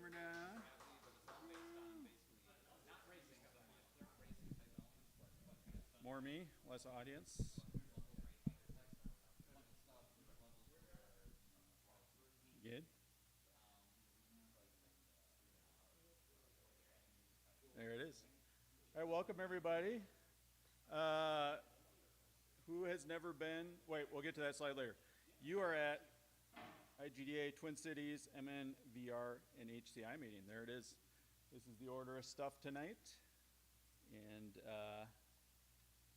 camera down. More me, less audience. Good. There it is. All right, welcome everybody. Uh, who has never been? Wait, we'll get to that slide later. You are at IGDA Twin Cities MN VR and HCI meeting. There it is. This is the order of stuff tonight, and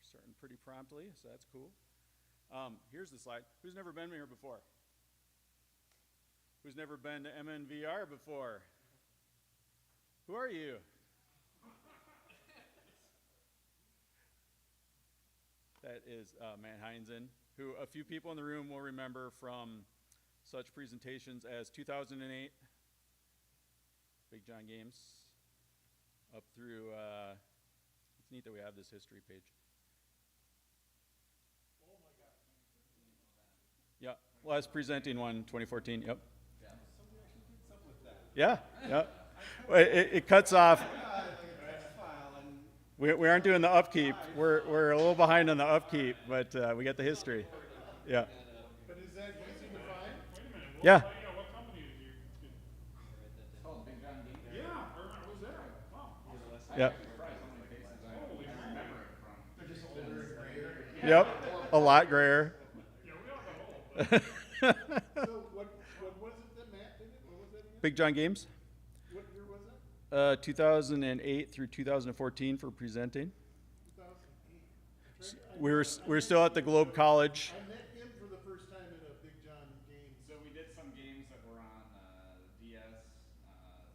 starting pretty promptly, so that's cool. Here's the slide. Who's never been here before? Who's never been to MNVR before? Who are you? That is Matt Heinzen, who a few people in the room will remember from such presentations as 2008, Big John Games, up through, it's neat that we have this history page. Oh my God. Yeah, last presenting one, 2014, yep. Yeah. Somebody actually did something with that. Yeah, yeah. It cuts off. We aren't doing the upkeep. We're a little behind on the upkeep, but we got the history. Yeah. But is that easy to find? Wait a minute. Yeah. What company did you? It's called Big John Games. Yeah, I was there. Wow. Yeah. Holy remember it from. They're just older and grayer. Yep. A lot grayer. Yeah, we all got old. So what was it that Matt did it? What was that again? Big John Games. What year was it? 2008 through 2014 for presenting. 2008. We were still at the Globe College. I met him for the first time at a Big John Games. So we did some games that were on DS,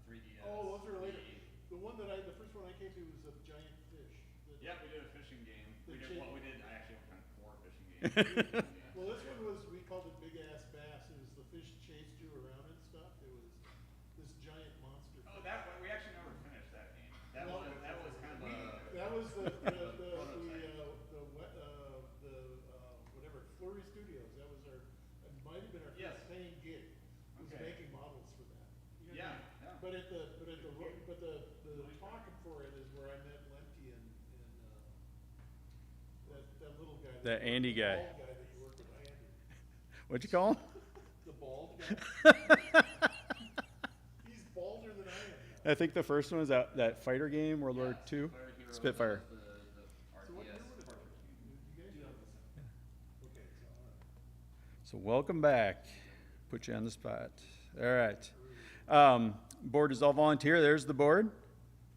3DS. Oh, those are later. The first one I came to was a giant fish. Yeah, we did a fishing game. I actually worked on 4 fishing games. Well, this one was, we called it Big Ass Bass. It was the fish chased you around and stuff. It was this giant monster. Oh, we actually never finished that game. That No. was kind of a. That was whatever, Flurry Studios. That was it might have been our Yes. first paying gig. Was Okay. making models for that. Yeah. But the talk for it is where I met Lemke and that little guy. That Andy guy. The bald guy that you work with, Andy. What'd you call him? The bald guy. He's balder than I am now. I think the first one was that fighter game, World War II. Spitfire. So what year would it be? You guys know this? Okay, so all right. So welcome back. Put you on the spot. All right. Board is all volunteer. There's the board.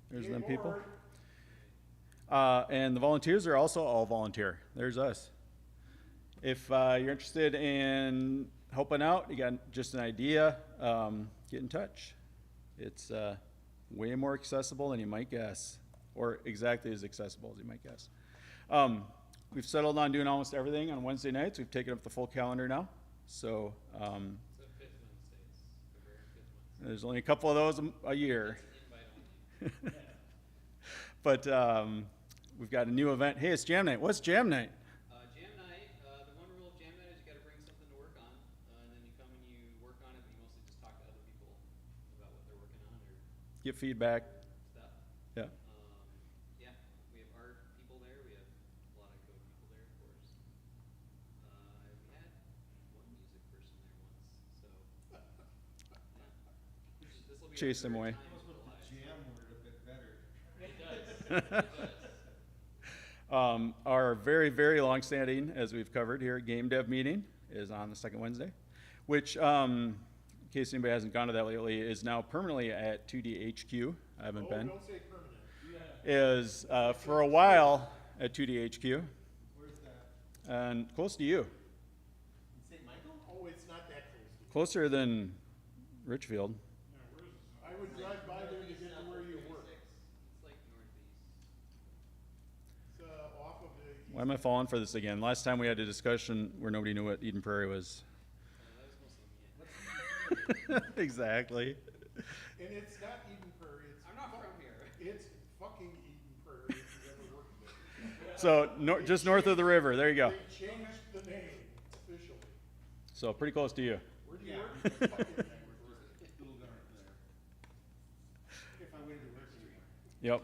There's them people. And the volunteers are also all volunteer. There's us. If you're interested in helping out, you got just an idea, get in touch. It's way more accessible than you might guess, or exactly as accessible as you might guess. We've settled on doing almost everything on Wednesday nights. We've taken up the full calendar now. So there's only a couple of those a year. But we've got a new event. Hey, it's Jam Night. What's Jam Night? Jam night, the one rule of jam night is you gotta bring something to work on, and then you come and you work on it, but you mostly just talk to other people about what they're working on or Get feedback. stuff. Yeah. Yeah, we have art people there, we have a lot of code people there, of course. We had one music person there once, so, yeah. This'll be Chase our them away. third time Almost for with the the live. jam word a bit better. It does, it does. Our very, very long-standing, as we've covered here, game dev meeting is on the second Wednesday, which, in case anybody hasn't gone to that lately, is now permanently at 2DHQ. I haven't been. Don't say permanent. Is for a while at 2DHQ Where's that? and close to you, In St. Michael? Oh, it's not that close to closer than Richfield. I would drive by there to get to where you work. It's like northeast. It's off of the. Why am I falling for this again? Last time we had a discussion where nobody knew what Eden Prairie was. That was mostly me. Exactly. And it's not Eden Prairie, I'm not from here. it's fucking Eden Prairie if you've ever worked there. So just north of the river. There you go. They changed the name officially. So pretty close to you. Where do you work? Fucking Eden Prairie. Yep.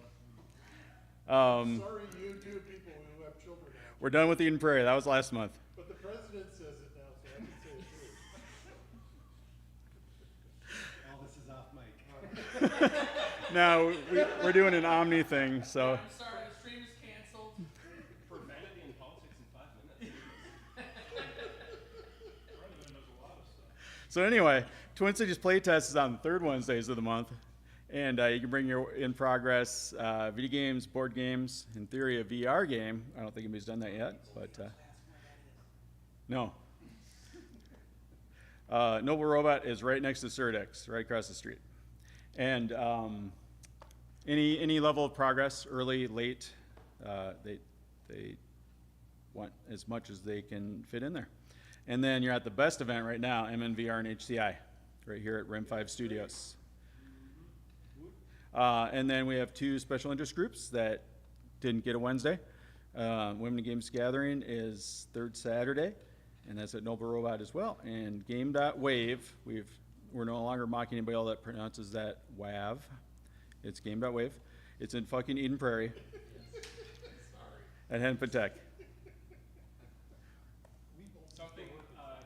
Sorry, YouTube people who have children now. We're done with Eden Prairie. That was last month. But the president says it now, so I can say it too. Elvis is off mic. No, we're doing an Omni thing, so. I'm sorry, the stream is canceled. Profanity in politics in 5 minutes. President knows a lot of stuff. So anyway, Twin Cities Playtest is on the third Wednesdays of the month. And you can bring your in-progress video games, board games, in theory a VR game. I don't think anybody's done that yet, but no. Noble Robot is right next to Surdex, right across the street. And any level of progress, early, late, they want as much as they can fit in there. And then you're at the best event right now, VR and HCI, right here at Rim 5 Studios. And then we have 2 special interest groups that didn't get a Wednesday. Women in Games Gathering is 3rd Saturday, and that's at Noble Robot as well. And Game.wave, we're no longer mocking anybody else that pronounces that WAV. It's Game.wave. It's in fucking Eden Prairie. At Hennepin Tech. Something,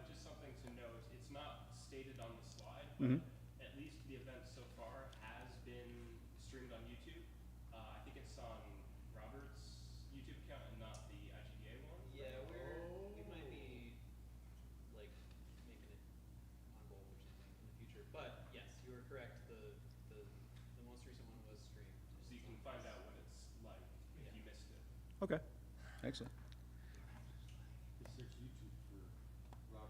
just something to note, it's not stated on the slide, Mhm. but at least the event so far has been streamed on YouTube. I think it's on Robert's YouTube account and not the IGDA one. Yeah, we might be like making it on gold or something in the future. But yes, you are correct. The most recent one was streamed. So you can find out what it's like if Yeah. you missed it. Okay, excellent. Just search YouTube for Robert.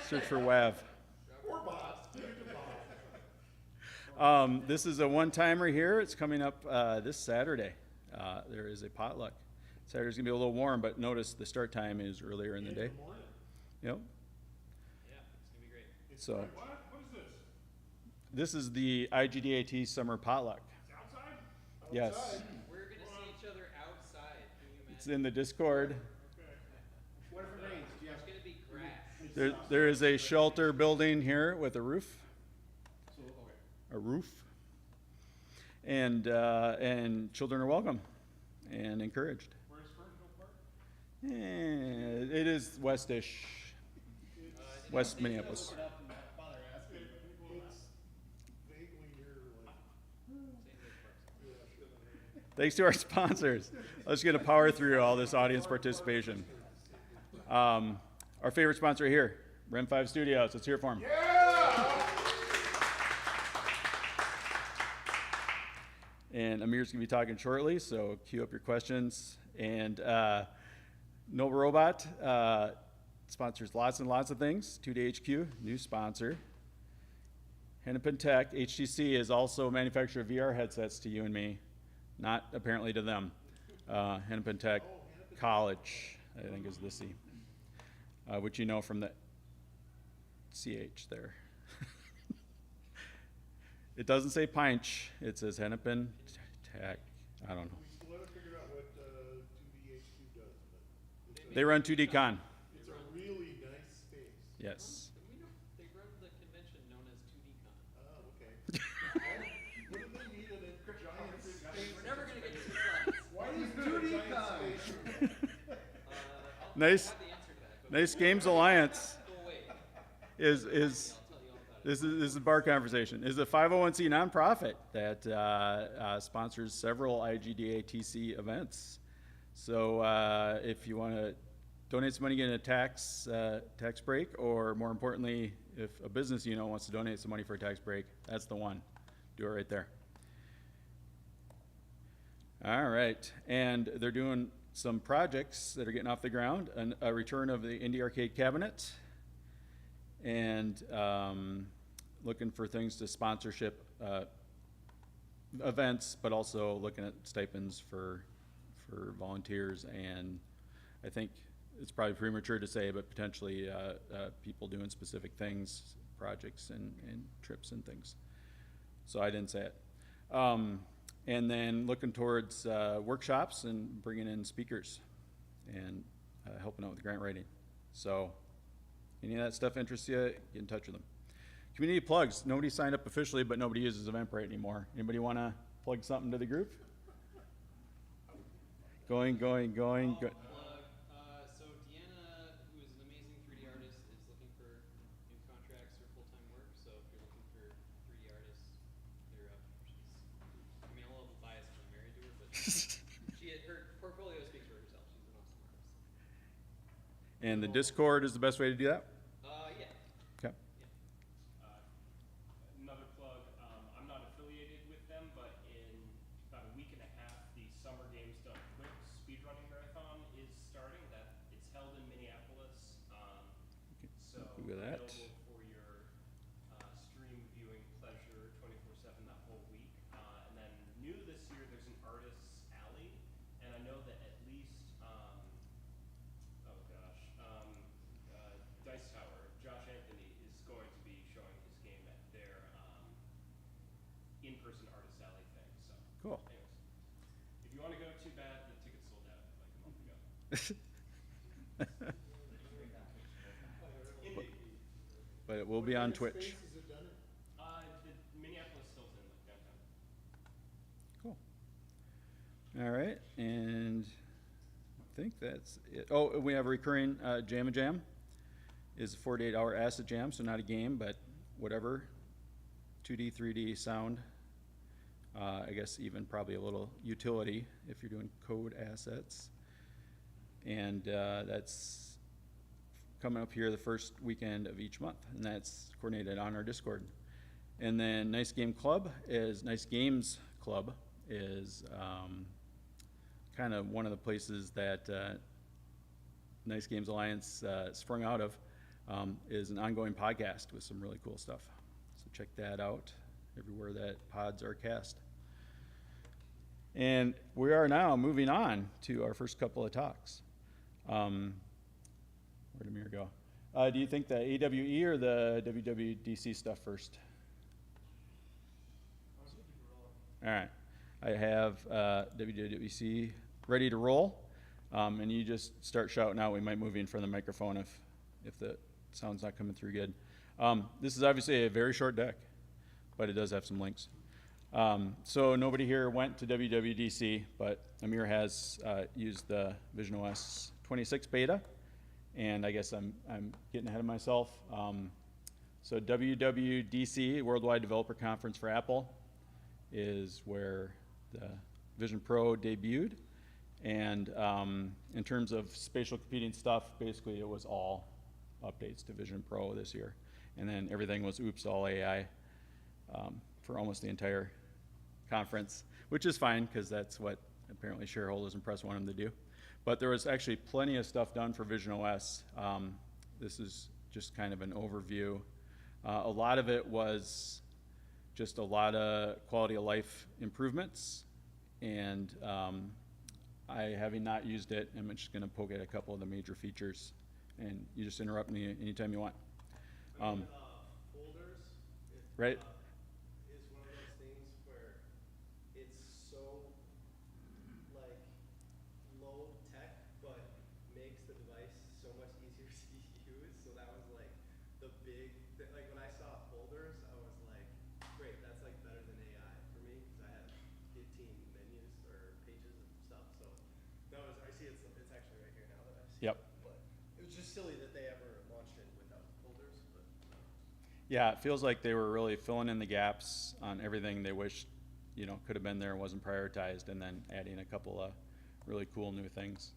Search for WAV. Or Bob. YouTube Bob. This is a one-timer here. It's coming up this Saturday. There is a potluck. Saturday's gonna be a little warm, but notice the start time is earlier in the day. morning. Yep. Yeah, it's gonna be great. So What? What is this? this is the IGDAT summer potluck. It's outside? Yes, Outside. We're gonna see each other outside. Can you imagine? it's in the Discord. Okay. What if it rains? Do you There's gonna be grass. There is a shelter building here with a roof. A roof. And children are welcome and encouraged. Where's Fernville Park? It is westish, West Minneapolis. It's vaguely near, like, Thanks to our sponsors. Let's get a power through all this audience participation. Our favorite sponsor here, Rim 5 Studios. Let's hear it for them. And Amir's going to be talking shortly, so queue up your questions. And Noble Robot sponsors lots and lots of things. 2Day HQ, new sponsor. Hennepin Tech, HTC, is also a manufacturer of VR headsets to you and me, not apparently to them. Hennepin Tech College, I think is the C, which you know from the CH there. It doesn't say Pinch, it says Hennepin Tech. I don't know. we still haven't figured out what 2DHQ does, but They run 2D Con. it's a really nice space. Yes. We know they run the convention known as 2DCon. Oh, okay. What do they need in a giant space? We're never gonna get to the slides. Why is 2D I'll Nice. have the answer to that. But Nice Games Alliance go away. is I'll tell you all about it. this is a bar conversation. Is a 501c nonprofit that sponsors several IGDA TC events. So if you want to donate some money, get a tax break, or more importantly, if a business wants to donate some money for a tax break, that's the one. Do it right there. All right, and they're doing some projects that are getting off the ground. A return of the Indie Arcade Cabinet, and looking for things to sponsorship events, but also looking at stipends for volunteers, and I think it's probably premature to say, but potentially people doing specific things, projects and trips and things. So I didn't say it. And then looking towards workshops and bringing in speakers and helping out with grant writing. So any of that stuff interests you, get in touch with them. Community plugs. Nobody signed up officially, but nobody uses Eventbrite anymore. Anybody want to plug something to the group? Going. Plug. So Deanna, who is an amazing 3D artist, is looking for new contracts or full-time work. So if you're looking for 3D artists, hit her up. I mean, I'm a little biased because I'm married to her, but her portfolio speaks for herself. She's an awesome artist. And the Discord is the best way to do that? Yeah. Okay. Another plug, I'm not affiliated with them, but in about a week and a half, the Summer Games Done Quick speedrunning marathon is starting. It's held in Minneapolis, so Google that. available for your stream viewing pleasure 24/7 that whole week. And then new this year, there's an artist's alley, and I know that at least Dice Tower, Josh Anthony is going to be showing his game at their in-person artist alley thing. So, Cool. anyways, if you want to go, too bad the tickets sold out like a month ago. Indeed. But it will be on What Twitch. spaces are done in? The Minneapolis Hilton, like downtown. Cool. All right, and I think that's it. Oh, we have a recurring Jam and Jam. Is a 48-hour acid jam, so not a game, but whatever. 2D, 3D sound. I guess even probably a little utility if you're doing code assets. And that's coming up here the first weekend of each month, and that's coordinated on our Discord. And then Nice Games Club is kind of one of the places that Nice Games Alliance sprung out of. Is an ongoing podcast with some really cool stuff. So check that out everywhere that pods are cast. And we are now moving on to our first couple of talks. Where'd Amir go? Do you think the AWE or the WWDC stuff first? All right. I have WWDC ready to roll. And you just start shouting out. We might move in from the microphone if the sound's not coming through good. This is obviously a very short deck, but it does have some links. So nobody here went to WWDC, but Amir has used the VisionOS 26 beta, and I guess I'm getting ahead of myself. So WWDC, Worldwide Developer Conference for Apple, is where the Vision Pro debuted. And in terms of spatial computing stuff, basically it was all updates to Vision Pro this year. And then everything was oops, all AI for almost the entire conference, which is fine because that's what apparently shareholders and press want them to do. But there was actually plenty of stuff done for VisionOS. This is just kind of an overview. A lot of it was just a lot of quality of life improvements. And I, having not used it, am just going to poke at a couple of the major features. And you just interrupt me anytime you want. Folders, Right? Is one of those things where it's so like low tech, but makes the device so much easier to use. So that was like the big, like when I saw folders, I was like, great, that's like better than AI for me because I have 15 menus or pages of stuff. So that was, I see it's actually right here now that I see. Yep. But it was just silly that they ever launched it without folders. But Yeah, it feels like they were really filling in the gaps on everything they wished, could have been there and wasn't prioritized, and then adding a couple of really cool new things.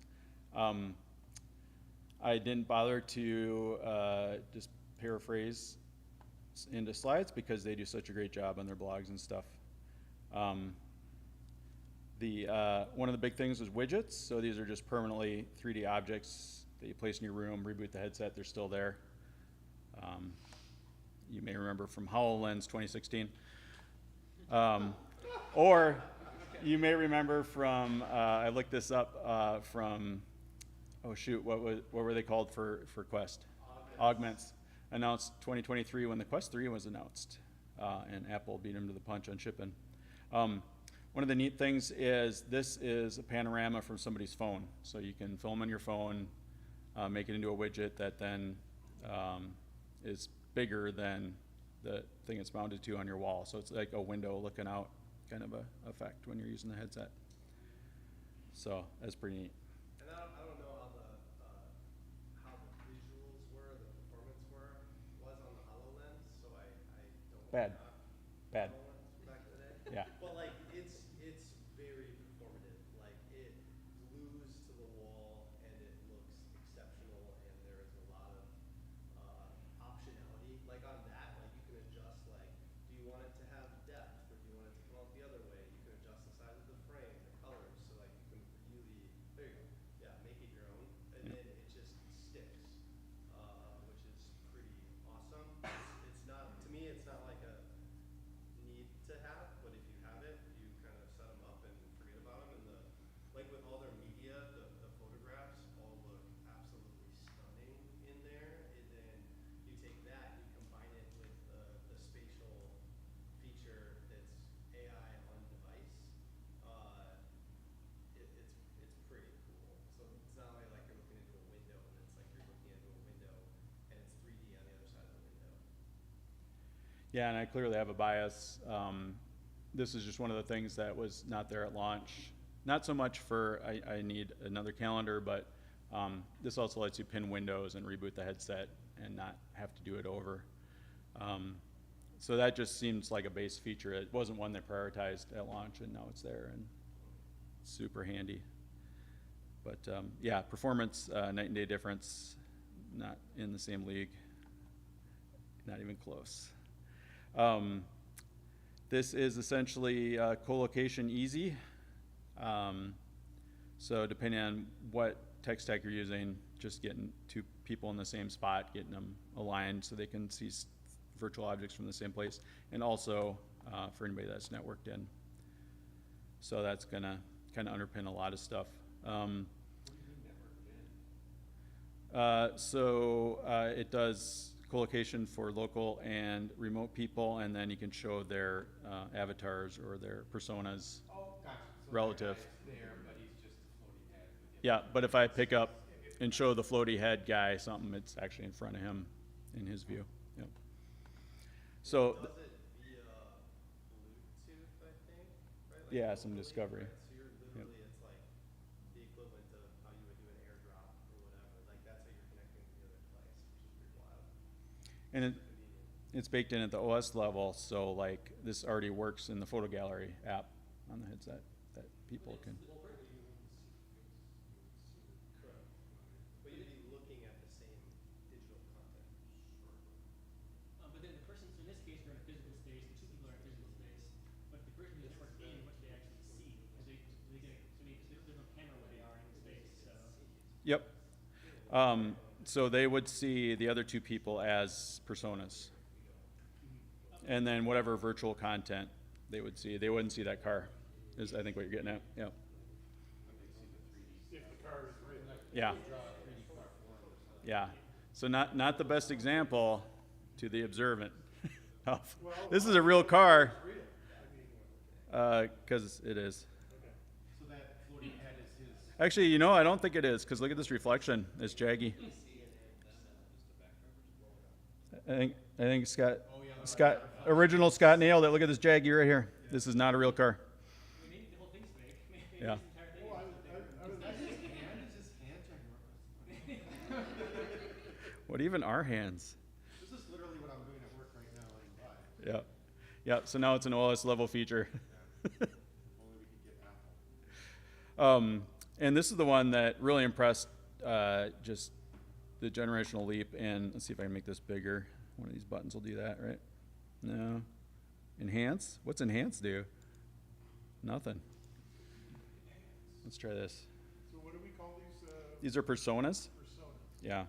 I didn't bother to just paraphrase into slides because they do such a great job on their blogs and stuff. One of the big things was widgets. So these are just permanently 3D objects that you place in your room, reboot the headset, they're still there. You may remember from HoloLens 2016. Or you may remember from, I looked this up from, what were they called for Quest? Augments. Announced 2023 when the Quest 3 was announced, and Apple beat them to the punch on shipping. One of the neat things is this is a panorama from somebody's phone. So you can film on your phone, make it into a widget that then is bigger than the thing it's mounted to on your wall. So it's like a window looking out kind of a effect when you're using the headset. So that's pretty neat. And I don't know how the visuals were, the performance was on the HoloLens, so I don't Bad. got Bad. HoloLens back in the day. Yeah. But like it's very performative. Like it glues to the wall and it looks exceptional, and there is a lot of optionality. Like on that, like you can adjust, like, do you want it to have depth or do you want it to come out the other way? You can adjust the size of the frame, the colors, so like you can really, there you go, yeah, make it your own, and then it just sticks, which is pretty awesome. It's not, to me, it's not like a need to have, but if you have it, you kind of set them up and forget about them. And like with all their media, the photographs all look absolutely stunning in there. And then you take that and you combine it with the spatial feature that's AI on device. It's pretty cool. So it's not only like you're looking into a window and it's like you're looking into a window and it's 3D on the other side of the window. Yeah, and I clearly have a bias. This is just one of the things that was not there at launch. Not so much for I need another calendar, but this also lets you pin windows and reboot the headset and not have to do it over. So that just seems like a base feature. It wasn't one they prioritized at launch, and now it's there and super handy. But yeah, performance, night and day difference, not in the same league, not even close. This is essentially co-location easy. So depending on what tech stack you're using, just getting two people in the same spot, getting them aligned so they can see virtual objects from the same place, and also for anybody that's networked in. So that's gonna kind of underpin a lot of stuff. It does co-location for local and remote people, and then you can show their avatars or their personas. Oh, gotcha. So Relative. that guy's there, but he's just a floaty head with the Yeah, but if I pick up and show the floaty head guy something, it's actually in front of him in his view. Yep. So Does it via Bluetooth, I think, right? Like yeah, some locally, discovery. right? So you're literally, it's like the equivalent of how you would do an airdrop or whatever. Like that's how you're connecting to the other device, which is pretty wild. And Super convenient. it's baked in at the OS level, so like this already works in the photo gallery app on the headset that people can. Correct. But you'd be looking at the same digital content. But then the person, so in this case, we're in a physical space, the two people are in a physical space, but the person who's networked in, what do they actually see? Because they get there's no camera where they are in the space, so. Yep. So they would see the other two people as personas. And then whatever virtual content they would see, they wouldn't see that car, is I think what you're getting at. Yep. If the car is real. Yeah. Yeah. So not the best example to the observant. This is a real car. Because it is. So that floaty head is his. Actually, you know, I don't think it is, because look at this reflection. It's jaggy. I think Scott, original Scott nailed it. Look at this jaggy right here. This is not a real car. Maybe the whole thing's fake. Maybe Yeah. this entire thing is Is his hand ginormous? What even are hands? This is literally what I'm doing at work right now in live. Yeah. Yeah, so now it's an OS level feature. Only we could get Apple. And this is the one that really impressed just the generational leap. And let's see if I can make this bigger. One of these buttons will do that, right? No. Enhance? What's enhance do? Nothing. Let's try this. So what do we call these? These are personas. Personas. Yeah.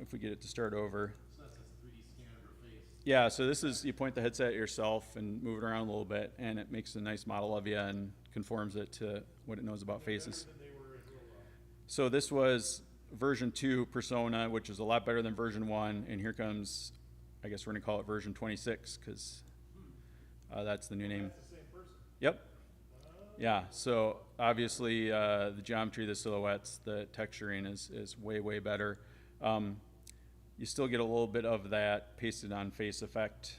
If we get it to start over. So that's a 3D scan of her face. Yeah, so this is, you point the headset at yourself and move it around a little bit, and it makes a nice model of you and conforms it to what it knows about faces. Better than they were in real life. So this was version 2 persona, which is a lot better than version 1, and here comes, I guess we're gonna call it version 26, because that's the new name. That's the same person. Yep. Yeah, so obviously the geometry, the silhouettes, the texturing is way, way better. you still get a little bit of that pasted on face effect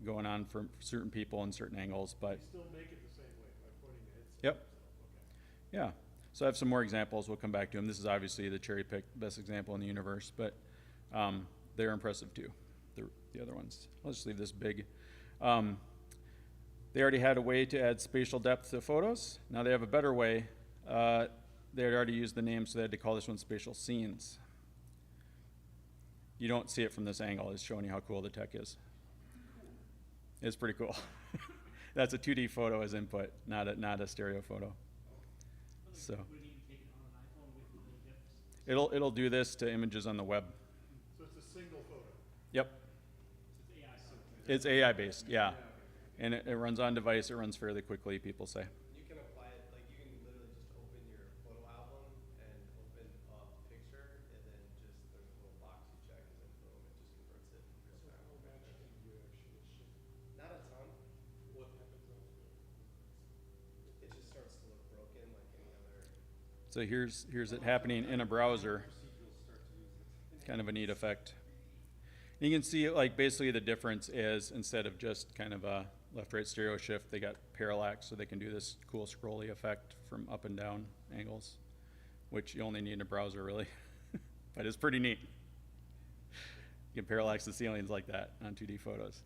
going on for certain people in certain angles, but You still make it the same way by pointing the headset. Yep. Okay. yeah. So I have some more examples. We'll come back to them. This is obviously the cherry picked best example in the universe, but they're impressive too, the other ones. I'll just leave this big. They already had a way to add spatial depth to photos. Now they have a better way. They had already used the name, so they had to call this one spatial scenes. You don't see it from this angle. It's showing you how cool the tech is. It's pretty cool. That's a 2D photo as input, not a stereo photo. So Would it even take it on an iPhone with the depth? it'll do this to images on the web. So it's a single photo. Yep. So it's AI. It's AI based, yeah. And it runs on device. It runs fairly quickly, people say. You can apply it, like you can literally just open your photo album and open up picture, and then just there's a little box you check, and then boom, it just converts it in real time. How much can you actually ship? Not a ton. What happens after? It just starts to look broken like any other. So here's it happening in a browser. Kind of a neat effect. You can see like basically the difference is instead of just kind of a left-right stereo shift, they got parallax, so they can do this cool scrolly effect from up and down angles, which you only need in a browser really, but it's pretty neat. You can parallax the ceilings like that on 2D photos.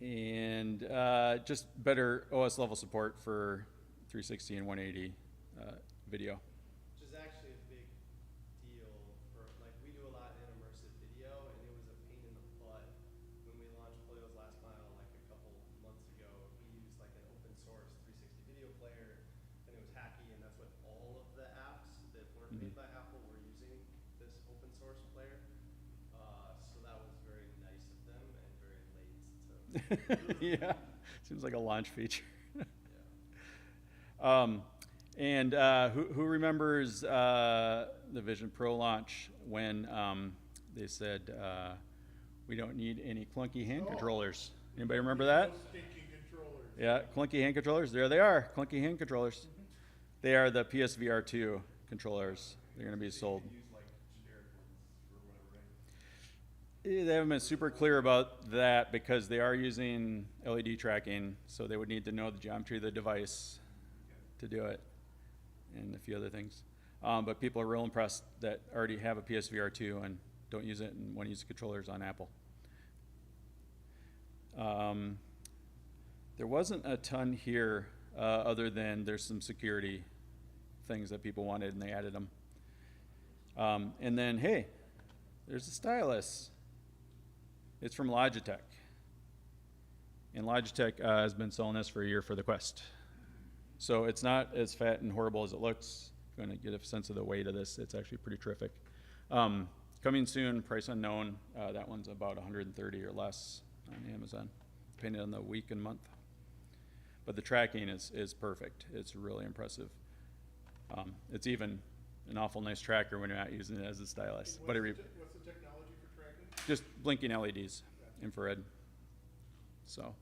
And just better OS level support for 360 and 180 video. Which is actually a big deal for, like, we do a lot in immersive video, and it was a pain in the butt when we launched Polio's Last Mile, like, a couple months ago. We used, like, an open source 360 video player, and it was hacky, and that's what all of the apps that weren't made by Apple were using, this open source player. So that was very nice of them, and very late to, Yeah, seems like a launch feature. yeah. And who remembers the Vision Pro launch when they said we don't need any clunky hand controllers? Anybody remember that? Those stinking controllers. Yeah, clunky hand controllers. There they are, clunky hand controllers. They are the PSVR 2 controllers. They're going to be sold. They haven't been super clear about that because they are using LED tracking, so they would need to know the geometry of the device to do it, and a few other things. But people are real impressed that already have a PSVR 2 and don't use it and want to use the controllers on Apple. There wasn't a ton here other than there's some security things that people wanted and they added them. And then, hey, there's a stylus. It's from Logitech. And Logitech has been selling this for a year for the Quest. So it's not as fat and horrible as it looks. If you want to get a sense of the weight of this, it's actually pretty terrific. Coming soon, price unknown. That one's about 130 or less on Amazon, depending on the week and month. But the tracking is perfect. It's really impressive. It's even an awful nice tracker when you're not using it as a stylus. But What's the technology for tracking? just blinking LEDs, infrared. So,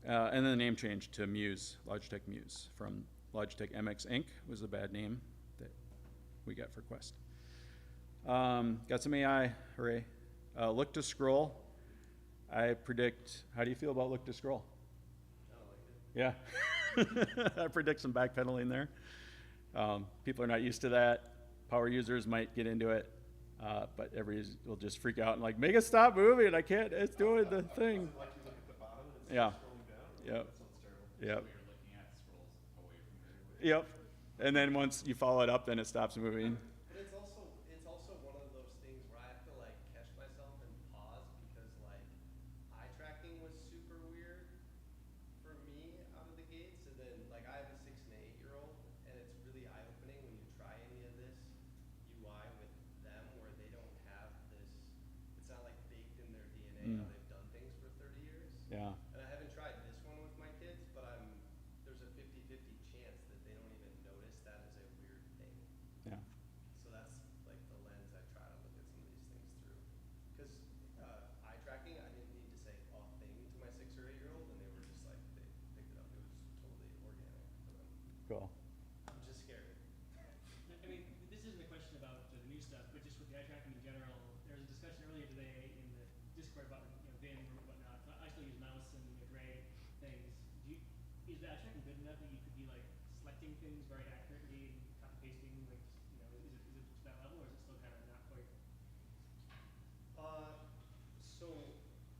and then the name change to Muse, Logitech Muse, from Logitech MX Inc. was a bad name that we got for Quest. Got some AI, hooray. Look to scroll. I predict, how do you feel about look to scroll? I like it. Yeah. I predict some backpedaling there. People are not used to that. Power users might get into it, but everybody will just freak out and like, make it stop moving. I can't, it's doing the thing. Like you look at the bottom and it's Yeah. scrolling down? Yep. That sounds terrible. Yep. What you're looking at scrolls away from your Yep. And then once you follow it up, then it stops moving. But it's also one of those things where I have to like catch myself and pause because like eye tracking was super weird for me out of the gates, and then like I have a 6 and 8 year old, and it's really eye opening when you try any of this UI with them where they don't have this. It's not like baked in their DNA how they've done things for 30 years. Yeah. And I haven't tried this one with my kids, but there's a 50-50 chance that they don't even notice that as a weird thing. Yeah. very accurately and copy pasting, like, is it to that level, or is it still kind of not quite? So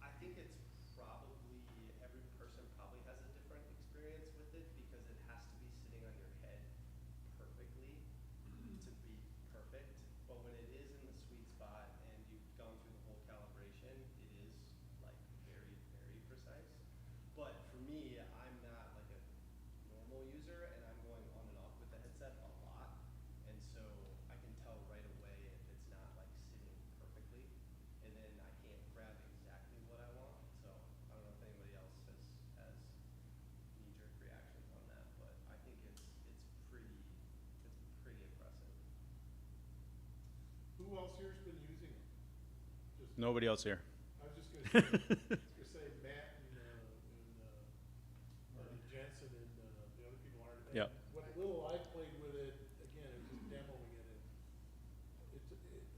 I think it's probably, every person probably has a different experience with it because it has to be sitting on your head perfectly to be perfect. But when it is in the sweet spot and you've gone through the whole calibration, it is like very, very precise. But for me, I'm not like a normal user and I'm going on and off with the headset a lot. And so I can tell right away if it's not like sitting perfectly. And then I can't grab exactly what I want. So I don't know if anybody else has knee-jerk reactions on that, but I think it's pretty impressive. Who else here's been using it? Just, Nobody else here. I was just gonna say Matt and Jensen and the other people aren't. Yep. What little I played with it, again, it was just demoing it, and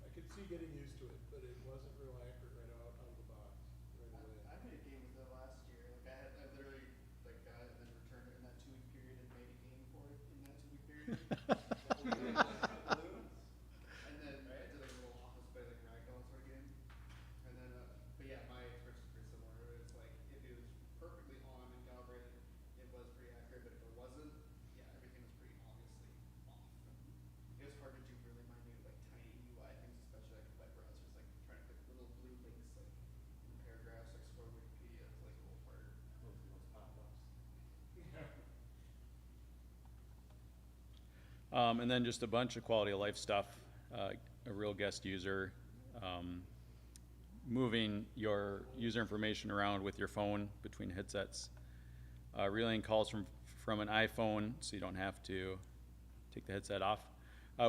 I could see getting used to it, but it wasn't real accurate right out of the box, right away. I made a game with it last year. Like I literally like got it and then returned it in that 2-week period and made a game for it in that 2-week period. Balloons. And then I did like a little office play like ragdoll sort of game. And then but yeah, my experience was pretty similar. It was like if it was perfectly on and calibrated, it was pretty accurate, but if it wasn't, yeah, everything was pretty obviously off. It was hard to do really minute, like tiny UI things, especially like web browsers, like trying to click little blue links like in paragraphs, like scroll Wikipedia is like a little harder. Those are those pop-ups. And then just a bunch of quality of life stuff, a real guest user, moving your user information around with your phone between headsets, relaying calls from an iPhone so you don't have to take the headset off,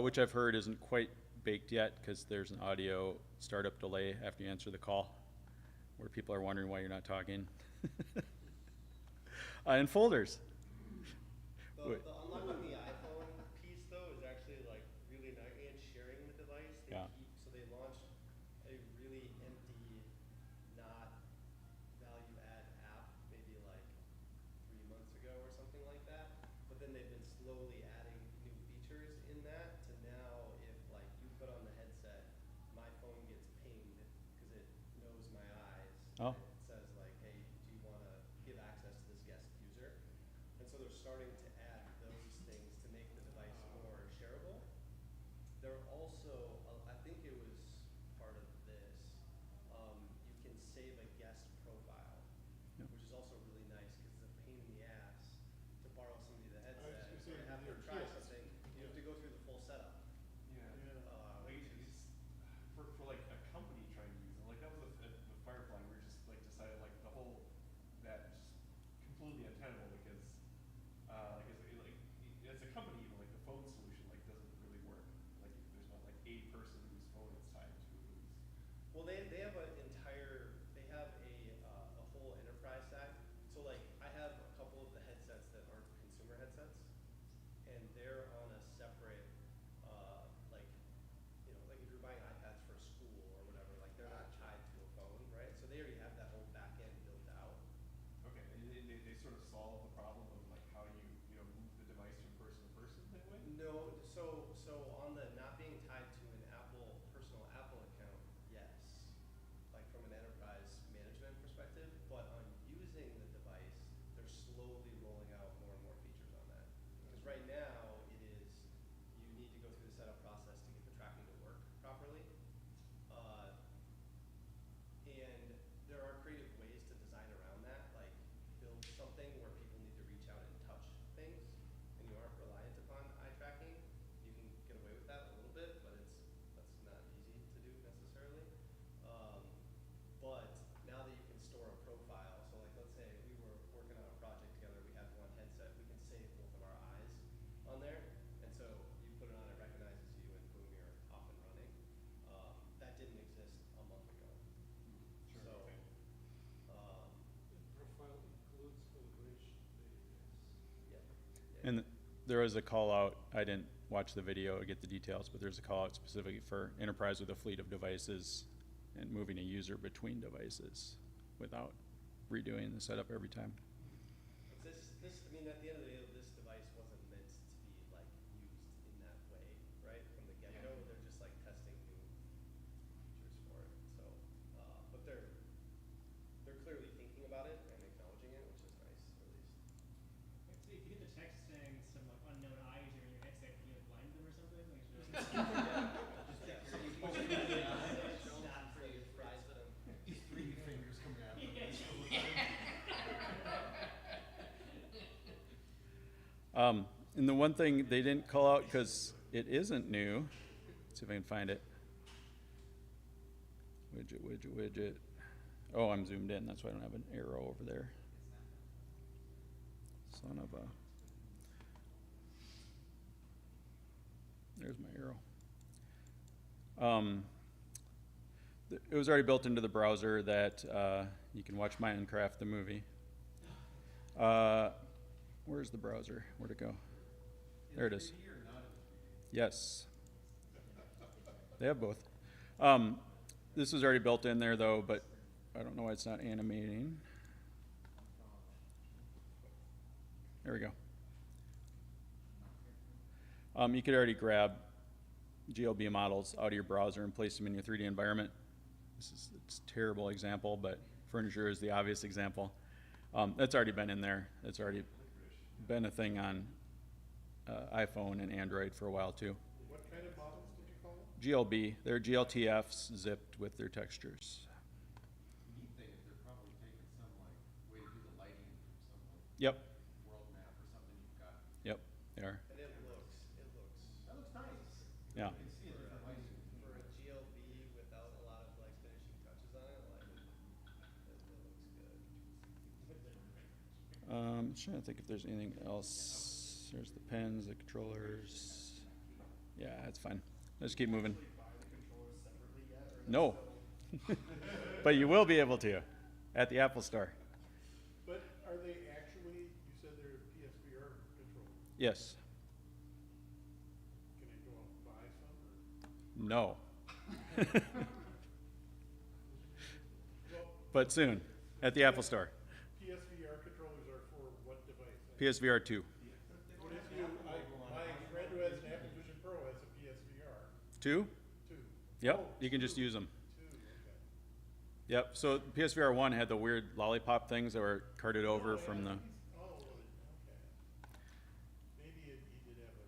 which I've heard isn't quite baked yet because there's an audio startup delay after you answer the call where people are wondering why you're not talking. And folders. The unlocking the iPhone piece though is actually like really nice, and sharing the device. They launched a really empty, not value add app maybe like 3 months ago or something like that. But then they've been slowly adding new features in that to now if like you put on the headset, my phone gets pinged because it knows my eyes. Oh. It says like, hey, do you want to give access to this guest user? And so they're starting to add those things to make the device more shareable. They're also, I think it was part of this, you can save a guest profile, Yep. which is also really nice because it's a pain in the ass to borrow somebody the headset I was or gonna say, have with them your try kids. something. You have to go through the full setup. Yeah. Like Which is, for like a company trying to use it, like that was with Firefly, we were just like decided like the whole that just completely untenable because as a company even like the phone solution like doesn't really work. Like there's not like a person whose phone it's tied to. well, they have an entire, they have a whole enterprise stack. So like I have a couple of the headsets that aren't consumer headsets, and they're on a separate, like, like if you're buying iPads for school or whatever, like they're not tied to a phone, right? So they already have that whole back end built out. Okay, and they sort of solve the problem of like how you move the device from person to person that way? No, so on the not being tied to an personal Apple account, yes, like from an enterprise management perspective, but on using the device, they're slowly rolling out more and more features on that. Because right now it is, you need to go through the setup process to get the tracking to work properly. And there are creative ways to design around that, like build something where people need to reach out and touch things, and you aren't reliant upon eye tracking. You can get away with that a little bit, but that's not easy to do necessarily. But now that you can store a profile, so like let's say we were working on a project together, we had one headset, we can save both of our eyes on there, and so you put it on, it recognizes you, and boom, you're off and running. That didn't exist a month ago. Sure. So, Okay. Profile includes calibration data, yeah. And there was a call out, I didn't watch the video to get the details, but there's a call out specifically for enterprise with a fleet of devices and moving a user between devices without redoing the setup every time. But this, I mean, at the end of the day, this device wasn't meant to be like And the one thing they didn't call out, because it isn't new, let's see if I can find it. Widget. Oh, I'm zoomed in, that's why I don't have an arrow over there. Son of a. There's my arrow. It was already built into the browser that you can watch Minecraft the movie. Where's the browser? Where'd it go? There it is. Yes. They have both. This was already built in there though, but I don't know why it's not animating. There we go. You could already grab GLB models out of your browser and place them in your 3D environment. It's a terrible example, but furniture is the obvious example. That's already been in there. It's already been a thing on iPhone and Android for a while too. What kind of models did you call them? GLB, they're GLTFs zipped with their textures. Neat thing is they're probably taking some like way to do the lighting from some like Yep, world map or something you've got. yep, they are. And it looks That looks nice. Yeah. You can see a different lighting. for a GLB without a lot of like finishing touches on it, like it looks good. I'm trying to think if there's anything else. There's the pens, the controllers. Yeah, that's fine. Let's keep moving. No. But you will be able to at the Apple Store. But are they actually, you said they're PSVR controllers? Yes. Can I go out and buy some or? No. But soon at the Apple Store. PSVR controllers are for what device? PSVR 2. What if you, my friend who has an Apple Vision Pro has a PSVR 2? 2. Yep, Oh, you can just use them. 2, okay. Yep, so PSVR 1 had the weird lollipop things that were carted over from the. Oh, okay. Maybe he did have a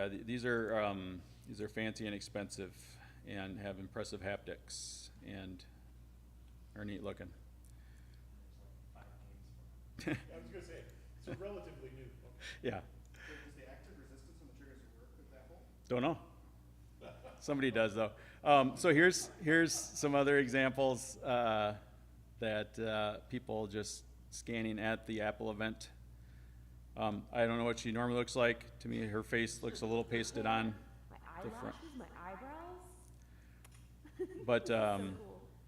one. Yeah, these are fancy and expensive and have impressive haptics and are neat looking. I was gonna say, so relatively new, okay. Yeah, Does the active resistance on the triggers work with Apple? don't know. Somebody does though. So here's some other examples that people just scanning at the Apple event. I don't know what she normally looks like. To me, her face looks a little pasted on. My eyelashes, my eyebrows. But So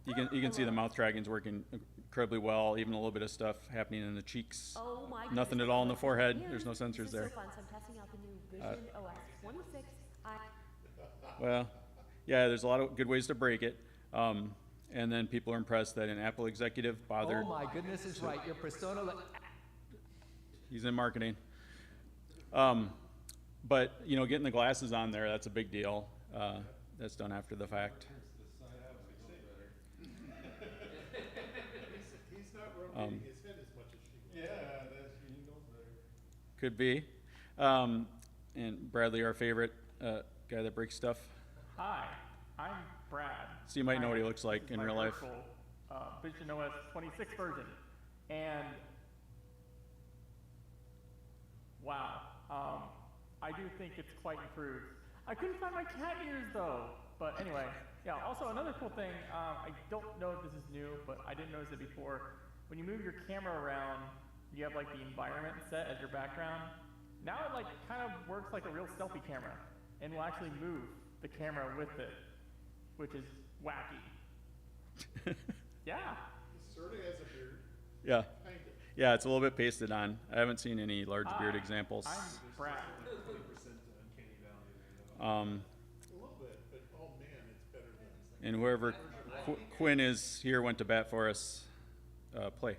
cool. you can see the mouth tracking's working incredibly well. Even a little bit of stuff happening in the cheeks. Oh my Nothing goodness, at all in the this is forehead. huge. There's no sensors This is there. so fun. So I'm testing out the new Vision OS 26. Well, yeah, there's a lot of good ways to break it. And then people are impressed that an Apple executive bothered. Oh my goodness is right. Your persona. He's in marketing. But you know, getting the glasses on there, that's a big deal. That's done after the fact. He's not rotating his head as much as she was. Yeah, he knows better. Could be. And Bradley, our favorite guy that breaks stuff. Hi, I'm Brad. So you might know what he I'm- looks like this is in my real life. virtual, Vision OS 26 version. And wow, I do think it's quite improved. I couldn't find my cat ears though. But anyway, yeah, also another cool thing, I don't know if this is new, but I didn't notice it before. When you move your camera around, you have like the environment set as your background. Now it like kind of works like a real selfie camera and will actually move the camera with it, which is wacky. Yeah. He sort of has a beard, Yeah. kind of. Yeah, it's a little bit pasted on. I haven't seen any large beard examples. I'm Brad. A little bit, but oh man, it's better than. And whoever Quinn is here went to bat for us. Play.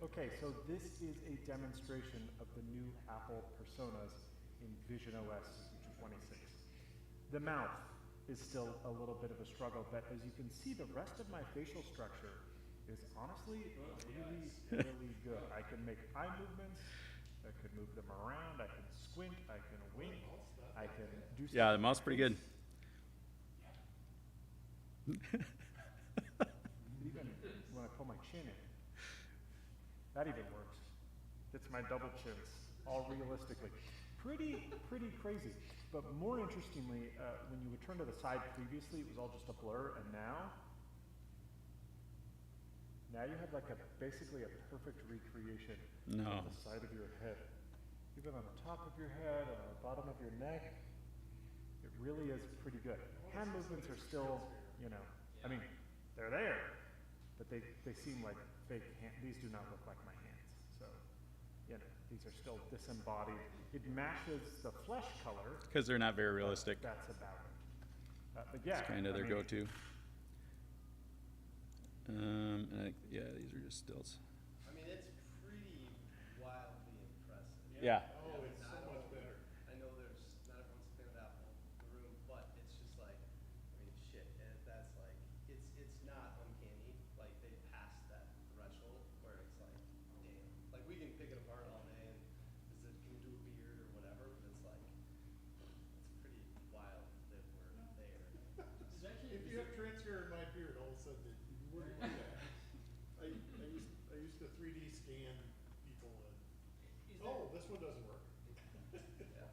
Okay, so this is a demonstration of the new Apple personas in Vision OS 26. The mouth is still a little bit of a struggle, but as you can see, the rest of my facial structure is honestly really, really good. I can make eye movements, I can move them around, I can squint, I can wink, I can do stuff. Yeah, the mouth's pretty good. Even when I pull my chin in, that even works. It's my double chins. all realistically. Pretty crazy. But more interestingly, when you would turn to the side previously, it was all just a blur, and now you have like basically a perfect recreation of the side of your head. Even on the top of your head, on the bottom of your neck, it really is pretty good. Hand movements are still, you know, I mean, they're there, but they seem like fake hands. These do not look like my hands. So, you know, these are still disembodied. It matches the flesh color. Because they're not very realistic. That's about it. But yeah. It's kind of their I mean, go-to. Yeah, these are just stills. I mean, it's pretty wildly impressive. Yeah. Oh, it's so much better. I know there's not everyone's a fan of Apple in the room, but it's just like, I mean, shit. And that's like, it's not uncanny. Like they passed that threshold where it's like, damn. Like we can pick it apart all day and can it do a beard or whatever, but it's like, it's pretty wild that we're there. If you have trench hair in my beard, all of a sudden you wouldn't do that. I used to 3D scan people and, oh, this one doesn't work.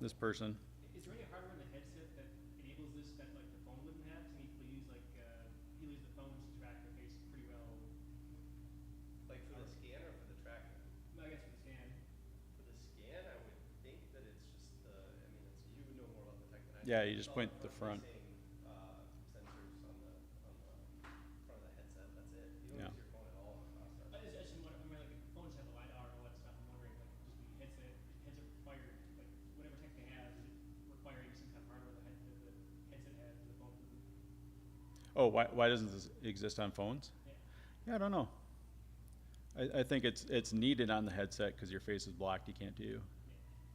This person. Is there any hardware in the headset that enables this that like the phone wouldn't have? Some people use like people use the phones to track their face pretty well. Like for the scan or for the tracking? No, I guess for the scan. For the scan, I would think that it's just the, I mean, it's, you would know more about the tech than I do. Yeah, you It's just all point the front. front-facing, sensors on the front of the headset, that's it. You don't Yeah. use your phone at all in the process. I just wondering, like if phones have the LiDAR and all that stuff, I'm wondering like just the headset required, like whatever tech they have, is it requiring some kind of hardware the headset has as a phone doesn't? Oh, why doesn't this exist on phones? Yeah, I don't know. I think it's needed on the headset because your face is blocked. You can't do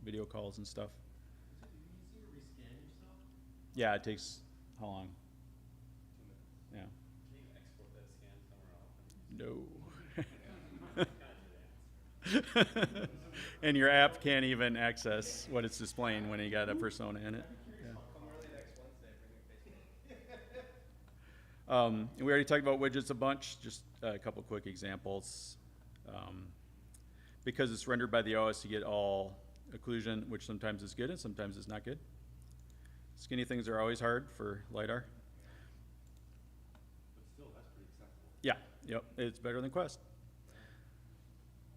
video calls and stuff. Is it easy to rescan yourself? Yeah, it takes how long? 2 minutes. Yeah. Can you export that scan somewhere else? No. And your app can't even access what it's displaying when you got a persona in it. Come early next Wednesday, bring your Facebook. And we already talked about widgets a bunch, just a couple quick examples. Because it's rendered by the OS, you get all occlusion, which sometimes is good and sometimes is not good. Skinny things are always hard for LiDAR. But still, that's pretty acceptable. Yeah, yep, it's better than Quest.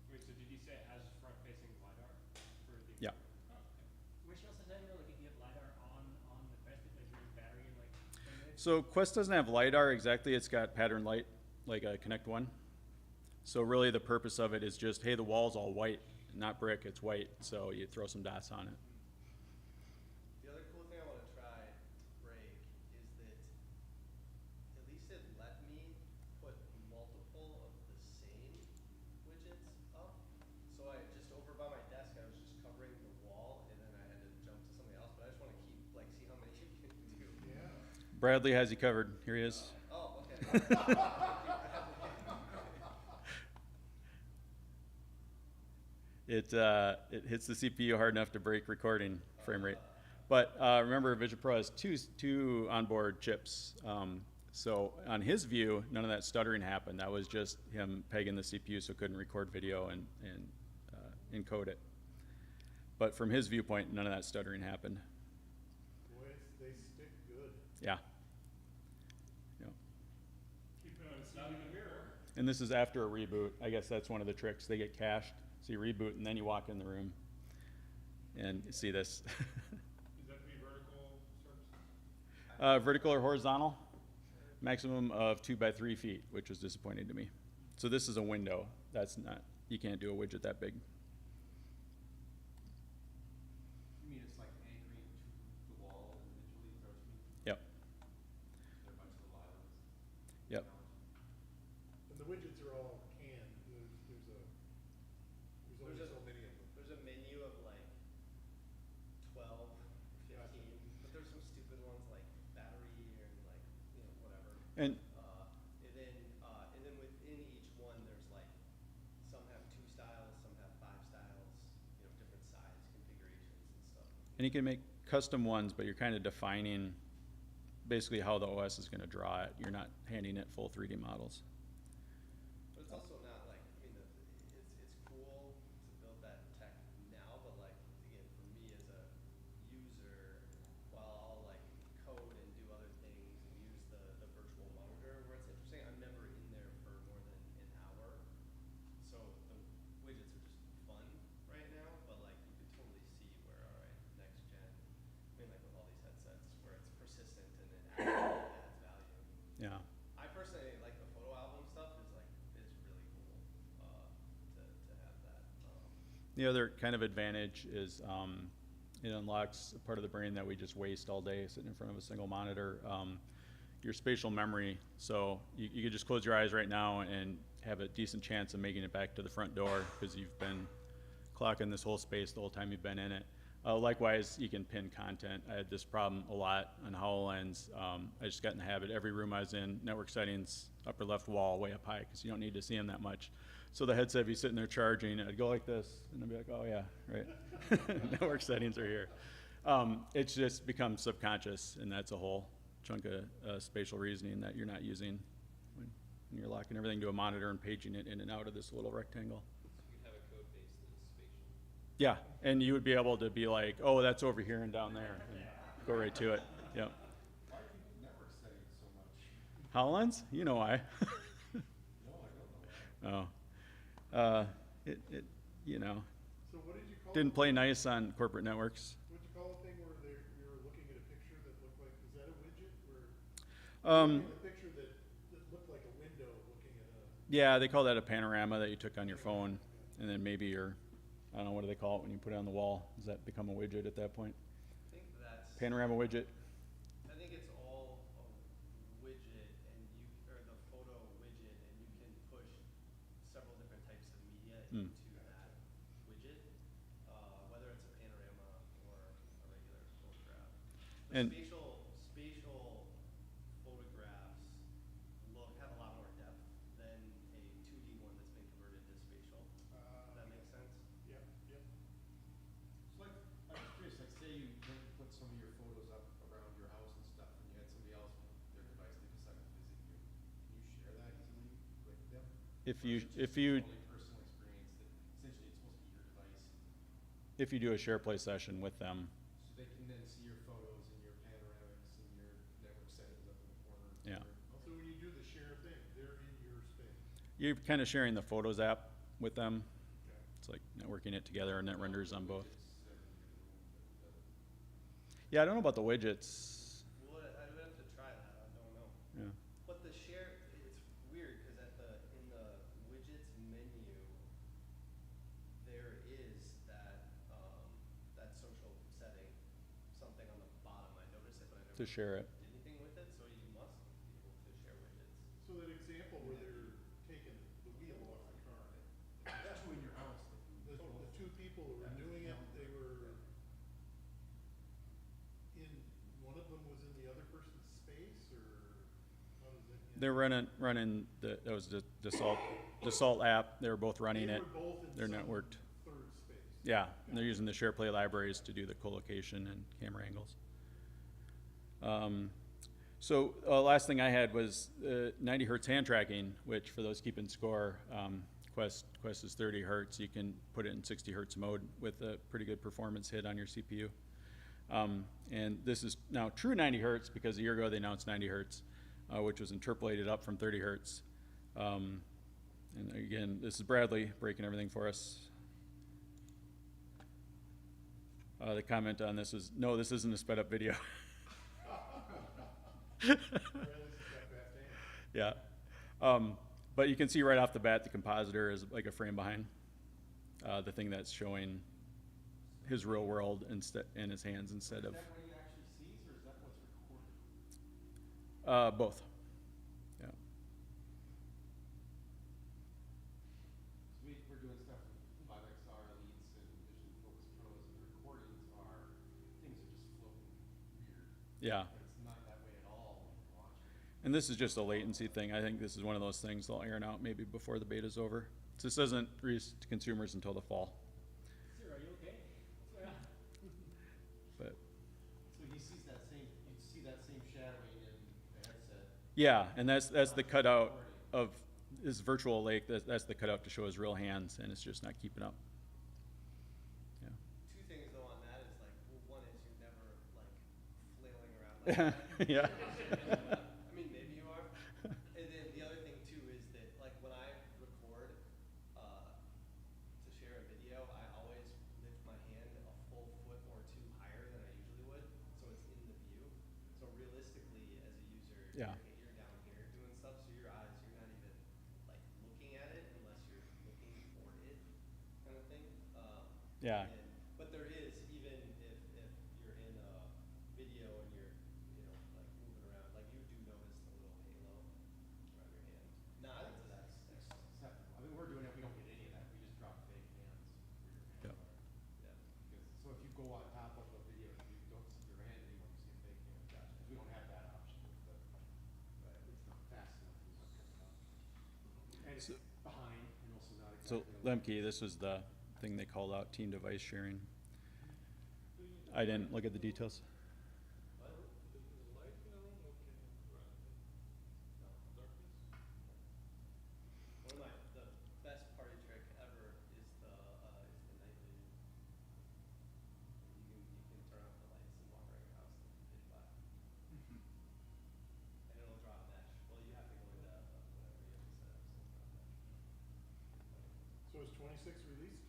Wait, so did you say it has front-facing LiDAR for the? Yeah. Oh, okay. Which else does that know? Like if you have LiDAR on the Quest, if like your battery in like 20 minutes? So Quest doesn't have LiDAR exactly, it's got pattern light, like a Connect One. So really the purpose of it is just, hey, the wall's all white, not brick, it's white, so you throw some dots on it. The other cool thing I want to try to break is that at least it let me put multiple of the same widgets up. So I just over by my desk, I was just covering the wall, and then I had to jump to something else. But I just want to keep see how many you can do. Yeah. Bradley has you covered, here he is. Oh, okay. It hits the CPU hard enough to break recording frame rate. But remember, Vision Pro has two onboard chips. So on his view, none of that stuttering happened. That was just him pegging the CPU so it couldn't record video and encode it. But from his viewpoint, none of that stuttering happened. Boy, they stick good. Yeah. Yep. Keep it on, it's not in the mirror. And this is after a reboot. I guess that's one of the tricks. They get cached. So you reboot and then you walk in the room and see this. Is that to be vertical surface? Vertical or horizontal, maximum of 2 by 3 feet, which was disappointing to me. So this is a window. That's not, you can't do a widget that big. You mean it's like anchoring to the wall individually, is that what you mean? Yep. They're a bunch of the LiDARs. Yep. And the widgets are all canned. There's only so many of them. There's a menu of like 12 or 15, but there's some stupid ones like battery and like whatever. And then within each one, there's like some have 2 styles, some have 5 styles, different size configurations and stuff. And you can make custom ones, but you're kind of defining basically how the OS is going to draw it. You're not handing it full 3D models. But it's also not like, I mean, it's cool to build that tech now, but like The other kind of advantage is it unlocks a part of the brain that we just waste all day sitting in front of a single monitor. Your spatial memory. So you could just close your eyes right now and have a decent chance of making it back to the front door because you've been clocking this whole space the whole time you've been in it. Likewise, you can pin content. I had this problem a lot on HoloLens. I just got in the habit, every room I was in, network settings, upper left wall, way up high, because you don't need to see them that much. So the headset would be sitting there charging, and I'd go like this, and I'd be like, oh yeah, right. Network settings are here. It's just become subconscious, and that's a whole chunk of spatial reasoning that you're not using when you're locking everything to a monitor and paging it in and out of this little rectangle. You have a code base that is spatial. Yeah, and you would be able to be like, oh, that's over here and down there, and go right to it. Yep. Why do you network settings so much? HoloLens? You know why. No, I don't know why. Oh. You know, So what did you call didn't it? play nice on corporate networks. What'd you call the thing where you were looking at a picture that looked like, is that a widget? Where looking at a picture that looked like a window looking at a. Yeah, they call that a panorama that you took on your phone, and then maybe I don't know, what do they call it when you put it on the wall? Does that become a widget at that point? I think that's. Panorama widget? I think it's all a widget or the photo widget, and you can push several different types of media into that widget, whether it's a panorama or a regular photograph. The And- spatial photographs have a lot more depth than a 2D one that's been converted to spatial. Does that make sense? Yep, yep. So like, I'm just curious, like say you went and put some of your photos up around your house and stuff, and you had somebody else with their device, they decided to visit you. Can you share that easily with them? If Or you, is it if just you, totally personal experience that essentially it's supposed to be your device, if you do a share play session with them, so they can then see your photos and your panoramics and your network settings up in the corner. Yeah. So when you do the share thing, they're in your space. you're kind of sharing the Photos app with them. Okay. It's like networking it together, and that renders on both. Widgets set in your room that Yeah, I don't know about the widgets. Well, I would have to try that. I don't know. Yeah. But the share, it's weird because in the widgets menu, there is that social setting, something on the bottom. I noticed it, but I never To share it. did anything with it. So you must be able to share widgets. So that example where they're taking the wheel off the car. There's two in your house that can The both. two people who were doing it, they were one of them was in the other person's space, or how does it? They're running that was the Dassault app. They were both running it. They were both in They're some networked. third space. Yeah, and they're using the share play libraries to do the co-location and camera angles. So last thing I had was 90 hertz hand tracking, which for those keeping score, Quest is 30 hertz. You can put it in 60 hertz mode with a pretty good performance hit on your CPU. And this is now true 90 hertz because a year ago they announced 90 hertz, which was interpolated up from 30 hertz. And again, this is Bradley breaking everything for us. The comment on this is, no, this isn't a sped up video. Yeah. But you can see right off the bat the compositor is like a frame behind the thing that's showing his real world in his hands instead of. Is that what he actually sees, or is that what's recorded? Both. Yeah. So we're doing stuff with 5XR Elites and Vision Focus Pros, and the recordings are, things are just floating weird. Yeah. But it's not that way at all when you're watching it. And this is just a latency thing. I think this is one of those things they'll iron out maybe before the beta's over. So this doesn't release to consumers until the fall. Sir, are you okay? But So he sees that same, you see that same shadowing in the headset. yeah, and that's the cutout of his virtual lake. That's the cutout to show his real hands, and it's just not keeping up. Yeah. Two things though on that is like, well, one is you're never like flailing around like that. Yeah. I mean, maybe you are. And then the other thing too is that like when I record to share a video, I always lift my hand a full foot or two higher than I usually would, so it's in the view. So realistically, as a user, Yeah. you're down here doing stuff, so your eyes, you're not even like looking at it unless you're looking for it, kind of thing. Yeah. But there is, even if you're in a video and you're, like moving around, like you do notice the little halo around your hand. Not to that extent. Acceptable. I mean, we're doing it, we don't get any of that, we just drop fake hands where your hands Yep. are. Yeah. Because, so if you go on top of a video, you don't see your hand anymore, you see a fake hand. Gotcha. 'Cause we don't have that option with the, it's not fast enough, it's not coming up. And it's behind, and also not So exactly. Lemke, this was the thing they called out, team device sharing. I didn't look at the details. What? Is the light in the room okay? No. Darkness? One of the best party trick ever is the night vision. You can turn off the lights and walk around your house and pitch black. And it'll drop mesh. Well, you have to go into whatever you have to set up so it'll drop mesh. So is 26 released?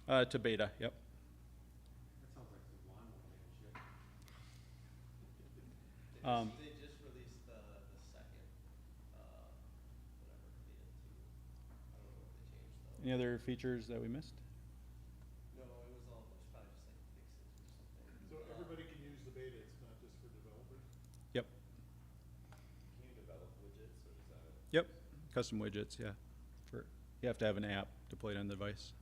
To beta, yep. That sounds like some lawnmower man shit. They just released the second, whatever, beta 2. I don't know what they changed though. Any other features that we missed? No, it was probably just like fixes or something. So everybody can use the beta, it's not just for developers? Yep. Can you develop widgets or is that? Yep. Custom widgets, yeah. You have to have an app deployed on the device.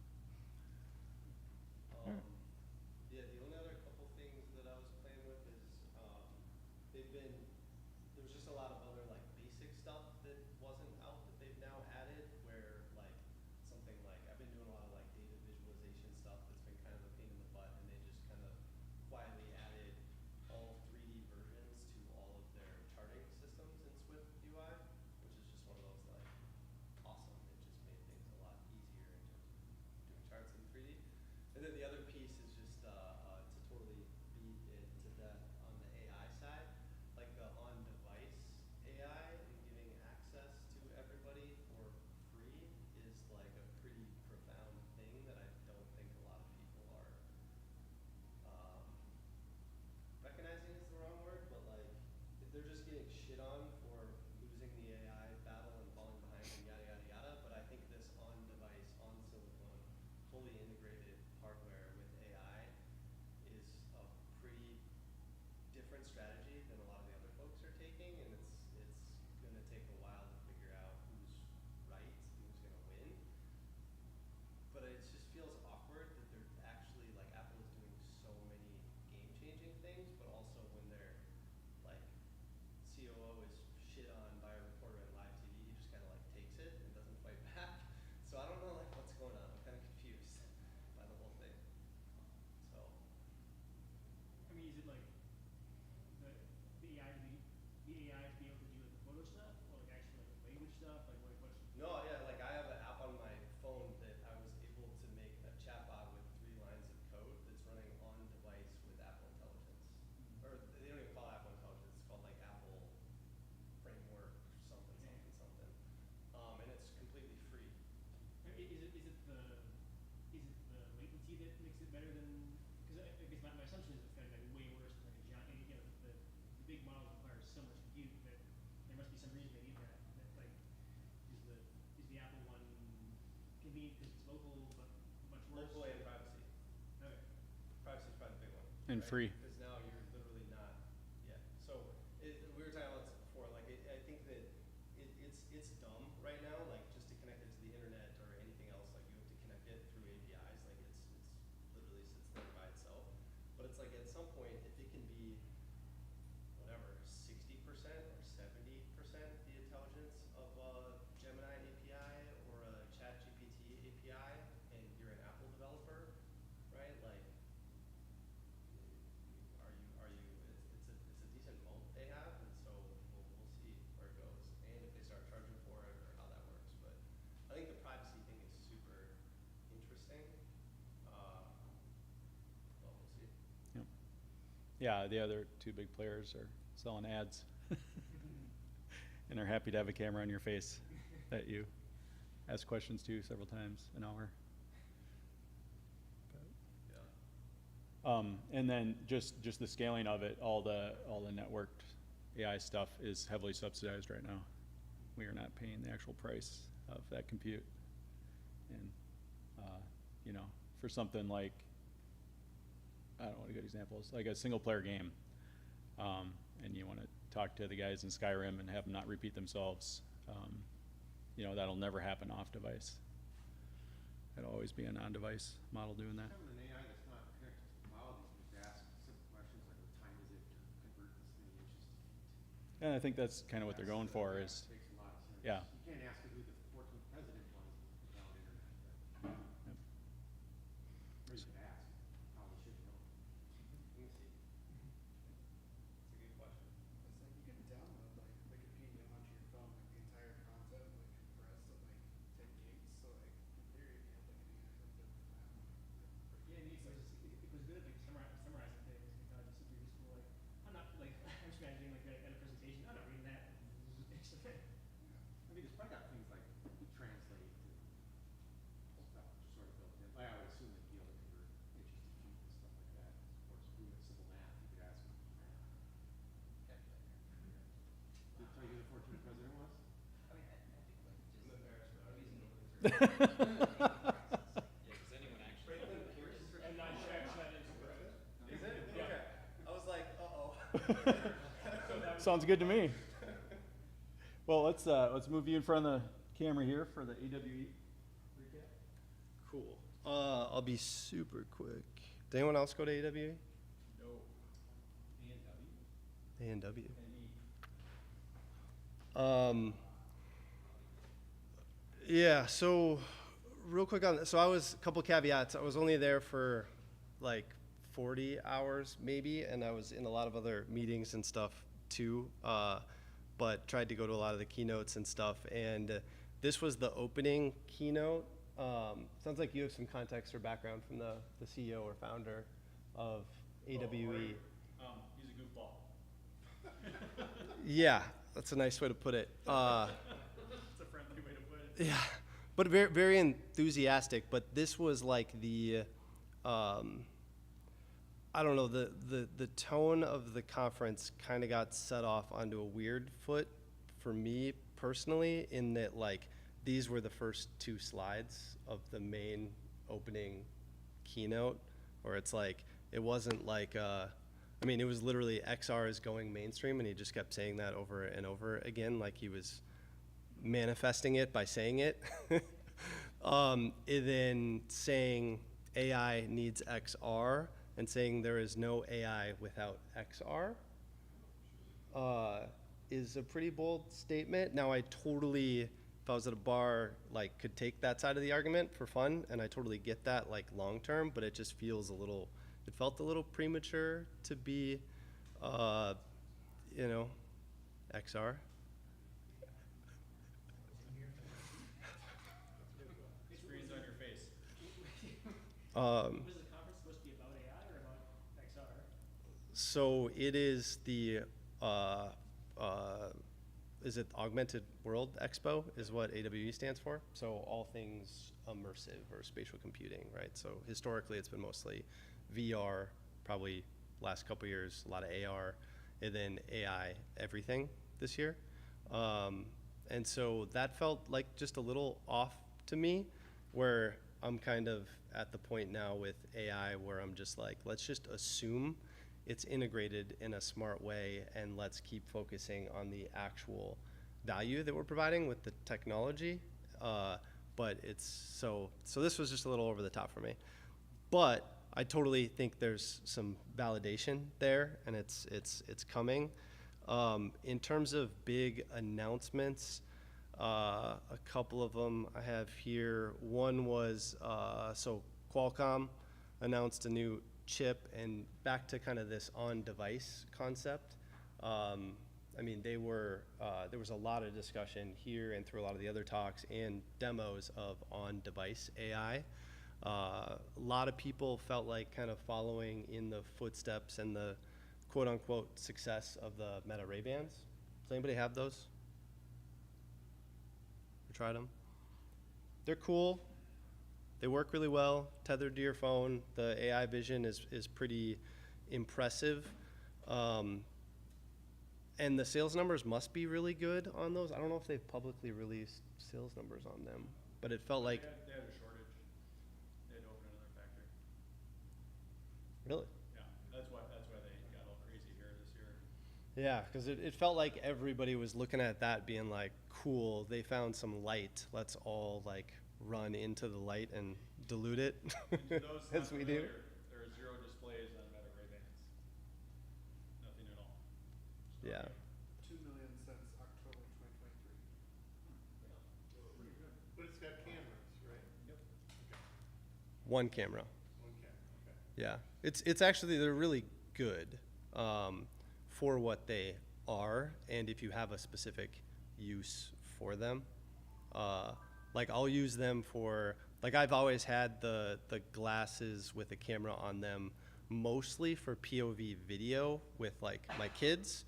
Yeah, the only other couple things that I was playing with is there was just a lot of other like basic stuff that wasn't out that they've now added where like something like I've been doing a lot of like data visualization stuff that's been kind of a pain in the butt, and they just kind of quietly added all 3D versions to all of their charting systems in Swift UI, which is just one of those like awesome. It just made things a lot easier in terms of doing charts in 3D. And then the other piece is just to totally beat it to death on the AI side, like the on-device AI and giving access to everybody for free is like a pretty profound thing that I don't think a lot of people are recognizing is the wrong word, but like if they're just getting shit on for losing the AI battle and falling behind and yada yada yada, but I think this on-device, on-silicon, fully integrated hardware with AI is a pretty different strategy than a lot of the other folks are taking, and it's going to take a while to figure out who's right and who's going to win. But it just feels awkward that they're actually, like, Apple is doing so many game-changing things, but also when their, like, COO is shit on by a reporter on live TV, he just kind of, like, takes it and doesn't fight back. So I don't know, like, what's going on. I'm kind of confused by the whole thing. So. I mean, is it like the AI to be able to do like the photo stuff, or like actually like the language stuff? Like what's No, yeah, like I have an app on my phone that I was able to make a chatbot with 3 lines of code that's running on device with Apple Intelligence. Or they don't even call it Apple Intelligence, it's called like Apple Framework something, something, something. And it's completely free. Is it the latency that makes it better than? Because I guess my assumption is it's going to be way worse than like a giant. The big models require so much compute that there must be some reason they need that. That like is the Apple one convenient because it's local but much worse? Local and privacy. Okay. Privacy is probably the big one. And free. Because now you're literally not, yeah. So we were talking about this before. Like I think that it's dumb right now. Like just to connect it to the internet or anything else, like you have to connect it through APIs. Like it's literally sits there by itself. But it's like at some point, if it can be whatever 60% or 70% the intelligence of a Gemini API or a ChatGPT API, and you're an Apple developer, right? Like. It's a decent moat they have, and so we'll see where it goes, and if they start charging for it or how that works. But I think the privacy thing is super interesting. Well, we'll see. Yep. Yeah, the other 2 big players are selling ads. And are happy to have a camera on your face that you ask questions to several times an hour. And then just the scaling of it, all the networked AI stuff is heavily subsidized right now. We are not paying the actual price of that compute. And for something like, I don't know what a good example is, like a single player game. And you want to talk to the guys in Skyrim and have them not repeat themselves. You know, that'll never happen off device. It'll always be a non-device model doing that. Having an AI that's not connected to the cloud, you can ask simple questions like, what time is it to convert this many inches to feet? And I think that's kind of what they're going for That is, makes a lot of sense. yeah. You can't ask it who the 14th president was without internet, but Yep. or you could ask, probably should know. Let me see. It's a good question. It's like you can download like Wikipedia onto your phone, like the entire content, like compressed at like 10 gigs. So like in theory, if you had like an AI hooked up to that, Yeah, and it was good at like summarizing things. It was super useful. Like I'm not like I'm just imagining like at a presentation. I'm not reading that. I mean, it's probably got things like translate and stuff sort of built in. I would assume they'd be able to convert inches to feet and stuff like that. Of course, if we have simple math, you could ask them math. Did it tell you who the 14th president was? I mean, I think like just. I'm embarrassed, but I'm using the word. Yeah, does anyone actually? Franklin Pierce? I'm not sure actually that is correct. Is it? Okay. I was like, uh-oh. Sounds good to me. Well, let's move you in front of the camera here for the AWE recap. Cool. I'll be super quick. Did anyone else go to AWE? No. A&W. Yeah, so real quick on so I was a couple caveats. I was only there for like 40 hours maybe, and I was in a lot of other meetings and stuff too, but tried to go to a lot of the keynotes and stuff. And this was the opening keynote. Sounds like you have some context or background from the CEO or founder of AWE. He's a goofball. Yeah, that's a nice way to put it. It's a friendly way to put it. Yeah, but very, very enthusiastic. But this was like the, I don't know, the tone of the conference kind of got set off onto a weird foot for me personally, in that like these were the first two slides of the main opening keynote, where it's like, it wasn't like, I mean, it was literally XR is going mainstream, and he just kept saying that over and over again, like he was manifesting it by saying it. And then saying AI needs XR, and saying there is no AI without XR is a pretty bold statement. Now, I totally, if I was at a bar, like could take that side of the argument for fun, and I totally get that like long term, but it just feels a little, it felt a little premature to be, you know, XR. Screens on your face. Was the conference supposed to be about AI or about XR? So it is the, is it Augmented World Expo is what AWE stands for. So all things immersive or spatial computing, right? So historically it's been mostly VR, probably last couple years, a lot of AR, and then AI everything this year. And so that felt like just a little off to me, where I'm kind of at the point now with AI where I'm just like, let's just assume it's integrated in a smart way, and let's keep focusing on the actual value that we're providing with the technology. But it's so this was just a little over the top for me. But I totally think there's some validation there, and it's coming. In terms of big announcements, a couple of them I have here. One was, so Qualcomm announced a new chip, and back to kind of this on-device concept. I mean, there was a lot of discussion here and through a lot of the other talks and demos of on-device AI. A lot of people felt like kind of following in the footsteps and the quote-unquote success of the Meta Ray-Bans. Does anybody have those? You tried them? They're cool. They work really well, tethered to your phone. The AI vision is pretty impressive. And the sales numbers must be really good on those. I don't know if they've publicly released sales numbers on them, but it felt like... They had a shortage. They had to open another factory. Really? Yeah, that's why they got all crazy here this year. Yeah, because it felt like everybody was looking at that being like, cool, they found some light. Let's all like run into the light and dilute it And to those not as we do. familiar, there are 0 displays on Meta Ray-Bans. Nothing at all. Yeah. 2 million since October 2023. Pretty good. But it's got cameras, right? Yep. Okay. One camera. One camera, okay. Yeah. It's actually, they're really good for what they are, and if you have a specific use for them. Like I'll use them for, like I've always had the glasses with a camera on them mostly for POV video with like my kids,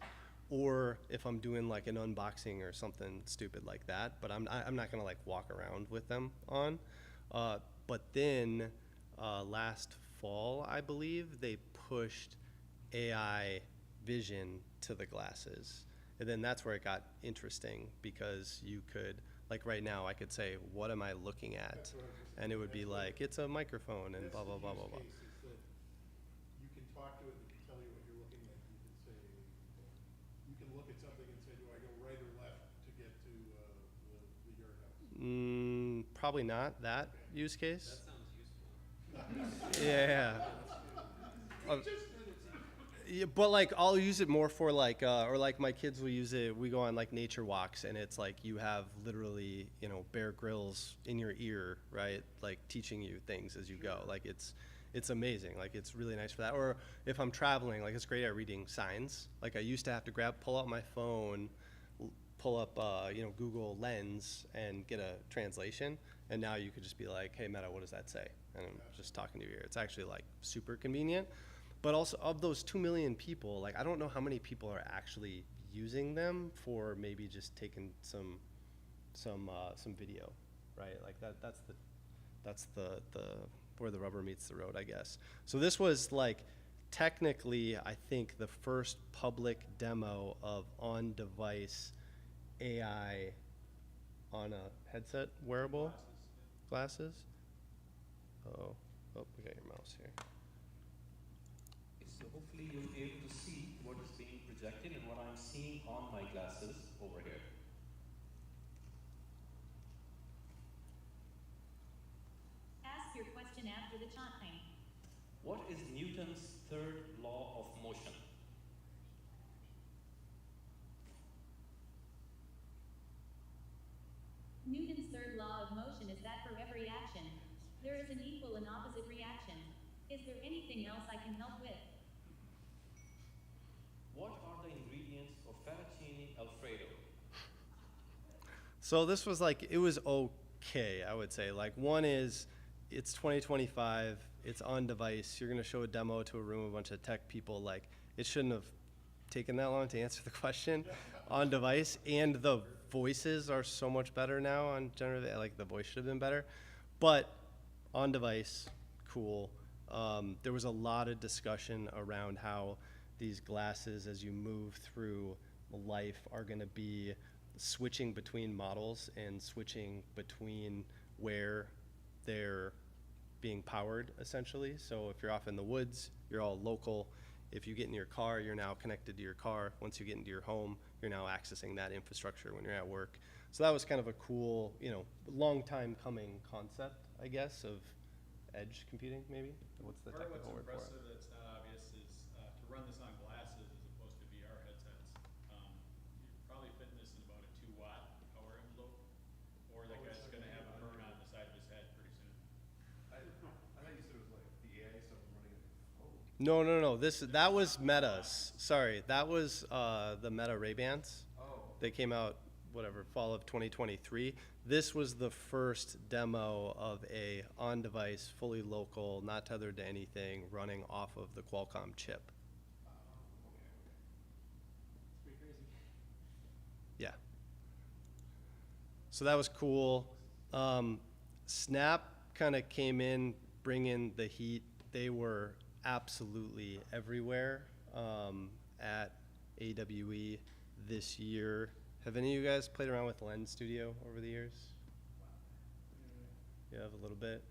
or if I'm doing like an unboxing or something stupid like that, but I'm not gonna like walk around with them on. But then last fall, I believe, they pushed AI vision to the glasses. And then that's where it got interesting, because you could, like right now, I could say, what am I looking at? And it would be like, it's a microphone and blah, blah, blah, blah, blah. That's the use case, is that you can talk to it and it can tell you what you're looking at. You can say, you can look at something and say, do I go right or left to get to the yard house? Probably not that use case. That sounds useful. Yeah. Yeah, but like I'll use it more for like, or like my kids will use it. We go on like nature walks, and it's like you have literally, you know, Bear Grylls in your ear, right? Like teaching you things as you go. Like it's amazing. Like it's really nice for that. Or if I'm traveling, like it's great at reading signs. Like I used to have to pull out my phone, pull up, you know, Google Lens and get a translation. And now you could just be like, hey Meta, what does that say? And I'm just talking to your ear. It's actually like super convenient. But also, of those 2 million people, like I don't know how many people are actually using them for maybe just taking some video, right? Like that's the where the rubber meets the road, I guess. So this was like technically, I think, the first public demo of on-device AI on a headset wearable glasses. Oh, we got your mouse here. So hopefully you'll be able to see what is being projected and what I'm seeing on my glasses over here. Ask your question after the chime. What is Newton's third law of motion? Newton's third law of motion is that for every action, there is an equal and opposite reaction. Is there anything else I can help with? What are the ingredients of fettuccine alfredo? So this was like, it was okay, I would say. Like one is, it's 2025, it's on device, you're gonna show a demo to a room of a bunch of tech people. Like it shouldn't have taken that long to answer the question on device, and the voices are so much better now on generative, like the voice should have been better. But on device, cool. There was a lot of discussion around how these glasses, as you move through life, are going to be switching between models and switching between where they're being powered, essentially. So if you're off in the woods, you're all local. If you get in your car, you're now connected to your car. Once you get into your home, you're now accessing that infrastructure when you're at work. So that was kind of a cool, you know, long time coming concept, I guess, of edge computing, maybe? What's the Part of technical word what's for it? impressive that's not obvious is to run this on glasses as opposed to VR headsets. You're probably fitting this in about a 2-watt power envelope, or that guy's going to have a burn on the side of his head pretty soon. I thought you said it was like the AI stuff running it. No. That was Meta's. Sorry, that was the Meta Ray-Bans. Oh. They came out, whatever, fall of 2023. This was the first demo of a on-device, fully local, not tethered to anything, running off of the Qualcomm chip. It's pretty crazy. Yeah. So that was cool. Snap kind of came in, bringing the heat. They were absolutely everywhere at AWE this year. Have any of you guys played around with Lens Studio over the years? You have a little bit.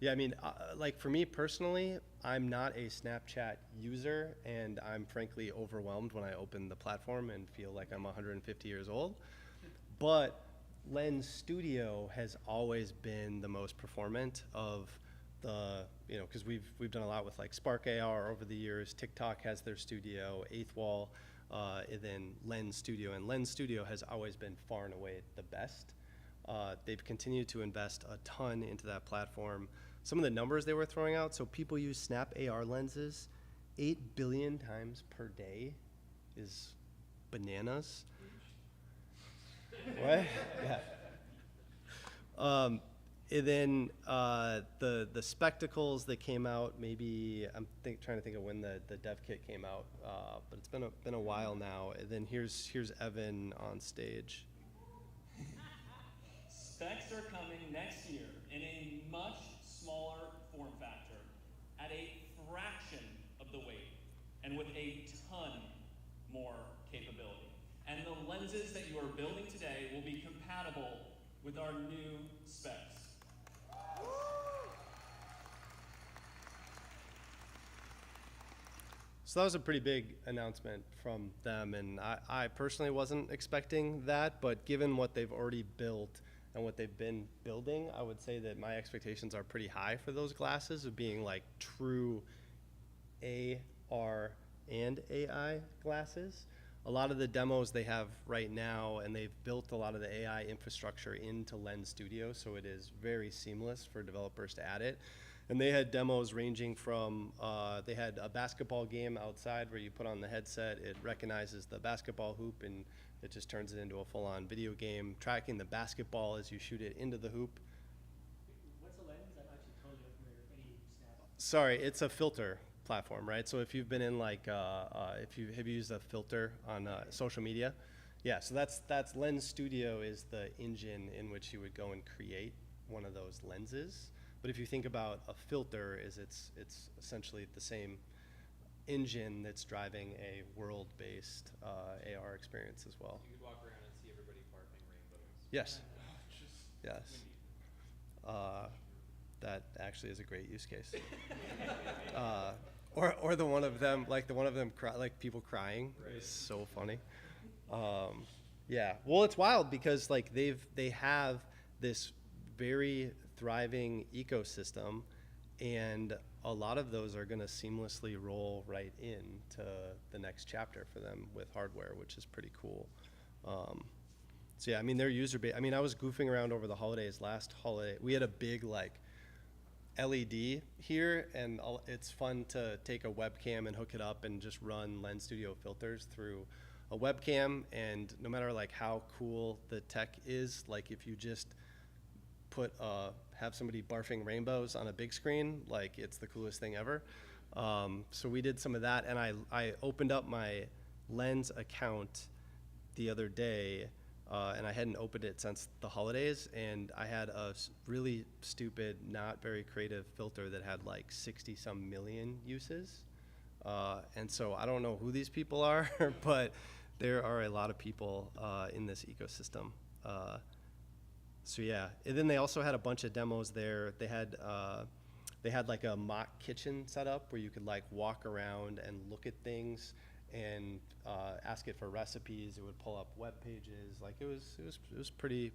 Yeah, I mean, like for me personally, I'm not a Snapchat user, and I'm frankly overwhelmed when I open the platform and feel like I'm 150 years old. But Lens Studio has always been the most performant of the, you know, because we've done a lot with like Spark AR over the years. TikTok has their studio, Eighth Wall, and then Lens Studio, and Lens Studio has always been far and away the best. They've continued to invest a ton into that platform. Some of the numbers they were throwing out, so people use Snap AR lenses 8 billion times per day is bananas. What? Yeah. And then the spectacles that came out, maybe I'm trying to think of when the dev kit came out, but it's been a while now. And then here's Evan on stage. Specs are coming next year in a much smaller form factor, at a fraction of the weight, and with a ton more capability. And the lenses that you are building today will be compatible with our new specs. So that was a pretty big announcement from them, and I personally wasn't expecting that, but given what they've already built and what they've been building, I would say that my expectations are pretty high for those glasses of being like true AR and AI glasses. A lot of the demos they have right now, and they've built a lot of the AI infrastructure into Lens Studio, so it is very seamless for developers to add it. And they had demos ranging from, they had a basketball game outside where you put on the headset, it recognizes the basketball hoop, and it just turns it into a full-on video game, tracking the basketball as you shoot it into the hoop. What's a lens? I'm actually totally unfamiliar with any Snap. Sorry, it's a filter platform, right? So if you've been in like, have you used a filter on social media? Yeah, so that's Lens Studio is the engine in which you would go and create one of those lenses. But if you think about a filter, it's essentially the same engine that's driving a world-based AR experience as well. You could walk around and see everybody barfing rainbows. Yes. Yes. That actually is a great use case. Or the one of them, like like people crying is so funny. Yeah. Well, it's wild because like they have this very thriving ecosystem, and a lot of those are going to seamlessly roll right into the next chapter for them with hardware, which is pretty cool. So yeah, I mean, their user base, I mean, I was goofing around over the holidays. Last holiday, we had a big like LED here, and it's fun to take a webcam and hook it up and just run Lens Studio filters through a webcam. And no matter like how cool the tech is, like if you just have somebody barfing rainbows on a big screen, like it's the coolest thing ever. So we did some of that, and I opened up my Lens account the other day, and I hadn't opened it since the holidays, and I had a really stupid, not very creative filter that had like 60-some million uses. And so I don't know who these people are, but there are a lot of people in this ecosystem. So yeah, and then they also had a bunch of demos there. They had like a mock kitchen set up where you could like walk around and look at things and ask it for recipes. It would pull up web pages. Like it was pretty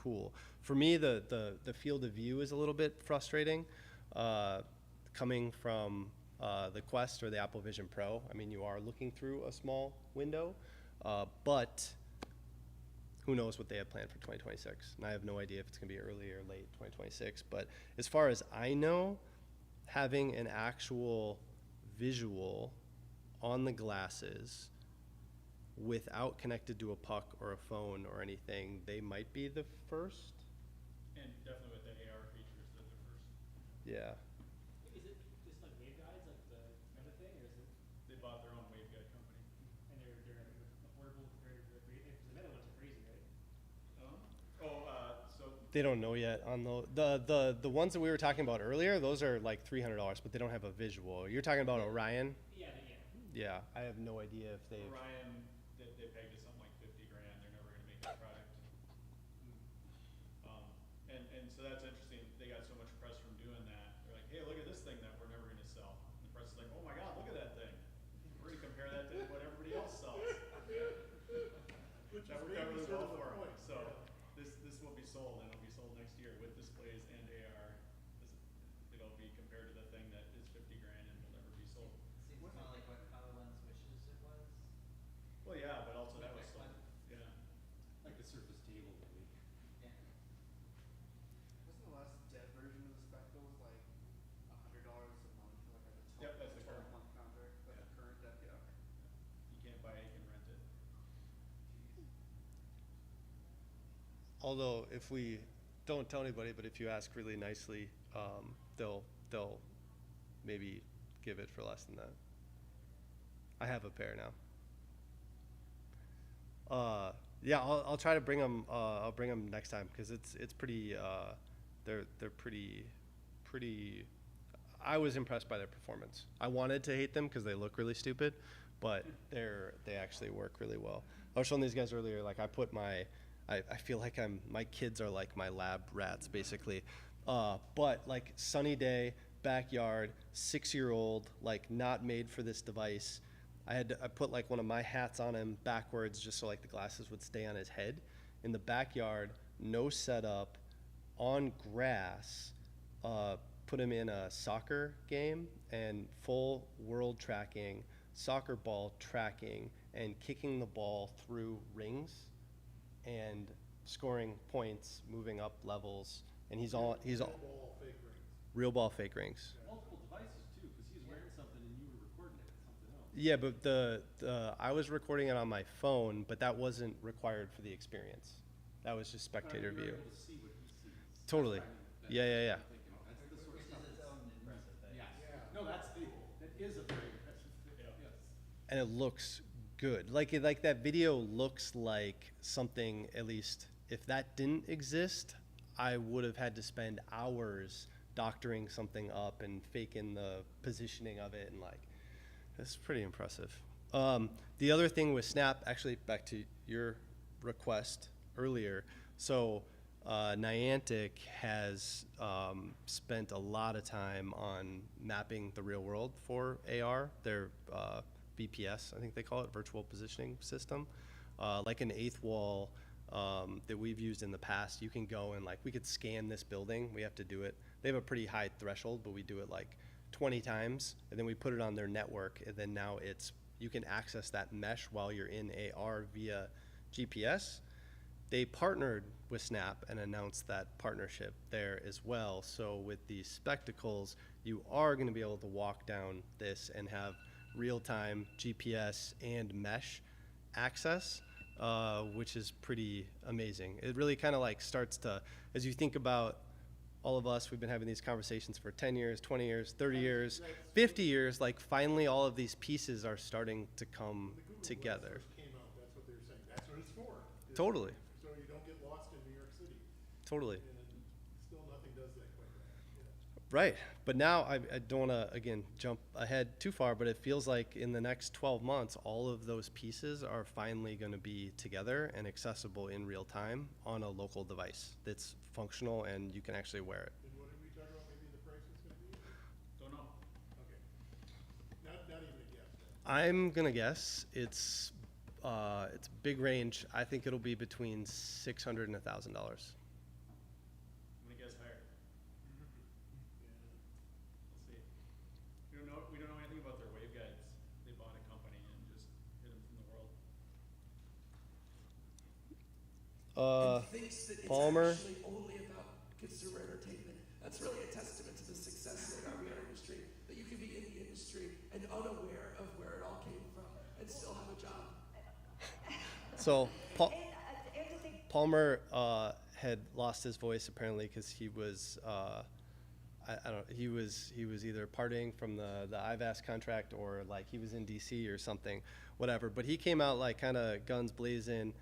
cool. For me, the field of view is a little bit frustrating, coming from the Quest or the Apple Vision Pro. I mean, you are looking through a small window, but who knows what they have planned for 2026. And I have no idea if it's going to be early or late 2026. But as far as I know, having an actual visual on the glasses without connected to a puck or a phone or anything, they might be the first. And definitely with the AR features, they're the first. Yeah. Is it just like waveguides, like the Meta thing, or is it? They bought their own waveguide company. And they're affordable compared to the Meta ones are crazy, right? So They don't know yet on the ones that we were talking about earlier. Those are like $300, but they don't have a visual. You're talking about Orion? Yeah. Yeah, I have no idea if they. Orion, they pegged to something like $50,000. They're never going to make that product. And so that's interesting. They got so much press from doing that. Which That is worked out maybe really sort well of the for him. point, So yeah. this will be sold, and it'll be sold next year with displays and AR. It'll be compared to the thing that is 50 grand and will never be sold. Seems kind of like what HoloLens wishes it was. Well, yeah, but also that was sold. Yeah. Like the Surface table that we. Yeah. Wasn't the last dev version of the Spectacles like $100 a month for like a Yep, that's the current. 12-month contract? That's the current dev, yeah. Okay. You can't buy it, you can rent it. Although if we don't tell anybody, but if you ask really nicely, they'll maybe give it for less than that. I have a pair now. Yeah, I'll try to bring them. I'll bring them next time because it's pretty. They're pretty. I was impressed by their performance. I wanted to hate them because they look really stupid, but they actually work really well. I was showing these guys earlier. Like I put my. I feel like my kids are like my lab rats basically. But like sunny day, backyard, 6-year-old, like not made for this device. I put like one of my hats on him backwards just so like the glasses would stay on his head. In the backyard, no setup, on grass, put him in a soccer game and full world tracking, soccer ball tracking, and kicking the ball through rings and scoring points, moving up levels, and he's all real ball fake rings. Multiple devices too, because he was wearing something and you were recording it at something else. Yeah, but the I was recording it on my phone, but that wasn't required for the experience. That was just spectator You're view. able to see what he sees. Totally. Yeah. That's the sort of Which stuff is its own impressive thing. Yes. No, that is a very impressive thing. Yes. And it looks good. Like that video looks like something, at least if that didn't exist, I would have had to spend hours doctoring something up and faking the positioning of it, and like it's pretty impressive. The other thing with Snap, actually back to your request earlier, so Niantic has spent a lot of time on mapping the real world for AR. Their VPS, I think they call it, virtual positioning system. Like an eighth wall that we've used in the past, you can go and like, we could scan this building. We have to do it. They have a pretty high threshold, but we do it like 20 times, and then we put it on their network, and then now you can access that mesh while you're in AR via GPS. They partnered with Snap and announced that partnership there as well. So with these spectacles, you are going to be able to walk down this and have real-time GPS and mesh access, which is pretty amazing. It really kind of like starts to, as you think about all of us, we've been having these conversations for 10 years, 20 years, 30 years, 50 years, like finally all of these pieces are starting to come together. First came out, that's what they were saying. That's what it's for. Totally. So you don't get lost in New York City. Totally. And still nothing does that quite right. Yeah. Right. But now I don't want to, again, jump ahead too far, but it feels like in the next 12 months, all of those pieces are finally going to be together and accessible in real time on a local device that's functional and you can actually wear it. And what did we talk about maybe the price is going to be? Don't know. Okay. Not even a guess. I'm going to guess it's big range. I think it'll be between $600 and $1,000. I'm gonna guess higher. We'll see. We don't know anything about their waveguides. They bought a company and just hid them from the world. Thinks that it's Palmer. actually only about consumer entertainment. That's really a testament to the success of the VR industry, that you can be in the industry and unaware of where it all came from and still have a job. So Palmer had lost his voice apparently because he was I don't know, he was either partying from the IVAS contract or like he was in DC or something, whatever. But he came out like kind of guns blazing.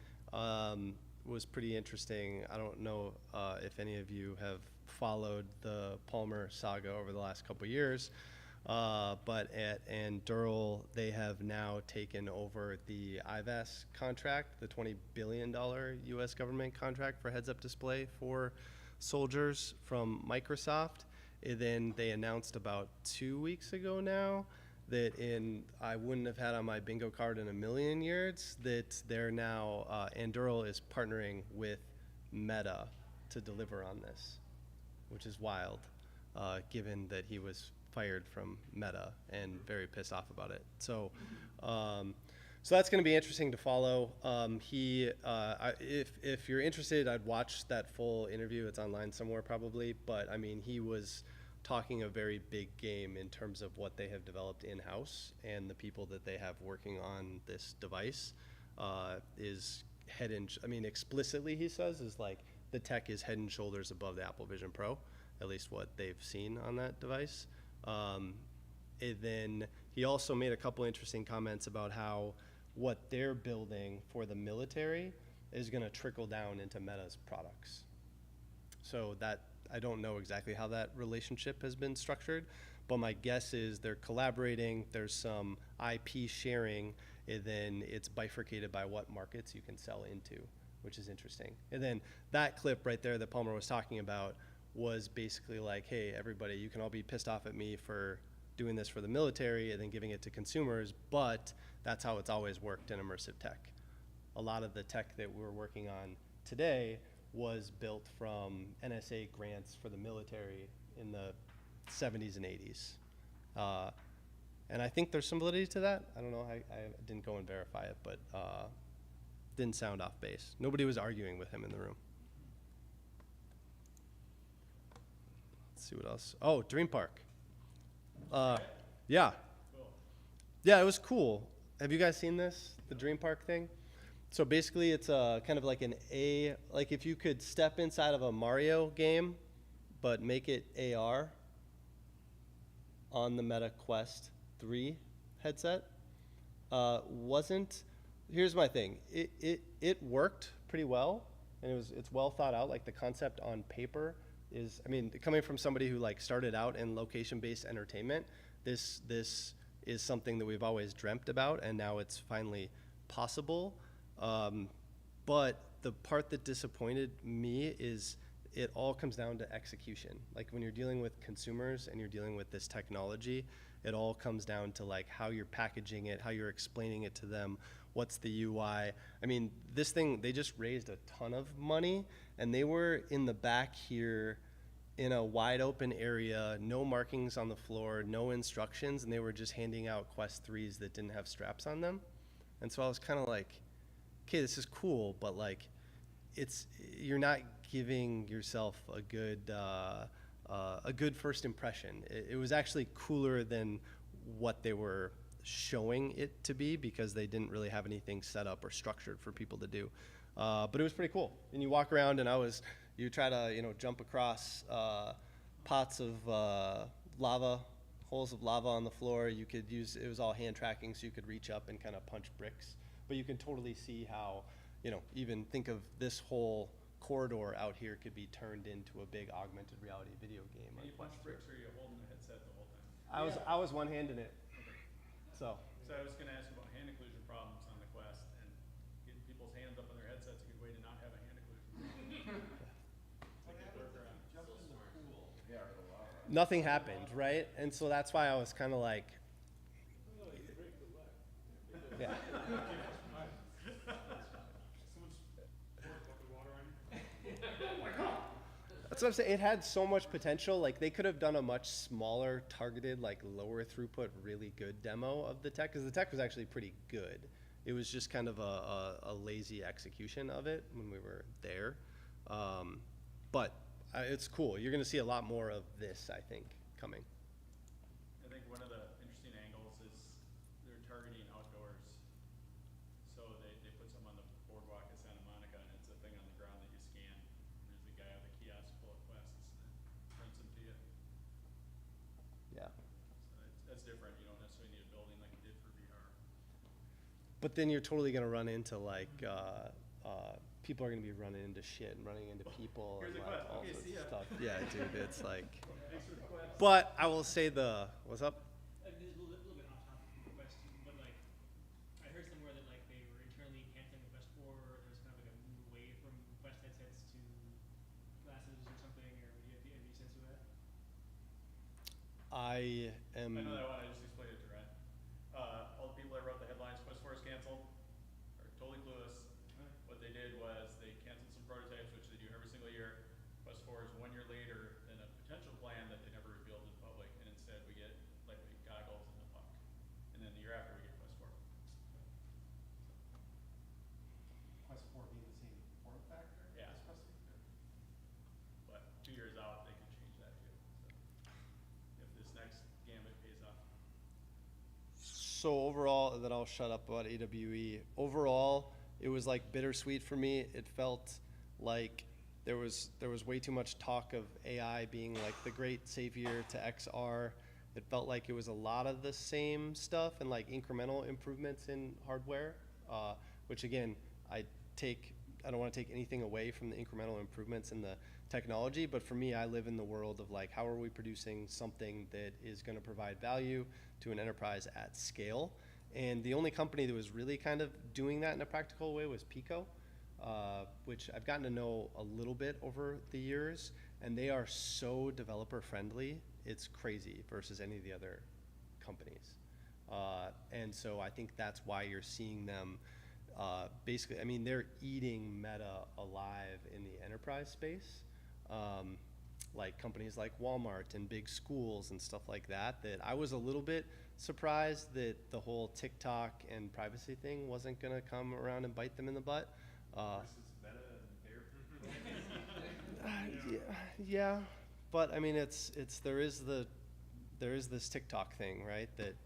Was pretty interesting. I don't know if any of you have followed the Palmer saga over the last couple years, but at Anduril, they have now taken over the IVAS contract, the $20 billion U.S. government contract for heads-up display for soldiers from Microsoft. And then they announced about 2 weeks ago now that I wouldn't have had on my bingo card in a million years, that they're now, Anduril is partnering with Meta to deliver on this, which is wild, given that he was fired from Meta and very pissed off about it. So that's going to be interesting to follow. If you're interested, I'd watch that full interview. It's online somewhere probably, but I mean, he was talking a very big game in terms of what they have developed in-house, and the people that they have working on this device is explicitly he says is like the tech is head and shoulders above the Apple Vision Pro, at least what they've seen on that device. And then he also made a couple interesting comments about how what they're building for the military is going to trickle down into Meta's products. So that, I don't know exactly how that relationship has been structured, but my guess is they're collaborating, there's some IP sharing, and then it's bifurcated by what markets you can sell into, which is interesting. And then that clip right there that Palmer was talking about was basically like, hey, everybody, you can all be pissed off at me for doing this for the military and then giving it to consumers, but that's how it's always worked in immersive tech. A lot of the tech that we're working on today was built from NSA grants for the military in the 70s and 80s. And I think there's some validity to that. I don't know, I didn't go and verify it, but didn't sound off base. Nobody was arguing with him in the room. Let's see what else. Oh, Dream Park. Yeah. Yeah, it was cool. Have you guys seen this, the Dream Park thing? So basically it's kind of like like if you could step inside of a Mario game, but make it AR on the Meta Quest 3 headset. Here's my thing. It worked pretty well, and it's well thought out. Like the concept on paper is, I mean, coming from somebody who like started out in location-based entertainment, this is something that we've always dreamt about, and now it's finally possible. But the part that disappointed me is it all comes down to execution. Like when you're dealing with consumers and you're dealing with this technology, it all comes down to like how you're packaging it, how you're explaining it to them, what's the UI. I mean, this thing, they just raised a ton of money, and they were in the back here in a wide open area, no markings on the floor, no instructions, and they were just handing out Quest 3s that didn't have straps on them. And so I was kind of like, okay, this is cool, but like, you're not giving yourself a good first impression. It was actually cooler than what they were showing it to be, because they didn't really have anything set up or structured for people to do. But it was pretty cool. And you walk around, and you try to jump across pots of lava, holes of lava on the floor. You could use, it was all hand tracking, so you could reach up and kind of punch bricks. But you can totally see how, even think of this whole corridor out here could be turned into a big augmented reality video game. Can you punch bricks, or are you holding the headset the whole time? I was one-handed it. So I was going to ask about hand occlusion problems on the Quest, and getting people's hands up on their headsets is a good way to not have a hand occlusion problem. Nothing happened, right? And so that's why I was kind of like, yeah. That's what I'm saying. It had so much potential. Like they could have done a much smaller, targeted, like lower throughput, really good demo of the tech, because the tech was actually pretty good. It was just kind of a lazy execution of it when we were there. But it's cool. You're going to see a lot more of this, I think, coming. I think one of the interesting angles is they're targeting outdoors. So they put some on the boardwalk at Santa Monica, and it's a thing on the ground that you scan. There's a guy with a kiosk full of Quests that prints them to you. Yeah. So that's different. You don't necessarily need a building like you did for VR. But then you're totally going to run into like, people are going to be running into shit and running into people and like all sorts of stuff. Yeah, dude, it's like. But I will say what's up? This is a little bit off topic from the Quest 2, but like, I heard somewhere that like they were internally enhancing the Quest 4. There's kind of like a move away from Quest headsets to glasses or something. Or do you have any sense of that? I am. I know that one. I just explained it to Ryan. canceled, or totally clueless. What they did was they canceled some prototypes, which they do every single year. Quest 4 is 1 year later than a potential plan that they never revealed in public, and instead we get lightweight goggles and a puck. And then the year after we get Quest 4. Quest 4 being the same form factor Yeah. as Quest 3? But 2 years out, they could change that too. So if this next gambit pays off. So overall, then I'll shut up about AWE. Overall, it was like bittersweet for me. It felt like there was way too much talk of AI being like the great savior to XR. It felt like it was a lot of the same stuff and like incremental improvements in hardware, which again, I don't want to take anything away from the incremental improvements in the technology, but for me, I live in the world of like, how are we producing something that is going to provide value to an enterprise at scale? And the only company that was really kind of doing that in a practical way was Pico, which I've gotten to know a little bit over the years, and they are so developer friendly, it's crazy versus any of the other companies. And so I think that's why you're seeing them basically, I mean, they're eating Meta alive in the enterprise space. Like companies like Walmart and big schools and stuff like that, that I was a little bit surprised that the whole TikTok and privacy thing wasn't going to come around and bite them in the butt. Versus Meta and their Yeah, but I mean, there is this TikTok thing, right? That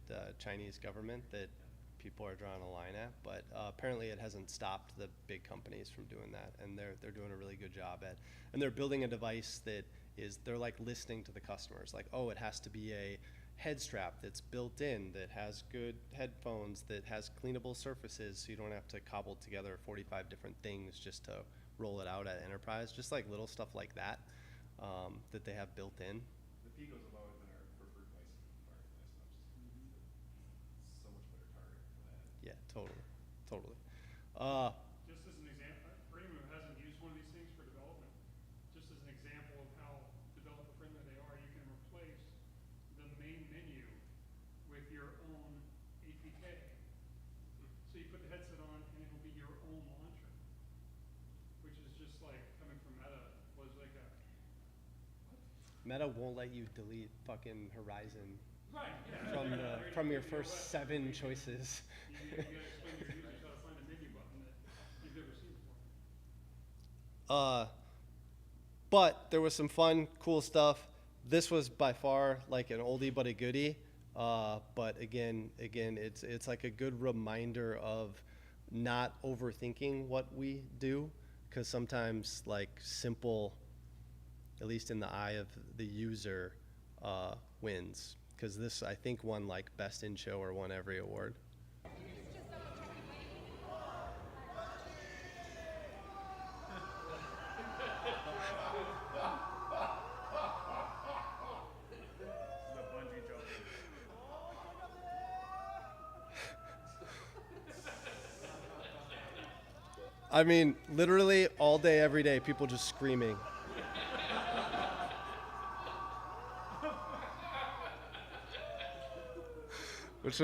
Chinese government that people are drawing a line at, but apparently it hasn't stopped the big companies from doing that, and they're doing a really good job at, and they're building a device that they're like listening to the customers, like, oh, it has to be a head strap that's built in, that has good headphones, that has cleanable surfaces, so you don't have to cobble together 45 different things just to roll it out at enterprise, just like little stuff like that that they have built in. The Picos have always been our preferred device for wireless stuff. It's so much better target for that. Yeah, totally. Just as an example, for anyone who hasn't used one of these things for development, just as an example of how developer friendly they are, you can replace the main menu with your own APK. So you put the headset on and it'll be your own launcher, which is just like coming from Meta was like a what? Meta won't let you delete fucking Horizon Right, yeah. from your first 7 choices. You gotta explain to your users how to find a menu button that you've never seen before. But there was some fun, cool stuff. This was by far like an oldie but a goodie. But again, it's like a good reminder of not overthinking what we do, because sometimes like simple, at least in the eye of the user, wins. Because this, I think, won like Best in Show or won every award. I mean, literally all day, every day, people just screaming. Which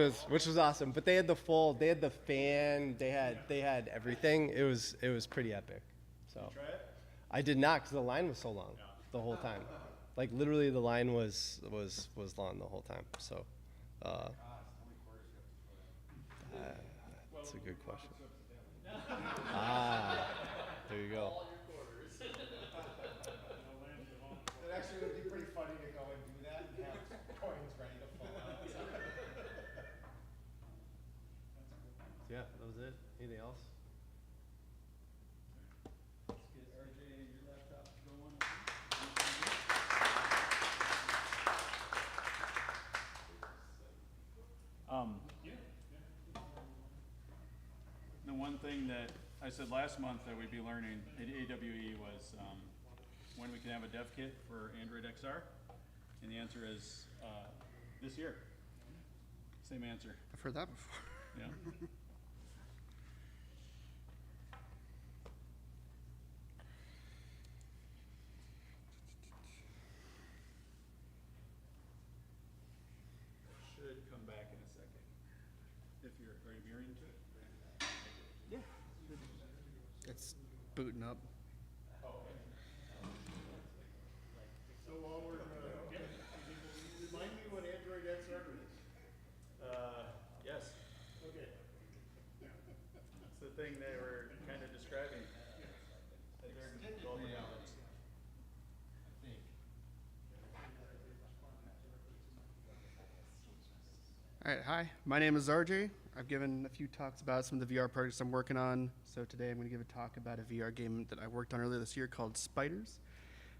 was awesome. But they had the fan, they had everything. It was pretty epic. So Did you try it? I did not, because the line was so long the whole time. Like literally the line was long the whole time. So that's a good question. There you go. It actually would be pretty funny to go and do that and have coins ready to fall out. Yeah, that was it. Anything else? Let's get RJ your laptop going. The one thing that I said last month that we'd be learning at AWE was when we can have a dev kit for Android XR, and the answer is this year. Same answer. I've heard that before. Yeah. Should come back in a second. If you're into it. It's booting up. So while we're, remind me what Android XR is. Yes. Okay. It's the thing they were kind of describing. All right, hi. My name is RJ. I've given a few talks about some of the VR projects I'm working on. So today I'm going to give a talk about a VR game that I worked on earlier this year called Spiders.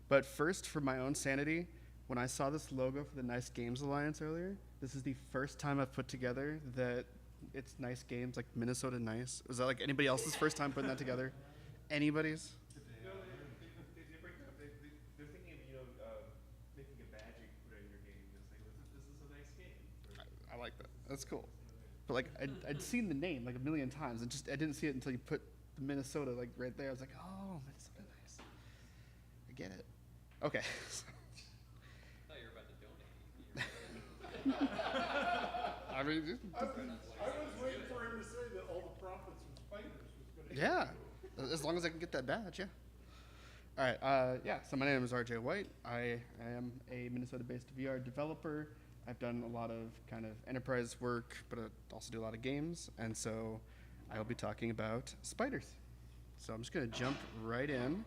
But first, for my own sanity, when I saw this logo for the Nice Games Alliance earlier, this is the first time I've put together that it's Nice Games, like Minnesota Nice. Was that like anybody else's first time putting that together? Anybody's? No, they break it up. They're thinking of, making a badge you can put in your game. It's like, this is a nice game. I like that. That's cool. But like, I'd seen the name like a million times, and just I didn't see it until you put the Minnesota like right there. I was like, oh, Minnesota Nice. I get it. Okay. I thought you were about to donate. I mean, I was waiting for him to say that all the profits from Spiders was going to. yeah, as long as I can get that badge, yeah. All right, yeah, so my name is RJ White. I am a Minnesota-based VR developer. I've done a lot of kind of enterprise work, but I also do a lot of games, and so I will be talking about Spiders. So I'm just gonna jump right in,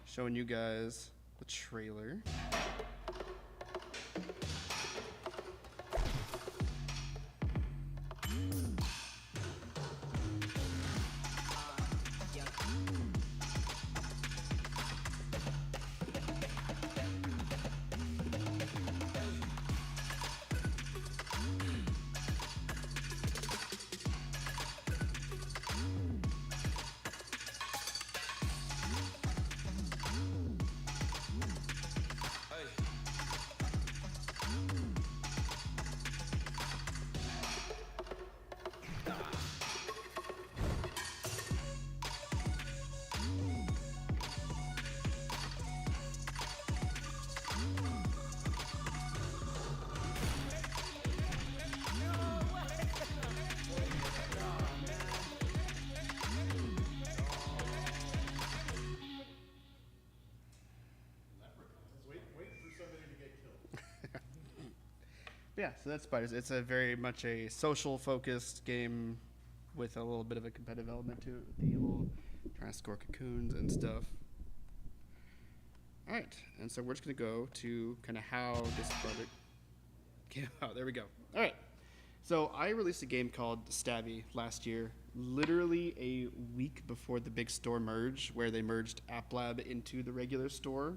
showing you guys the trailer. Wait for somebody to get killed. Yeah, so that's Spiders. It's a very much a social-focused game with a little bit of a competitive element to it, with the whole trying to score cocoons and stuff. All right, and so we're just going to go to kind of how this project came out. There we go. All right, so I released a game called Stabby last year, literally a week before the big store merge, where they merged App Lab into the regular store.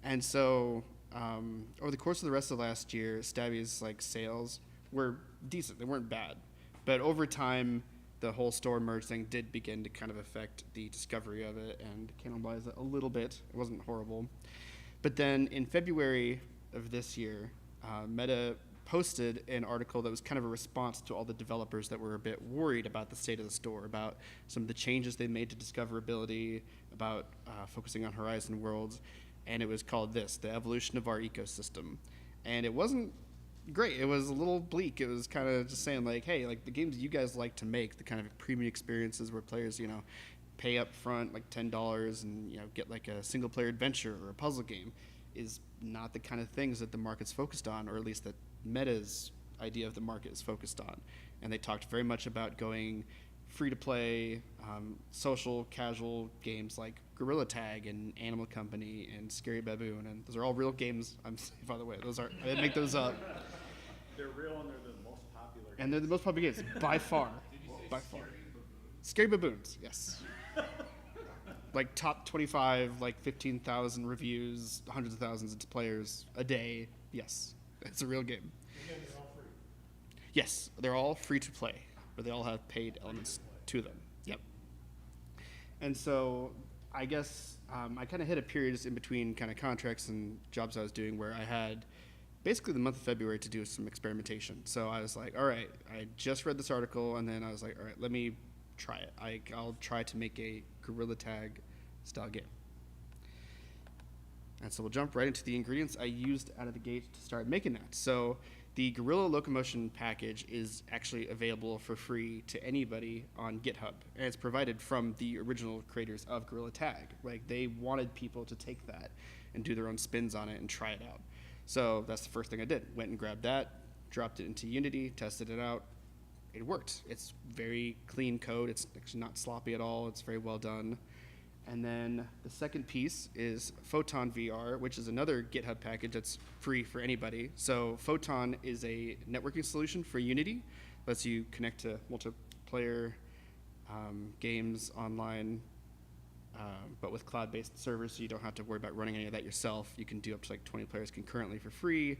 And so over the course of the rest of last year, Stabby's like sales were decent. They weren't bad. But over time, the whole store merge thing did begin to kind of affect the discovery of it and cannibalize it a little bit. It wasn't horrible. But then in February of this year, Meta posted an article that was kind of a response to all the developers that were a bit worried about the state of the store, about some of the changes they made to discoverability, about focusing on Horizon Worlds. And it was called this, The Evolution of Our Ecosystem. And it wasn't great. It was a little bleak. It was kind of just saying like, hey, like the games you guys like to make, the kind of premium experiences where players, you know, pay up front like $10 and, you know, get like a single player adventure or a puzzle game is not the kind of things that the market's focused on, or at least that Meta's idea of the market is focused on. And they talked very much about going free-to-play, social, casual games like Gorilla Tag and Animal Company and Scary Baboon, and those are all real games. By the way, those are I didn't make those up. They're real and they're the most popular. And they're the most popular games by far, by far. Scary Baboons, yes. Like top 25, like 15,000 reviews, hundreds of thousands of players a day. Yes, it's a real game. Again, they're all free. Yes, they're all free to play, but they all have paid elements to them. Yep. And so I guess I kind of hit a period just in between kind of contracts and jobs I was doing where I had basically the month of February to do some experimentation. So I was like, all right, I just read this article, and then I was like, all right, let me try it. I'll try to make a Gorilla Tag style game. And so we'll jump right into the ingredients I used out of the gate to start making that. So the Gorilla Locomotion package is actually available for free to anybody on GitHub, and it's provided from the original creators of Gorilla Tag. Like, they wanted people to take that and do their own spins on it and try it out. So that's the first thing I did. Went and grabbed that, dropped it into Unity, tested it out. It worked. It's very clean code. It's actually not sloppy at all. It's very well done. And then the second piece is Photon VR, which is another GitHub package that's free for anybody. So Photon is a networking solution for Unity. Lets you connect to multiplayer games online, but with cloud-based servers, so you don't have to worry about running any of that yourself. You can do up to like 20 players concurrently for free.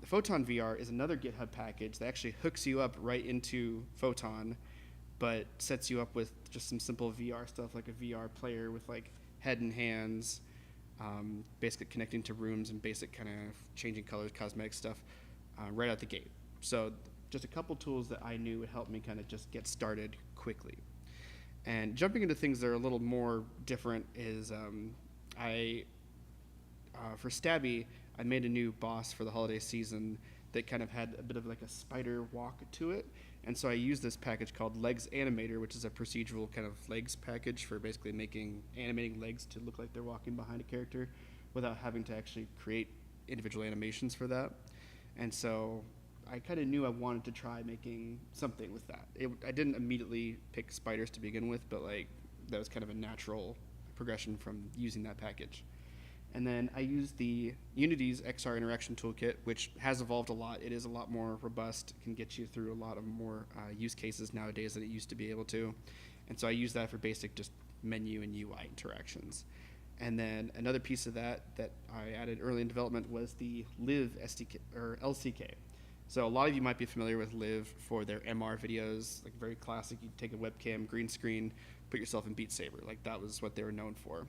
Photon VR is another GitHub package that actually hooks you up right into Photon, but sets you up with just some simple VR stuff, like a VR player with like head and hands, basically connecting to rooms and basic kind of changing colors, cosmetic stuff, right out the gate. So just a couple tools that I knew would help me kind of just get started quickly. And jumping into things that are a little more different is for Stabby, I made a new boss for the holiday season that kind of had a bit of like a spider walk to it. And so I used this package called Legs Animator, which is a procedural kind of legs package for basically animating legs to look like they're walking behind a character without having to actually create individual animations for that. And so I kind of knew I wanted to try making something with that. I didn't immediately pick spiders to begin with, but like that was kind of a natural progression from using that package. And then I used the Unity's XR Interaction Toolkit, which has evolved a lot. It is a lot more robust, can get you through a lot of more use cases nowadays than it used to be able to. And so I use that for basic just menu and UI interactions. And then another piece of that I added early in development was the Live SDK, or LCK. So a lot of you might be familiar with Live for their MR videos, like very classic. You take a webcam, green screen, put yourself in Beat Saber. Like that was what they were known for.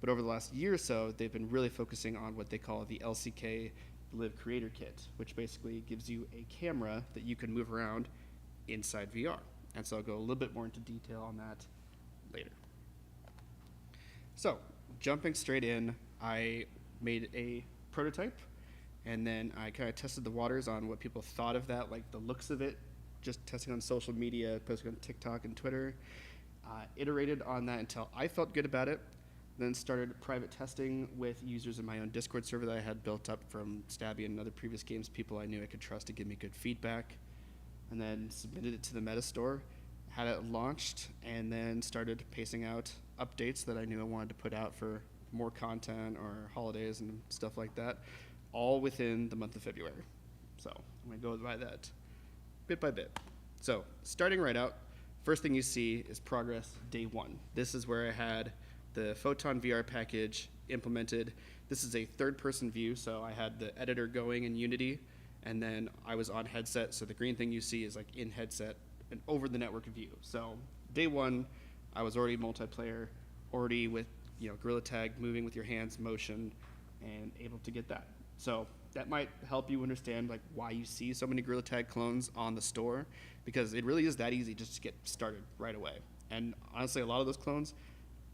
But over the last year or so, they've been really focusing on what they call the LCK Live Creator Kit, which basically gives you a camera that you can move around inside VR. And so I'll go a little bit more into detail on that later. So jumping straight in, I made a prototype, and then I kind of tested the waters on what people thought of that, like the looks of it, just testing on social media, posting on TikTok and Twitter. Iterated on that until I felt good about it. Then started private testing with users in my own Discord server that I had built up from Stabby and other previous games, people I knew I could trust to give me good feedback. And then submitted it to the Meta Store, had it launched, and then started pacing out updates that I knew I wanted to put out for more content or holidays and stuff like that, all within the month of February. So I'm gonna go by that bit by bit. So starting right out, first thing you see is progress day one. This is where I had the Photon VR package implemented. This is a third-person view, so I had the editor going in Unity, and then I was on headset, so the green thing you see is like in headset and over the network view. So day one, I was already multiplayer, already with Gorilla Tag, moving with your hands, motion, and able to get that. So that might help you understand like why you see so many Gorilla Tag clones on the store, because it really is that easy just to get started right away. And honestly, a lot of those clones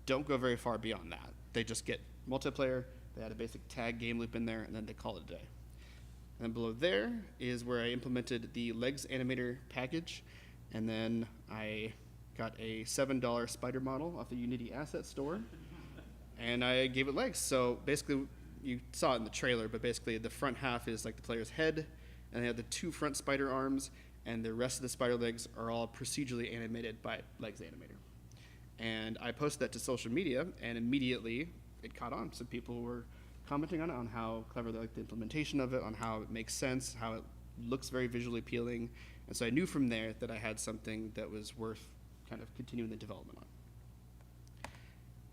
don't go very far beyond that. They just get multiplayer, they add a basic tag game loop in there, and then they call it a day. And then below there is where I implemented the Legs Animator package, and then I got a $7 spider model off the Unity Asset Store, and I gave it legs. So basically, you saw it in the trailer, but basically the front half is like the player's head, and they have the two front spider arms, and the rest of the spider legs are all procedurally animated by Legs Animator. And I posted that to social media, and immediately it caught on. So people were commenting on it, on how clever they liked the implementation of it, on how it makes sense, how it looks very visually appealing. And so I knew from there that I had something that was worth kind of continuing the development on.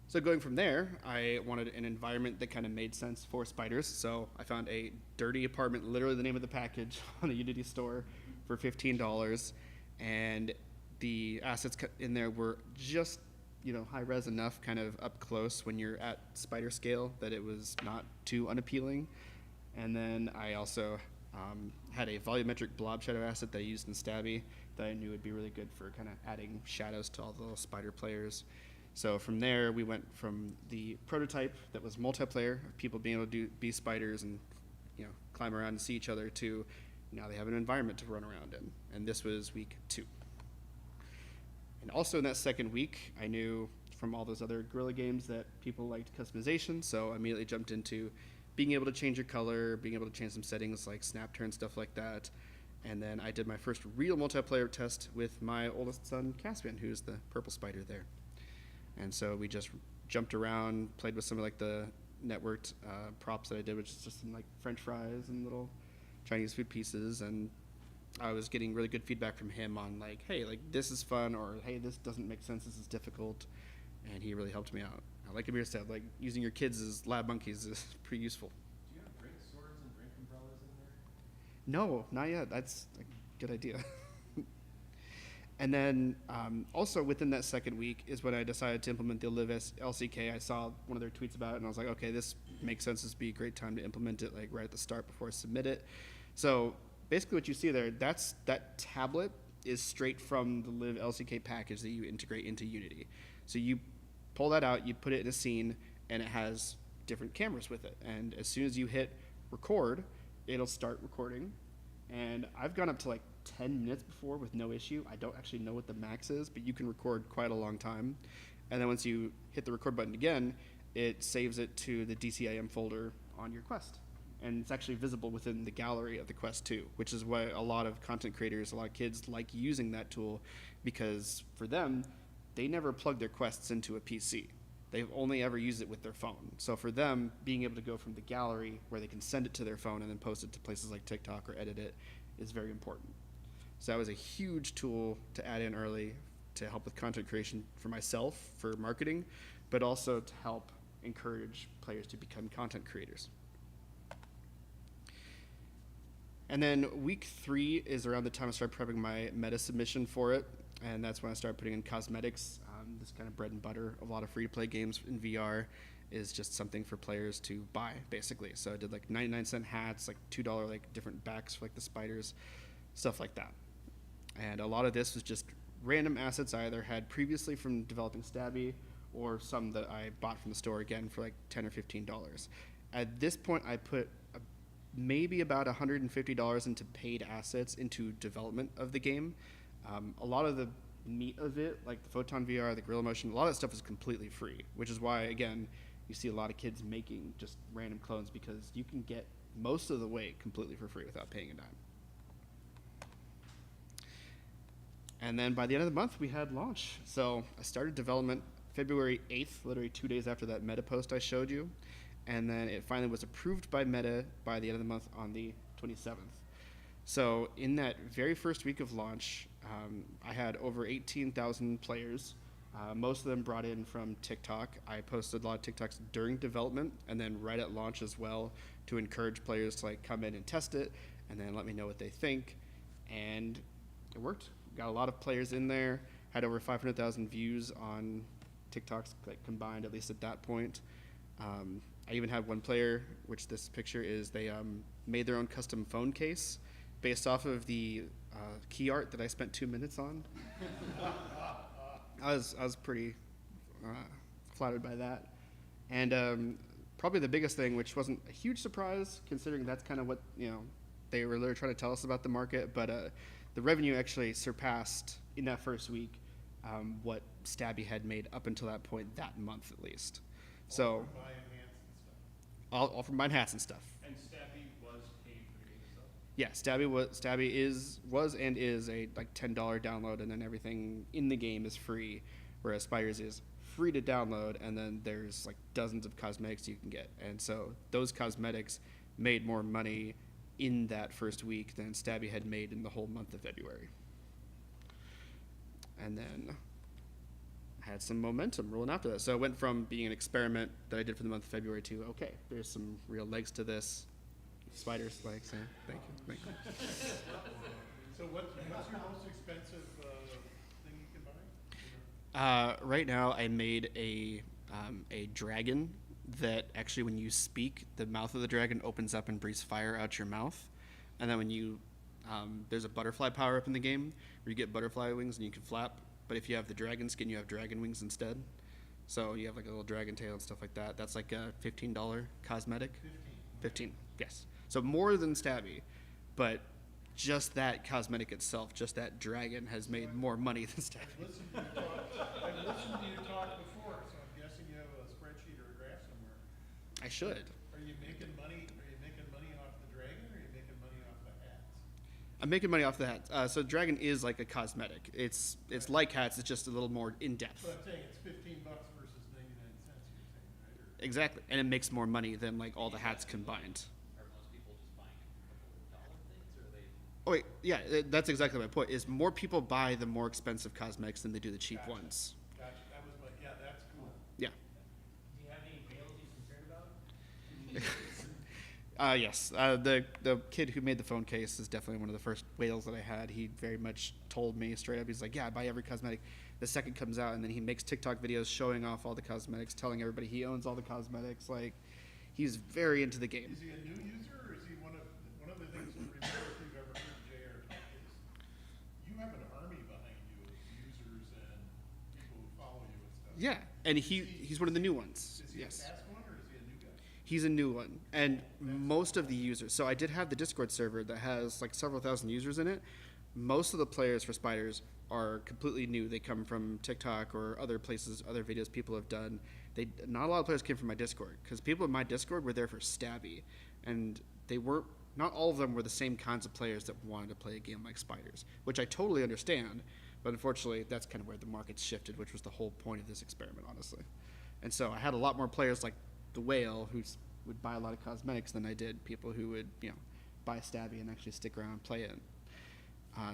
So going from there, I wanted an environment that kind of made sense for spiders. So I found a dirty apartment, literally the name of the package, on the Unity store for $15. And the assets in there were just high res enough, kind of up close when you're at spider scale, that it was not too unappealing. And then I also had a volumetric blob shadow asset that I used in Stabby that I knew would be really good for kind of adding shadows to all the little spider players. So from there, we went from the prototype that was multiplayer, of people being able to be spiders and climb around and see each other, to now they have an environment to run around in. And this was week 2. And also in that second week, I knew from all those other Guerrilla games that people liked customization, so I immediately jumped into being able to change your color, being able to change some settings like snap turn, stuff like that. And then I did my first real multiplayer test with my oldest son, Caspian, who's the purple spider there. And so we just jumped around, played with some of like the networked props that I did, which is just some like French fries and little Chinese food pieces. And I was getting really good feedback from him on like, hey, like this is fun, or hey, this doesn't make sense, this is difficult. And he really helped me out. Like Amir said, like using your kids as lab monkeys is pretty useful. Do you have drink swords and drink umbrellas in there? No, not yet. That's a good idea. And then also within that second week is when I decided to implement the Live LCK. I saw one of their tweets about it, and I was like, okay, this makes sense. This would be a great time to implement it, like right at the start before I submit it. So basically, what you see there, that tablet is straight from the Live LCK package that you integrate into Unity. So you pull that out, you put it in a scene, and it has different cameras with it. And as soon as you hit record, it'll start recording. And I've gone up to like 10 minutes before with no issue. I don't actually know what the max is, but you can record quite a long time. And then once you hit the record button again, it saves it to the DCIM folder on your Quest. And it's actually visible within the gallery of the Quest too, which is why a lot of content creators, a lot of kids like using that tool, because for them, they never plug their Quests into a PC. They've only ever used it with their phone. So for them, being able to go from the gallery where they can send it to their phone and then post it to places like TikTok or edit it is very important. So that was a huge tool to add in early to help with content creation for myself, for marketing, but also to help encourage players to become content creators. And then week 3 is around the time I started prepping my meta submission for it. And that's when I started putting in cosmetics. This kind of bread and butter of a lot of free-to-play games in VR is just something for players to buy, basically. So I did like 99-cent hats, like $2 like different backs for like the spiders, stuff like that. And a lot of this was just random assets I either had previously from developing Stabby or some that I bought from the store again for like $10 or $15. At this point, I put maybe about $150 into paid assets into development of the game. A lot of the meat of it, like the Photon VR, the Gorilla Motion, a lot of that stuff is completely free, which is why, again, you see a lot of kids making just random clones because you can get most of the weight completely for free without paying a dime. And then by the end of the month, we had launch. So I started development February 8th, literally 2 days after that Meta post I showed you. And then it finally was approved by Meta by the end of the month on the 27th. So in that very first week of launch, I had over 18,000 players. Most of them brought in from TikTok. I posted a lot of TikToks during development and then right at launch as well to encourage players to like come in and test it and then let me know what they think. And it worked. Got a lot of players in there. Had over 500,000 views on TikToks like combined, at least at that point. I even had one player, which this picture is, they made their own custom phone case based off of the key art that I spent 2 minutes on. I was pretty flattered by that. And probably the biggest thing, which wasn't a huge surprise, considering that's kind of what they were literally trying to tell us about the market, but the revenue actually surpassed in that first week what Stabby had made up until that point, that month at least. So all from buying hats and stuff. And Stabby was paid for the game itself? Yeah, Stabby was and is a like $10 download, and then everything in the game is free, whereas Spiders is free to download, and then there's like dozens of cosmetics you can get. And so those cosmetics made more money in that first week than Stabby had made in the whole month of February. And then I had some momentum rolling after that. So it went from being an experiment that I did for the month of February to, okay, there's some real legs to this. Spiders legs, yeah. Thank you. So what's your most expensive thing you can buy? Right now I made a dragon that actually when you speak, the mouth of the dragon opens up and breathes fire out your mouth. And then when you, there's a butterfly power up in the game where you get butterfly wings and you can flap. But if you have the dragon skin, you have dragon wings instead. So you have like a little dragon tail and stuff like that. That's like a $15 cosmetic. 15, yes. So more than Stabby, but just that cosmetic itself, just that dragon, has made more money than Stabby. I've listened to you talk before, so I'm guessing you have a spreadsheet or a graph somewhere. I should. Are you making money? Are you making money off the dragon, or are you making money off the hats? I'm making money off the hats. So dragon is like a cosmetic. It's like hats. It's just a little more in depth. But I'm saying it's $15 versus 99 cents. You're saying, right? Or Exactly, and it makes more money than like all the hats combined. Are most people just buying a couple dollar things, or are they? Oh wait, yeah, that's exactly my point. Is more people buy the more expensive cosmetics than they do the cheap ones. Gotcha. That was my, yeah, that's cool. Yeah. Do you have any whales you're concerned about? Yes. The kid who made the phone case is definitely one of the first whales that I had. He very much told me straight up. He's like, "Yeah, I buy every cosmetic." The second comes out, and then he makes TikTok videos showing off all the cosmetics, telling everybody he owns all the cosmetics. Like, he's very into the game. Is he a new user, or is he one of the things to remember if you've ever heard JR talk is you have an army behind you of users and people who follow you and stuff. Yeah, and he's one of the new ones. Is he Yes. a past one, or is he a new guy? He's a new one, and most of the users. So I did have the Discord server that has like several thousand users in it. Most of the players for Spiders are completely new. They come from TikTok or other places, other videos people have done. Not a lot of players came from my Discord, because people in my Discord were there for Stabby, and they weren't. Not all of them were the same kinds of players that wanted to play a game like Spiders, which I totally understand. But unfortunately, that's kind of where the market's shifted, which was the whole point of this experiment, honestly. And so I had a lot more players like the Whale who would buy a lot of cosmetics than I did people who would, buy Stabby and actually stick around and play it.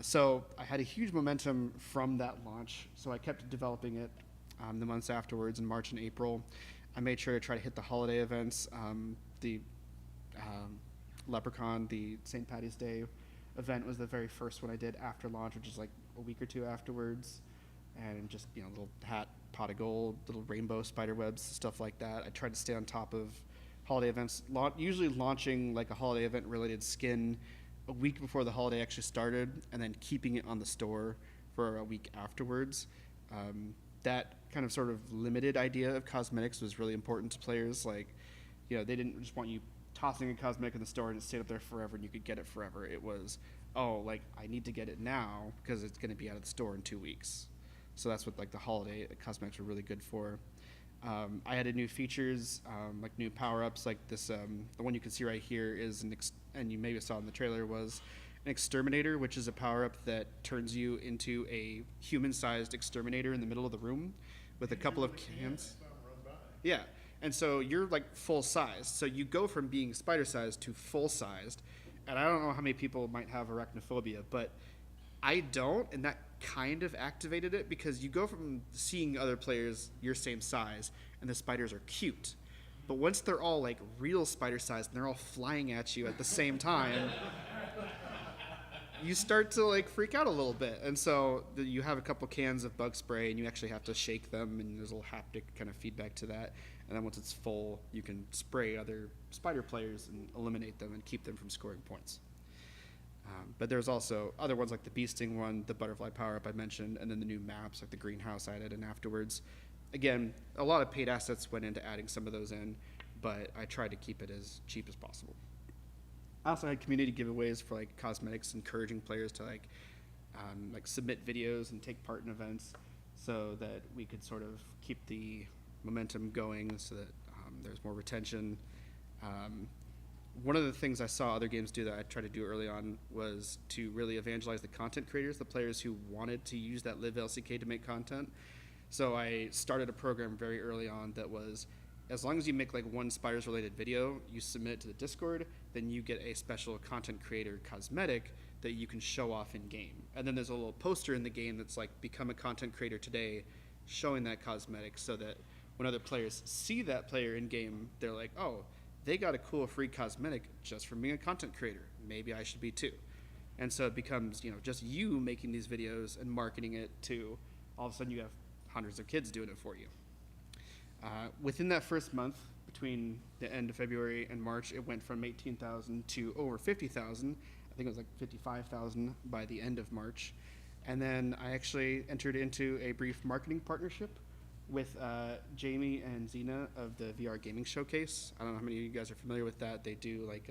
So I had a huge momentum from that launch. So I kept developing it the months afterwards in March and April. I made sure to try to hit the holiday events. The Leprechaun, the St. Patty's Day event was the very first one I did after launch, which is like a week or two afterwards. And just, little hat, pot of gold, little rainbow spider webs, stuff like that. I tried to stay on top of holiday events, usually launching like a holiday event related skin a week before the holiday actually started, and then keeping it on the store for a week afterwards. That kind of sort of limited idea of cosmetics was really important to players. Like, they didn't just want you tossing a cosmetic in the store and it stayed up there forever and you could get it forever. It was, I need to get it now because it's going to be out of the store in 2 weeks. So that's what like the holiday cosmetics were really good for. I added new features, like new power-ups, like this. The one you can see right here is and you maybe saw in the trailer, was an exterminator, which is a power-up that turns you into a human-sized exterminator in the middle of the room with a couple of cans. Yeah, and so you're like full-sized. So you go from being spider-sized to full-sized, and I don't know how many people might have arachnophobia, but I don't, and that kind of activated it, because you go from seeing other players your same size and the spiders are cute, but once they're all like real spider sized and they're all flying at you at the same time, you start to like freak out a little bit. And so you have a couple cans of bug spray and you actually have to shake them, and there's a little haptic kind of feedback to that, and then once it's full you can spray other spider players and eliminate them and keep them from scoring points. But there's also other ones like the bee sting one, the butterfly power-up I mentioned, and then the new maps like the greenhouse I added in afterwards. Again, a lot of paid assets went into adding some of those in, but I tried to keep it as cheap as possible. I also had community giveaways for like cosmetics, encouraging players to like submit videos and take part in events, so that we could sort of keep the momentum going, so that there's more retention. One of the things I saw other games do that I tried to do early on was to really evangelize the content creators, the players who wanted to use that Live LCK to make content. So I started a program very early on that was, as long as you make like one Spiders related video, you submit it to the Discord, then you get a special content creator cosmetic that you can show off in game. And then there's a little poster in the game that's like, become a content creator today, showing that cosmetic, so that when other players see that player in game, they're like, oh, they got a cool free cosmetic just from being a content creator. Maybe I should be too. And so it becomes, just you making these videos and marketing it to, all of a sudden you have hundreds of kids doing it for you. Within that first month, between the end of February and March, it went from 18,000 to over 50,000. I think it was like 55,000 by the end of March. And then I actually entered into a brief marketing partnership with Jamie and Zena of the VR Gaming Showcase. I don't know how many of you guys are familiar with that. They do like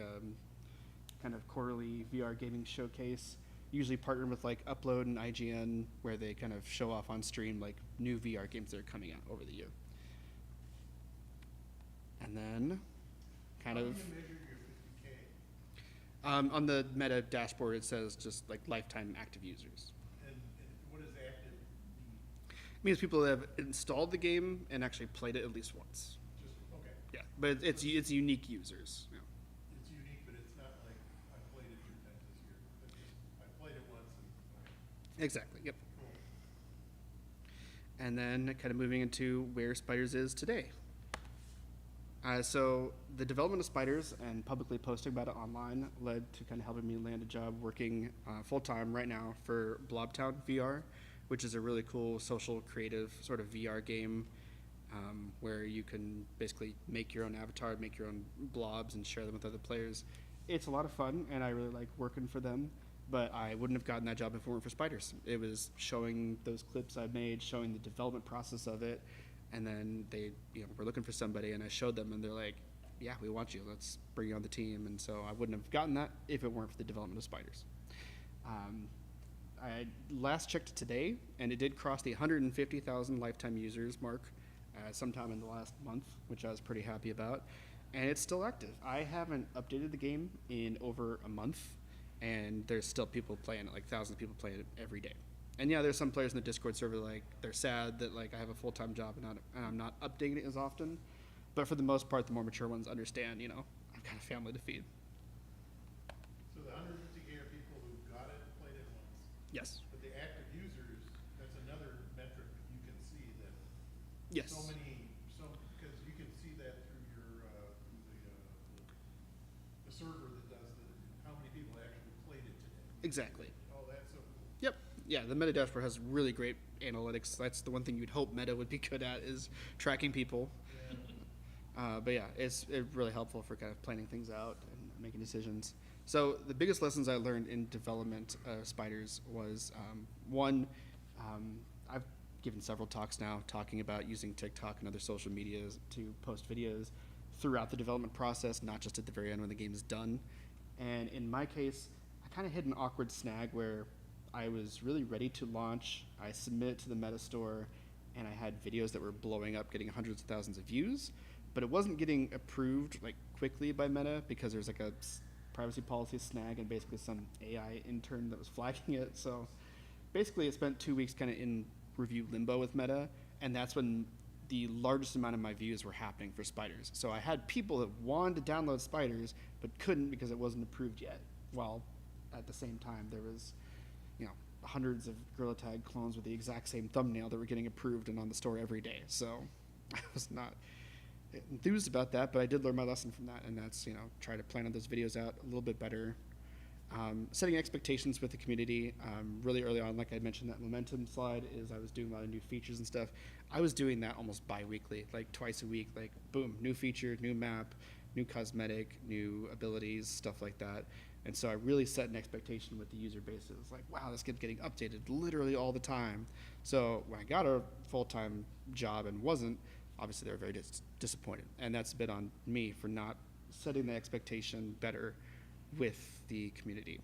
kind of quarterly VR gaming showcase. Usually partnered with like Upload and IGN, where they kind of show off on stream like new VR games that are coming out over the year. And then, kind How of. do you measure your 50K? On the Meta dashboard, it says just like lifetime active users. And what does active mean? It means people that have installed the game and actually played it at least once. Just, okay. Yeah, but it's unique users. Yeah. It's unique, but it's not like I played it 3 times this year. It's just, I played it once and, okay. Exactly, yep. Cool. And then kind of moving into where Spiders is today. So the development of Spiders and publicly posting about it online led to kind of helping me land a job working full-time right now for Blobtown VR, which is a really cool social creative sort of VR game where you can basically make your own avatar, make your own blobs and share them with other players. It's a lot of fun and I really like working for them, but I wouldn't have gotten that job if it weren't for Spiders. It was showing those clips I've made, showing the development process of it, and then they, were looking for somebody, and I showed them, and they're like, "Yeah, we want you. Let's bring you on the team." And so I wouldn't have gotten that if it weren't for the development of Spiders. I last checked today, and it did cross the 150,000 lifetime users mark sometime in the last month, which I was pretty happy about. And it's still active. I haven't updated the game in over a month, and there's still people playing it, like thousands of people playing it every day. And yeah, there's some players in the Discord server, like, they're sad that, like, I have a full-time job and I'm not updating it as often. But for the most part, the more mature ones understand, I've got a family to feed. So the 150K are people who got it and played it once? Yes. But the active users, that's another metric you can see that. Yes. Because you can see that through the server that does how many people actually played it today. Exactly. Oh, that's so cool. Yep. Yeah, the Meta dashboard has really great analytics. That's the one thing you'd hope Meta would be good at, is tracking people. Yeah. But yeah, it's really helpful for kind of planning things out and making decisions. So the biggest lessons I learned in development of Spiders was, one, I've given several talks now talking about using TikTok and other social medias to post videos throughout the development process, not just at the very end when the game is done. And in my case, I kind of hit an awkward snag where I was really ready to launch. I submitted to the Meta store, and I had videos that were blowing up, getting hundreds of thousands of views, but it wasn't getting approved like quickly by Meta because there's like a privacy policy snag and basically some AI intern that was flagging it. So basically, it spent 2 weeks kind of in review limbo with Meta, and that's when the largest amount of my views were happening for Spiders. So I had people that wanted to download Spiders but couldn't because it wasn't approved yet. While at the same time, there was hundreds of Gorilla Tag clones with the exact same thumbnail that were getting approved and on the store every day. So I was not enthused about that, but I did learn my lesson from that, and that's, try to plan on those videos out a little bit better. Setting expectations with the community really early on, like I mentioned, that momentum slide is I was doing a lot of new features and stuff. I was doing that almost bi-weekly, like twice a week, like boom, new feature, new map, new cosmetic, new abilities, stuff like that. And so I really set an expectation with the user base. It was like, wow, this game's getting updated literally all the time. So when I got a full-time job and wasn't, obviously they were very disappointed. And that's a bit on me for not setting the expectation better with the community.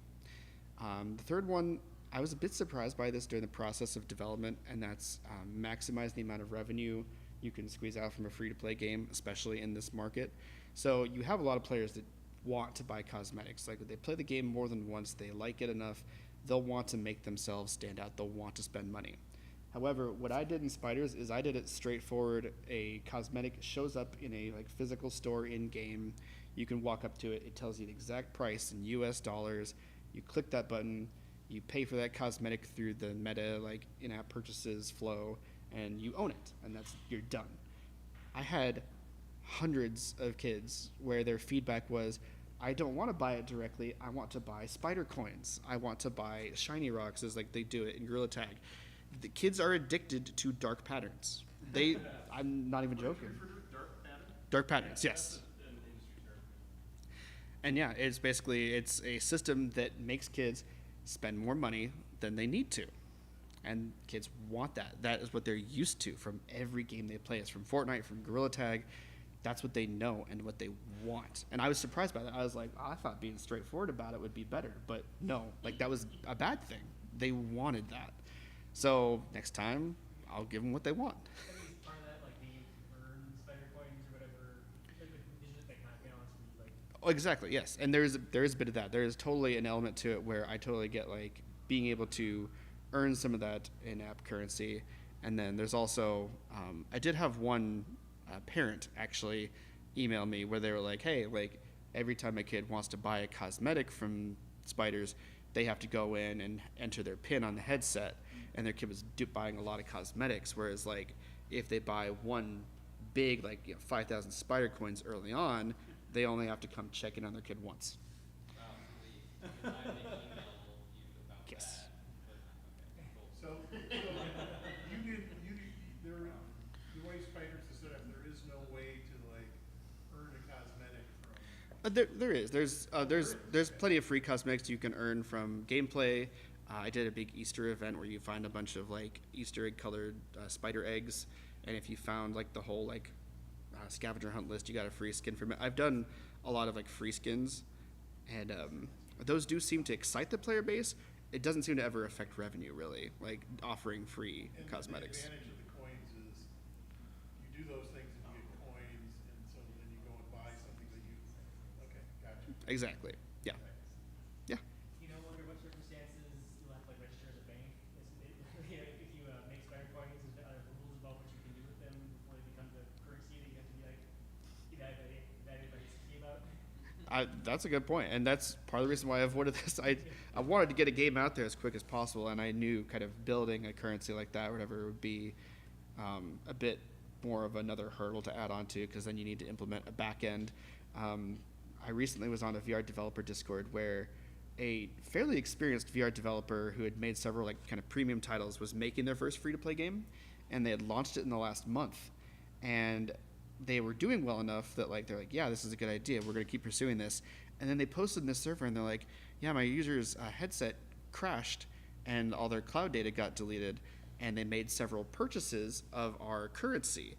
The third one, I was a bit surprised by this during the process of development, and that's maximize the amount of revenue you can squeeze out from a free-to-play game, especially in this market. So you have a lot of players that want to buy cosmetics. Like, if they play the game more than once, they like it enough, they'll want to make themselves stand out, they'll want to spend money. However, what I did in Spiders is I did it straightforward. A cosmetic shows up in a physical store in-game. You can walk up to it, it tells you the exact price in US dollars. You click that button, you pay for that cosmetic through the Meta in-app purchases flow, and you own it, and you're done. I had hundreds of kids where their feedback was, I don't want to buy it directly, I want to buy spider coins. I want to buy shiny rocks as they do it in Gorilla Tag. The kids are addicted to dark patterns. I'm not even joking. Dark patterns, yes. And yeah, it's a system that makes kids spend more money than they need to. And kids want that. That is what they're used to from every game they play. It's from Fortnite, from Gorilla Tag. that's what they know and what they want. And I was surprised by that. I was like, I thought being straightforward about it would be better, but no, like that was a bad thing. They wanted that. So next time, I'll give them what they want. I think part of that, like being able to earn spider coins or whatever, like there's just that kind of balance where you like. Oh, exactly, yes. And there is a bit of that. There is totally an element to it where I totally get like being able to earn some of that in-app currency. And then there's also, I did have one parent actually email me where they were like, hey, like every time a kid wants to buy a cosmetic from Spiders, they have to go in and enter their PIN on the headset, and their kid was buying a lot of cosmetics, whereas like if they buy one big, like 5,000 spider coins early on, they only have to come check in on their kid once. Yes. So the way Spiders is set up, there is no way to like earn a cosmetic from. There is. There's plenty of free cosmetics you can earn from gameplay. I did a big Easter event where you find a bunch of like Easter egg colored spider eggs, and if you found like the whole like scavenger hunt list, you got a free skin from it. I've done a lot of like free skins, and those do seem to excite the player base. It doesn't seem to ever affect revenue really, like offering free cosmetics. The advantage of the coins is you do those things and you get coins, and so then you go and buy something that you. Okay, gotcha. Exactly. Yeah. Yeah. You know, under what circumstances you'll have to like register as a bank. If you make spider coins, are there rules about what you can do with them before they become the currency that you have to be like evaluated by HCI about? That's a good point, and that's part of the reason why I avoided this. I wanted to get a game out there as quick as possible, and I knew kind of building a currency like that or whatever would be a bit more of another hurdle to add on to, because then you need to implement a back end. I recently was on a VR developer Discord where a fairly experienced VR developer who had made several like kind of premium titles was making their first free-to-play game, and they had launched it in the last month, and they were doing well enough that like they're like, yeah, this is a good idea, we're going to keep pursuing this. And then they posted in this server and they're like, yeah, my user's headset crashed and all their cloud data got deleted, and they made several purchases of our currency.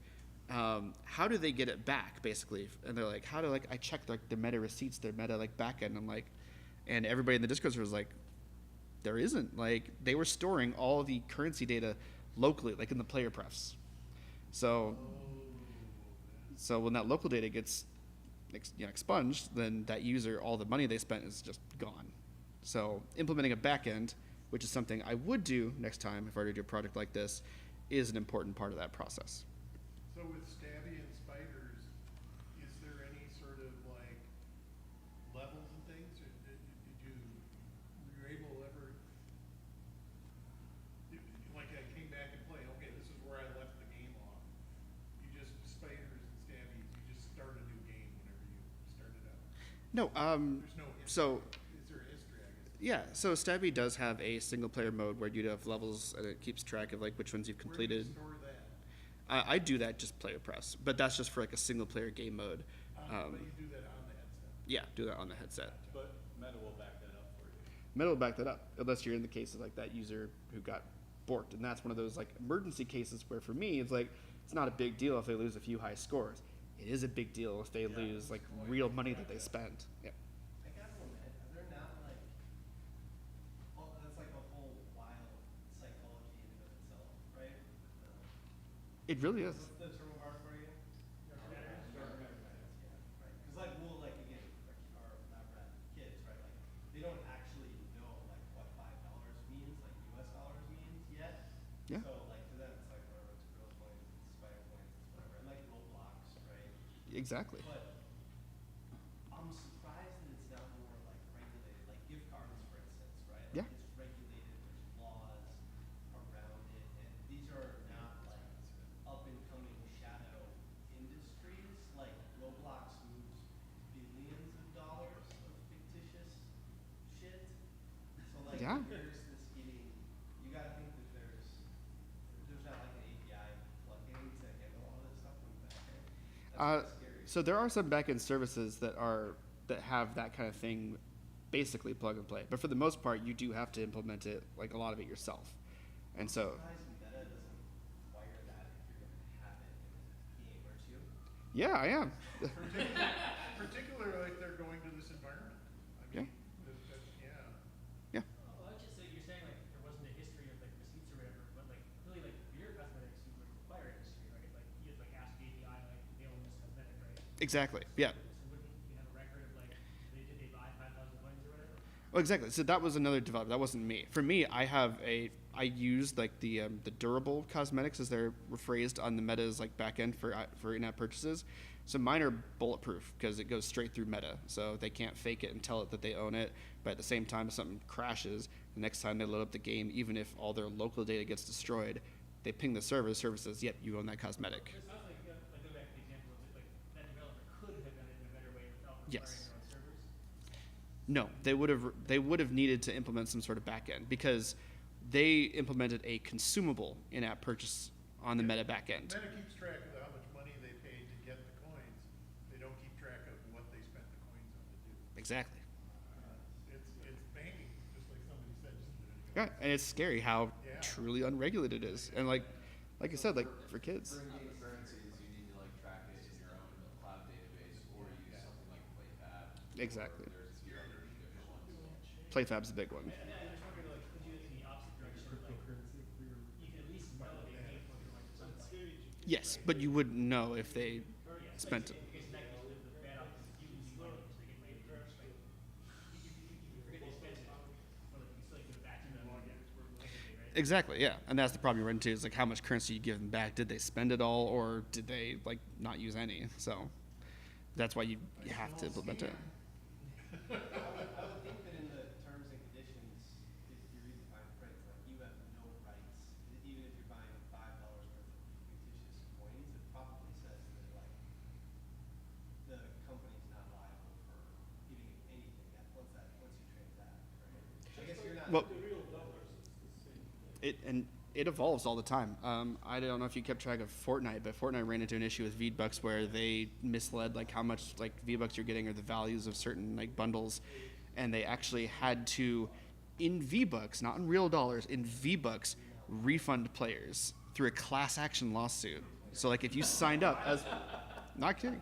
How do they get it back, basically? And they're like, how do I check their meta receipts, their meta like backend? I'm like, and everybody in the Discord was like, there isn't. Like, they were storing all the currency data locally, like in the player prefs. So when that local data gets expunged, then that user, all the money they spent is just gone. So implementing a backend, which is something I would do next time if I were to do a project like this, is an important part of that process. So with Stabby and Spiders, is there any sort of like levels and things? Or were you able to ever, like I came back and played, okay, this is where I left the game off. You just, Spiders and Stabbies, you just start a new game whenever you start it up. No, There's no history. so Is there a history, I guess? yeah, so Stabby does have a single player mode where you have levels and it keeps track of like which ones you've completed. Where do you store that? I do that just player press, but that's just for like a single player game mode. But you do that on the headset? Yeah, do that on the headset. But Meta will back that up for you. Meta will back that up, unless you're in the case of like that user who got borked, and that's one of those like emergency cases where for me it's like it's not a big deal if they lose a few high scores. It is a big deal if they lose like real money that they spent. Yeah. I gotta admit, are there not like, that's like a whole wild psychology in and of itself, right? It really is. What's the term of art for you? Yeah, right. Because like we'll like again, our lab rat kids, right? Like they don't actually know like what $5 means, like US dollars means yet. Yeah. So like to them it's like whatever, it's girls coins, it's spider coins, it's whatever, and like Roblox, right? Exactly. But I'm surprised that it's not more like regulated, like gift cards, for instance, right? Like Yeah. it's regulated, there's laws around it, and these are not like up and coming shadow industries. Like Roblox moves billions of dollars of fictitious shit. So like Yeah. where's this getting, you gotta think that there's not like an API plugin to handle all this stuff on the back end. That's scary. So there are some backend services that have that kind of thing, basically plug and play. But for the most part, you do have to implement it, like a lot of it yourself. And so, Meta doesn't require that if you're gonna have it in a game or two. Yeah, I am. Particularly if they're going to this environment. I mean, yeah. Yeah. Well, that's just like you're saying, like there wasn't a history of like receipts or whatever, but like clearly, like for your cosmetics, you would require a history, right? Like you had like ask API, like they own this cosmetic, right? Exactly. Yeah. So wouldn't you have a record of like did they buy 5,000 coins or whatever? Well, exactly. So that was another developer. That wasn't me. For me, I used like the durable cosmetics as they're rephrased on the Meta's like backend for in-app purchases. So mine are bulletproof because it goes straight through Meta, so they can't fake it and tell it that they own it. But at the same time, if something crashes, the next time they load up the game, even if all their local data gets destroyed, they ping the server. The server says, "Yep, you own that cosmetic." It sounds like, like go back to the example of like that developer could have done it in a better way without requiring Yes. their own servers. No, they would have needed to implement some sort of backend because they implemented a consumable in-app purchase on the Meta backend. Meta keeps track of how much money they paid to get the coins. They don't keep track of what they spent the coins on to do. Exactly. It's banking, just like somebody said just a minute ago. Yeah, and it's scary how truly unregulated it is, and like I said, like for kids. For in-game currencies, you need to like track it in your own cloud database or use something like PlayFab. Exactly. There's a few other good ones. PlayFab's a big one. And I just wonder, like, could you in the opposite direction, like, you can at least know they paid for the coins at some point. Yes, but you wouldn't know if they spent it. Because in that case, the bad option is you losing money because they get money in return. Like, you forget they spent it, but like, you still give it back to them, technically, right? Exactly, yeah, and that's the problem you run into is like how much currency you give them back. Did they spend it all, or did they like not use any? So that's why you have to implement it. I would think that in the terms and conditions, if you read the fine print, like you have no rights, even if you're buying $5 worth of fictitious coins, it probably says that like the company's not liable for giving you anything once you transact, right? I guess you're not. Well, it evolves all the time. I don't know if you kept track of Fortnite, but Fortnite ran into an issue with V-Bucks where they misled like how much like V-Bucks you're getting or the values of certain like bundles, and they actually had to, in V-Bucks, not in real dollars, in V-Bucks, refund players through a class action lawsuit. So like if you signed up as, not kidding.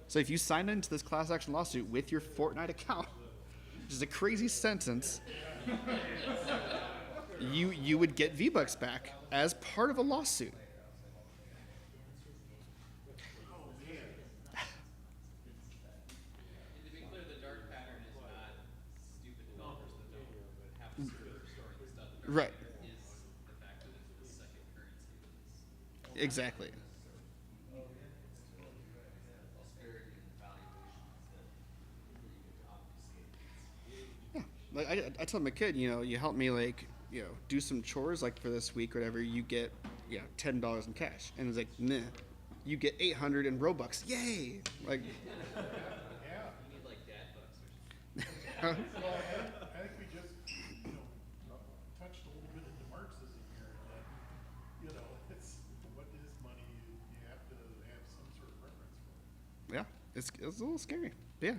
So if you signed into this class action lawsuit with your Fortnite account, which is a crazy sentence, you would get V-Bucks back as part of a lawsuit. And to be clear, the dark pattern is not stupid developers that don't have a server storing the stuff. The dark Right. pattern is the fact that it's the second currency that is Exactly. Disparity in the valuations that you get to obfuscate. Yeah, like I told my kid, you help me like, do some chores like for this week or whatever, you get, $10 in cash. And it's like, nah, you get 800 in Robux. Yay! Like, You need like dad bucks or something. Well, I think we just, touched a little bit into Marxism here. That, it's what is money? You have to have some sort of reference for it. yeah, it's a little scary. But yeah,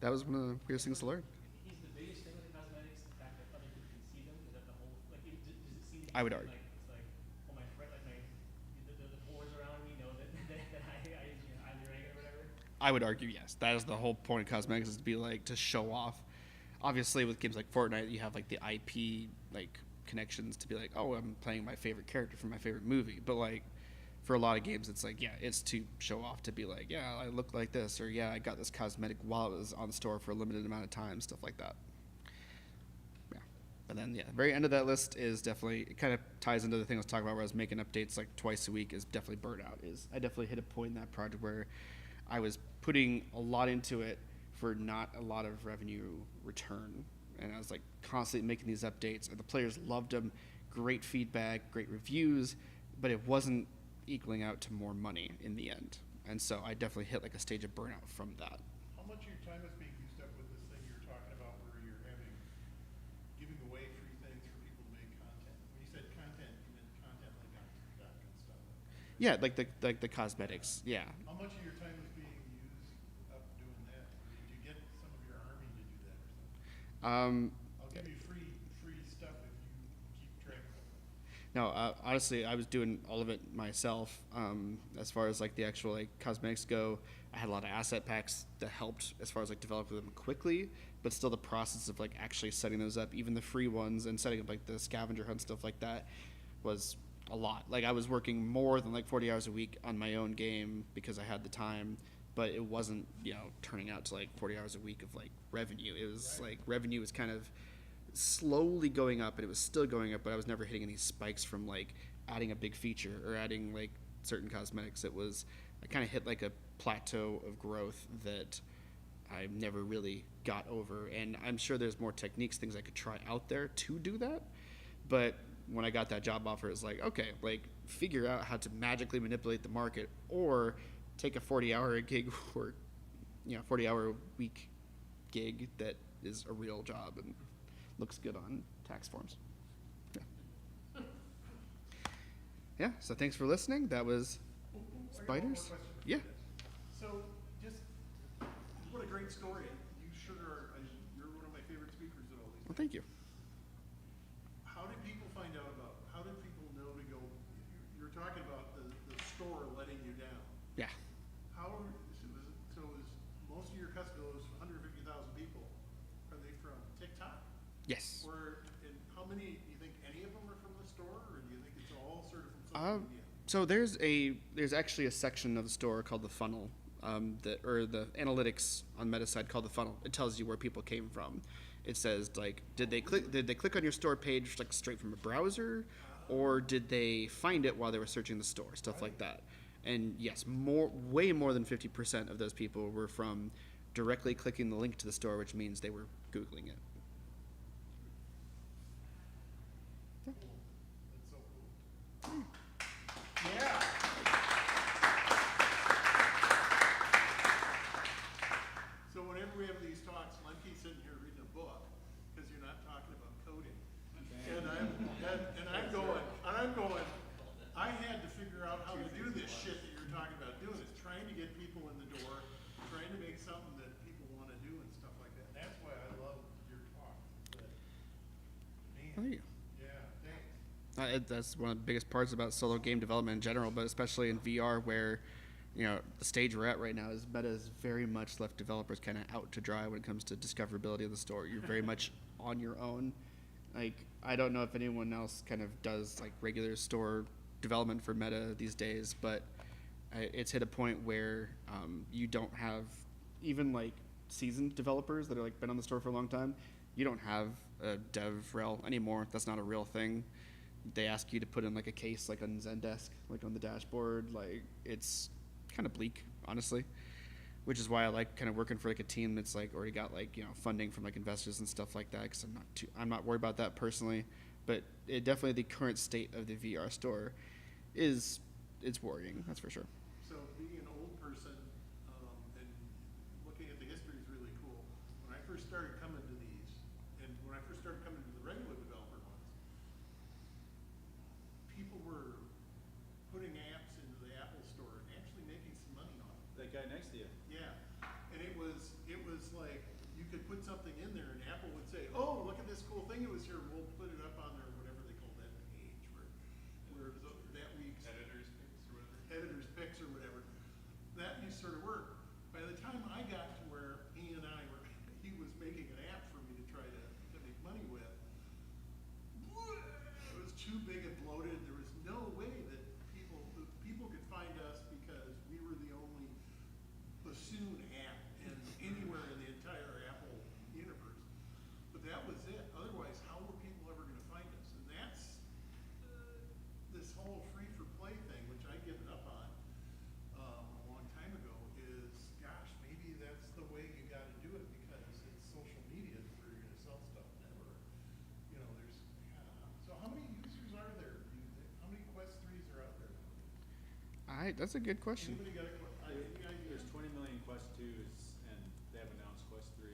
that was one of the weirdest things to learn. Is the biggest thing with the cosmetics the fact that other people can see them? Is that the whole, like, does it seem I would like, argue. it's like, well, my friend, like, the whores around me know that I use highly ranked or whatever? I would argue yes. That is the whole point of cosmetics, is to be like to show off. Obviously, with games like Fortnite, you have like the IP like connections to be like, oh, I'm playing my favorite character from my favorite movie. But like for a lot of games, it's like, yeah, it's to show off, to be like, yeah, I look like this, or yeah, I got this cosmetic while it was on the store for a limited amount of time, stuff like that. Yeah. And then, yeah, the very end of that list is definitely, it kind of ties into the thing I was talking about where I was making updates like twice a week, is definitely burnout. I definitely hit a point in that project where I was putting a lot into it for not a lot of revenue return. And I was like constantly making these updates, and the players loved them, great feedback, great reviews, but it wasn't equaling out to more money in the end. And so I definitely hit like a stage of burnout from that. How much of your time is being used up with this thing you're talking about where you're giving away free things for people to make content? When you said content, you meant content like on TikTok and stuff. Yeah, like the cosmetics, yeah. How much of your time is being used up doing that? Or did you get some of your army to do that or something? I'll give you free stuff if you keep track of it. No, honestly, I was doing all of it myself. As far as like the actual like cosmetics go, I had a lot of asset packs that helped as far as like developing them quickly, but still the process of like actually setting those up, even the free ones and setting up like the scavenger hunt stuff like that was a lot. Like I was working more than like 40 hours a week on my own game because I had the time, but it wasn't, turning out to like 40 hours a week of like revenue. It was like revenue was kind of slowly going up, and it was still going up, but I was never hitting any spikes from like adding a big feature or adding like certain cosmetics. I kind of hit like a plateau of growth that I never really got over, and I'm sure there's more techniques, things I could try out there to do that. But when I got that job offer, it's like, okay, like figure out how to magically manipulate the market, or take a 40-hour gig or 40-hour week gig that is a real job and looks good on tax forms. Yeah, so thanks for listening. That was Spiders. Yeah. So, what a great story. You sure are, you're one of my favorite speakers at all these. Well, thank you. How did people find out how did people know to go, you're talking about the store letting you down. Yeah. So is most of your customers, 150,000 people, are they from TikTok? Yes. And how many, do you think any of them are from the store, or do you think it's all sort of from social media? So there's actually a section of the store called the funnel, or the analytics on Meta side called the funnel. It tells you where people came from. It says like, did they click on your store page like straight from a browser, or did they find it while they were searching the store, stuff like that. And yes, way more than 50% of those people were from directly clicking the link to the store, which means they were Googling it. That's so cool. Yeah. So whenever we have these talks, Lemke's sitting here reading a book because you're not talking about coding, and I'm going. I had to figure out how to do this shit that you're talking about doing. It's trying to get people in the door, trying to make something that people want to do and stuff like that. And that's why I love your talk. Thank you. Yeah, thanks. That's one of the biggest parts about solo game development in general, but especially in VR, where the stage we're at right now is Meta is very much left developers kind of out to dry when it comes to discoverability of the store. You're very much on your own. Like, I don't know if anyone else kind of does like regular store development for Meta these days, but it's hit a point where you don't have even like seasoned developers that are like been on the store for a long time. You don't have a dev rel anymore. That's not a real thing. They ask you to put in like a case like on Zendesk, like on the dashboard. Like, it's kind of bleak, honestly, which is why I like kind of working for like a team that's like already got like funding from like investors and stuff like that, because I'm not worried about that personally. But it definitely, the current state of the VR store it's worrying, that's for sure. So being an old person and looking at the history is really cool. When I first started coming to these, and when I first started coming to the regular developer ones, people were putting apps into the Apple store and actually making some money off it. That guy next to you. Yeah, and it was like you could put something in there and Apple would say, "Oh, look at this cool thing that was here. We'll put it up on their whatever they call that page where that week's editor's picks or whatever." That used to sort of work. By the time I got to where he was making an app for me to try to make money with, it was too big and bloated. There was no way that people could find us because we were the only bassoon app anywhere in the entire Apple universe. But that was it. Otherwise, how were people ever going to find us? And that's this whole free-for-play thing, which I given up on a long time ago, is, gosh, maybe that's the way you got to do it, because it's social media where you're going to sell stuff. Never, there's. So how many users are there? How many Quest 3s are out there? That's a good question. Anybody got any idea? There's 20 million Quest 2s, and they have announced Quest 3.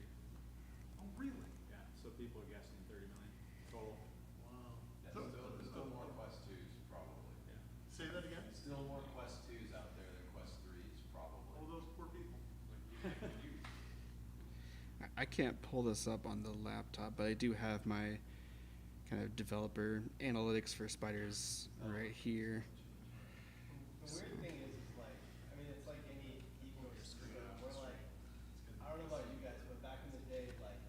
Oh, really? Yeah, so people are guessing 30 million total. Wow. There's still more Quest 2s, probably. Yeah. Say that again? Still more Quest 2s out there than Quest 3s, probably. All those poor people. I can't pull this up on the laptop, but I do have my kind of developer analytics for spiders right here. The weird thing is like, I mean, it's like any ecosystem. We're like, I don't know about you guys, but back in the day, like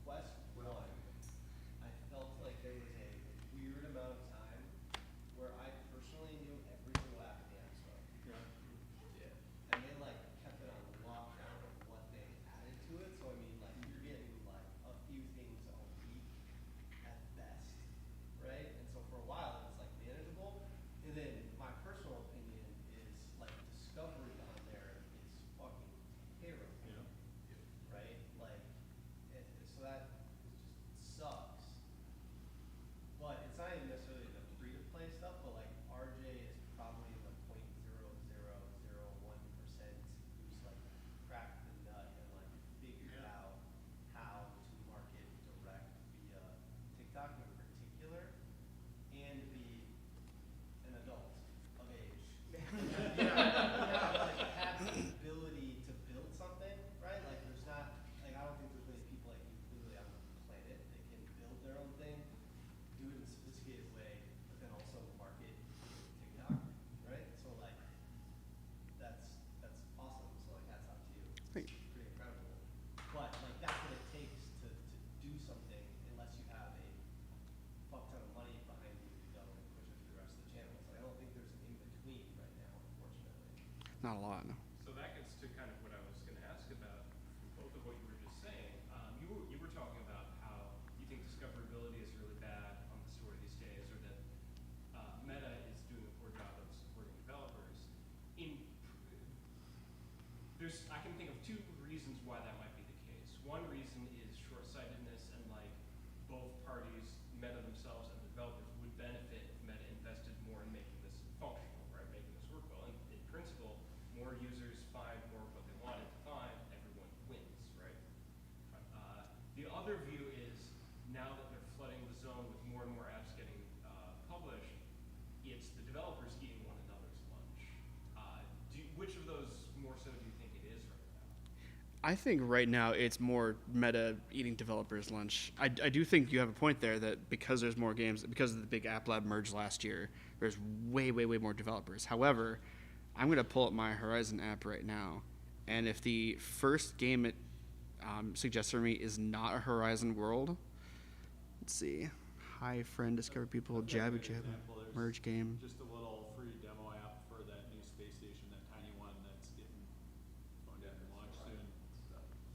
Quest 1, I felt like there was a weird amount of time where I personally knew every single app in the App Store. Yeah. And they like kept it on lockdown of what they added to it. So I mean, like you're getting like a few things a week at best, right? And so for a while it was like manageable. And then my personal opinion is like discovery on there is fucking terrible. Yeah. Right? Like, so that just sucks. But it's not even necessarily the free-to-play stuff, but like RJ is probably the 0.0001% who's like cracked the nut and like figured out how to market direct via TikTok in particular and be an adult of age. Like have the ability to build something, right? Like there's not, like I don't think there's many people like you literally on the planet that can build their own thing, do it in a sophisticated way, but then also market TikTok, right? So like that's awesome. So like hats off to you. Thank It's pretty incredible. But like that's what it takes to do something unless you have a fuck ton of money behind you to go and push it through the rest of the channels. Like, I don't think there's an in-between right now, unfortunately. Not a lot. No. So that gets to kind of what I was going to ask about from both of what you were just saying. You were talking about how you think discoverability is really bad on the store these days, or that Meta is doing a poor job of supporting developers. I can think of two reasons why that might be the case. One reason is short-sightedness, and like both parties, Meta themselves and the developers, would benefit if Meta invested more in making this functional, right? Making this work well. And in principle, more users find more of what they wanted to find, everyone wins, right? The other view is now that they're flooding the zone with more and more apps getting published, it's the developers eating one another's lunch. Which of those more so do you think it is right now? I think right now it's more Meta eating developers' lunch. I do think you have a point there that because there's more games, because of the big App Lab merge last year, there's way more developers. However, I'm going to pull up my Horizon app right now, and if the first game it suggests for me is not a Horizon world, let's see. Hi, friend, discover people, jabba jabba, merge game. Just a little free demo app for that new space station, that tiny one that's going to launch soon.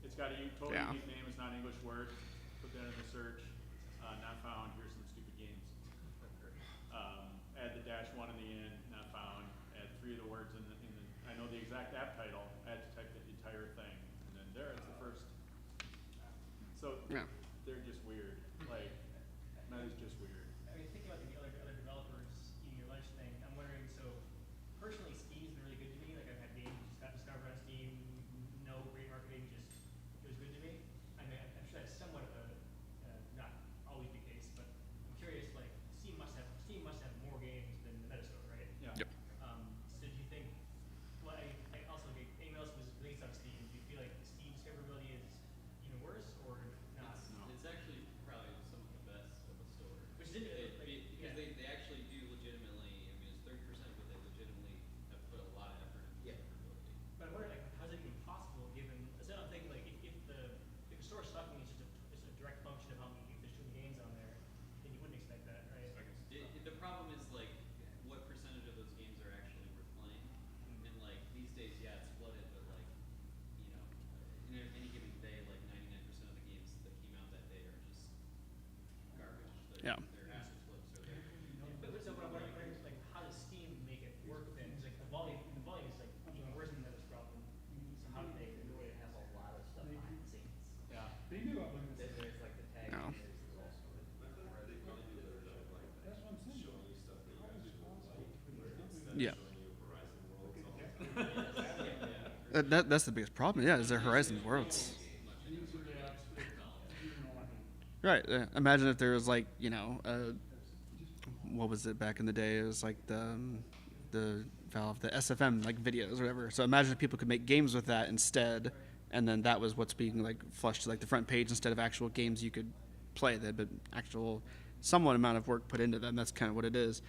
It's got a totally unique name. It's not an English word. Put that in the search. Not found. Here's some stupid games. Add the -1 in the end. Not found. Add 3 of the words in the. I know the exact app title. I had to type the entire thing, and then there's the first. So they're just weird. Like Meta's just weird. I mean, thinking about the other developers eating your lunch thing, I'm wondering, so personally Steam's been really good to me. Like I've had games just got discovered on Steam, no great marketing, just it was good to me. I mean, I'm sure that's somewhat of a not always the case, but I'm curious. Like Steam must have more games than the Metastore, right? Yeah. Yep. So do you think? Well, I also anyone else was released on Steam. Do you feel like Steam discoverability is even worse or not? It's actually probably some of the best of the store. Which is because they actually do legitimately. I mean, it's 30%, but they legitimately have put a lot of effort into discoverability. But I'm wondering, like, how's it even possible given? So I'm thinking, like, if the store sucking is just a direct function of how many if there's too many games on there, then you wouldn't expect that, right? The problem is like what percentage of those games are actually worth playing, and like these days, yeah, it's flooded, but like in any given day, like 99% of the games that came out that day are just garbage. They're acid flips or they're. But so what I'm wondering is, like, how does Steam make it work then? Because like the volume is like even worse than Meta's problem. So how do they really have a lot of stuff behind the scenes? Yeah. They do have There's like the tag. No. Yeah. That's the biggest problem. Yeah, is their Horizon worlds. Right. Imagine if there was like what was it back in the day? It was like the Valve, the SFM like videos or whatever. So imagine if people could make games with that instead, and then that was what's being like flushed to like the front page instead of actual games you could play. That but actual somewhat amount of work put into them. That's kind of what it is.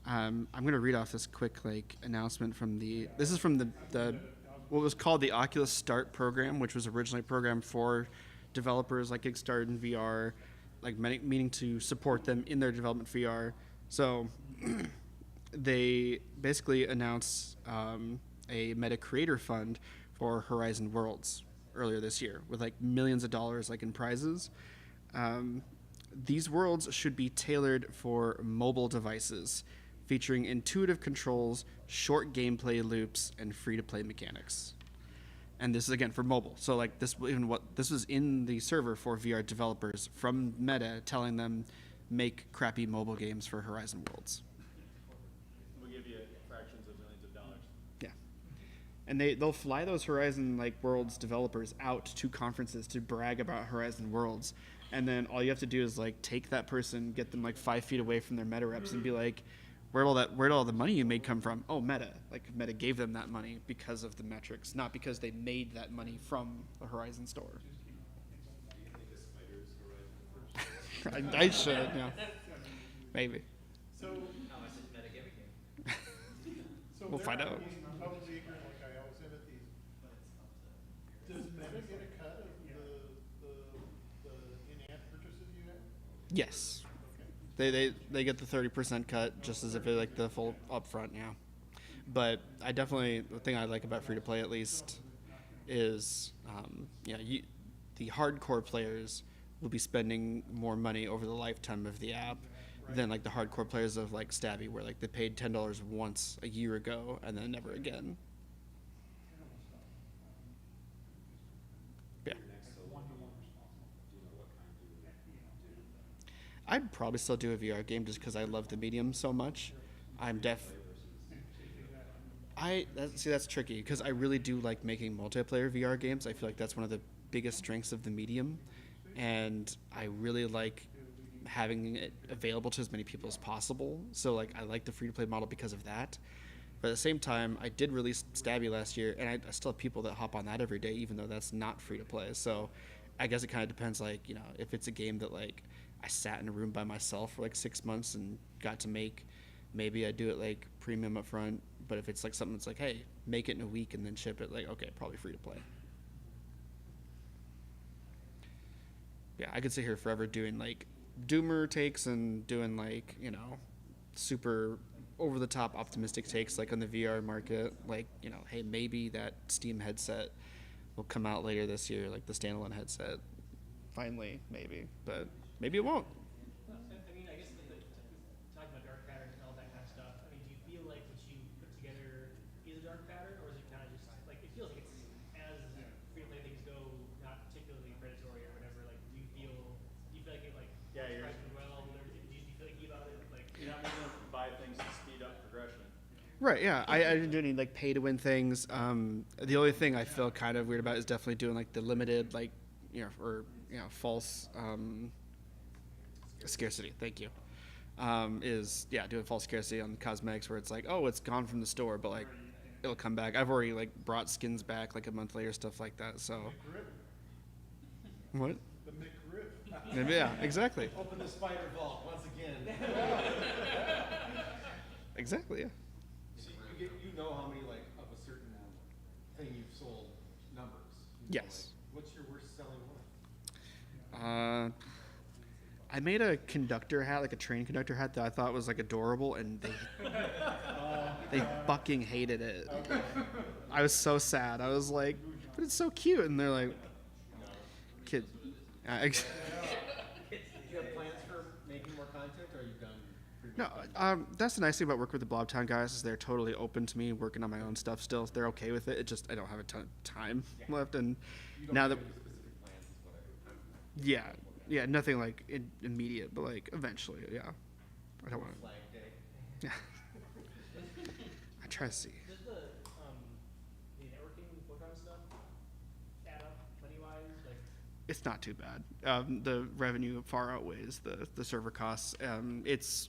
I'm going to read off this quick announcement from this is from the what was called the Oculus Start program, which was originally programmed for developers like Kickstarter and VR, meaning to support them in their development VR. So they basically announced a Meta Creator Fund for Horizon Worlds earlier this year with millions of dollars in prizes. These worlds should be tailored for mobile devices, featuring intuitive controls, short gameplay loops, and free-to-play mechanics. And this is again for mobile. So this was in the server for VR developers from Meta, telling them make crappy mobile games for Horizon Worlds. We'll give you fractions of millions of dollars. Yeah, and they'll fly those Horizon Worlds developers out to conferences to brag about Horizon Worlds, and then all you have to do is take that person, get them 5 feet away from their Meta reps, and be like, where'd all the money you made come from? Oh, Meta. Meta gave them that money because of the metrics, not because they made that money from the Horizon store. I should, yeah. Maybe. So, How much is Meta giving you? so We'll find out. Being publicly ignorant like I always am at these. Does Meta get a cut of the in-app purchases you have? Yes. They get the 30% cut just as if they're the full upfront, yeah. But the thing I like about free to play at least is, the hardcore players will be spending more money over the lifetime of the app than the hardcore players of Stabby, where they paid $10 once a year ago and then never again. Yeah. I'd probably still do a VR game just because I love the medium so much. That's tricky because I really do like making multiplayer VR games. I feel like that's one of the biggest strengths of the medium, and I really like having it available to as many people as possible. So I like the free-to-play model because of that. But at the same time, I did release Stabby last year, and I still have people that hop on that every day, even though that's not free-to-play. So I guess it kind of depends, if it's a game that I sat in a room by myself for 6 months and got to make, maybe I do it premium up front. But if it's something that's hey, make it in a week and then ship it, okay, probably free to play. Yeah, I could sit here forever doing doomer takes and doing super over the top optimistic takes on the VR market. Hey, maybe that Steam headset will come out later this year, the standalone headset. Finally, maybe, but maybe it won't. I mean, I guess talking about dark patterns and all that kind of stuff. I mean, do you feel like what you put together is a dark pattern, or is it kind of just it feels like it's as free-to-play things go, not particularly predatory or whatever? Do you feel like it surprised you well? Do you feel like about it? You're not making them buy things to speed up progression. Right, yeah. I didn't do any pay-to-win things. The only thing I feel kind of weird about is definitely doing the limited false scarcity. Thank you. Doing false scarcity on cosmetics where it's it's gone from the store, but it'll come back. I've already brought skins back a month later, stuff like that. So. What? The McRib. Maybe, yeah, exactly. Open the spider vault once again. Exactly, yeah. So you know how many of a certain thing you've sold numbers. Yes. What's your worst selling one? I made a conductor hat, a train conductor hat that I thought was adorable, and they fucking hated it. Okay. I was so sad. I was like, but it's so cute, and they're like, kid. Do you have plans for making more content, or are you done? No, that's the nice thing about working with the Blobtown guys is they're totally open to me working on my own stuff still. They're okay with it. It just I don't have a ton of time left, and now that yeah, nothing immediate, but eventually, yeah. I don't want to. Flag Day. Yeah. I try to see. Does the networking kind of stuff add up money-wise? It's not too bad. The revenue far outweighs the server costs. It's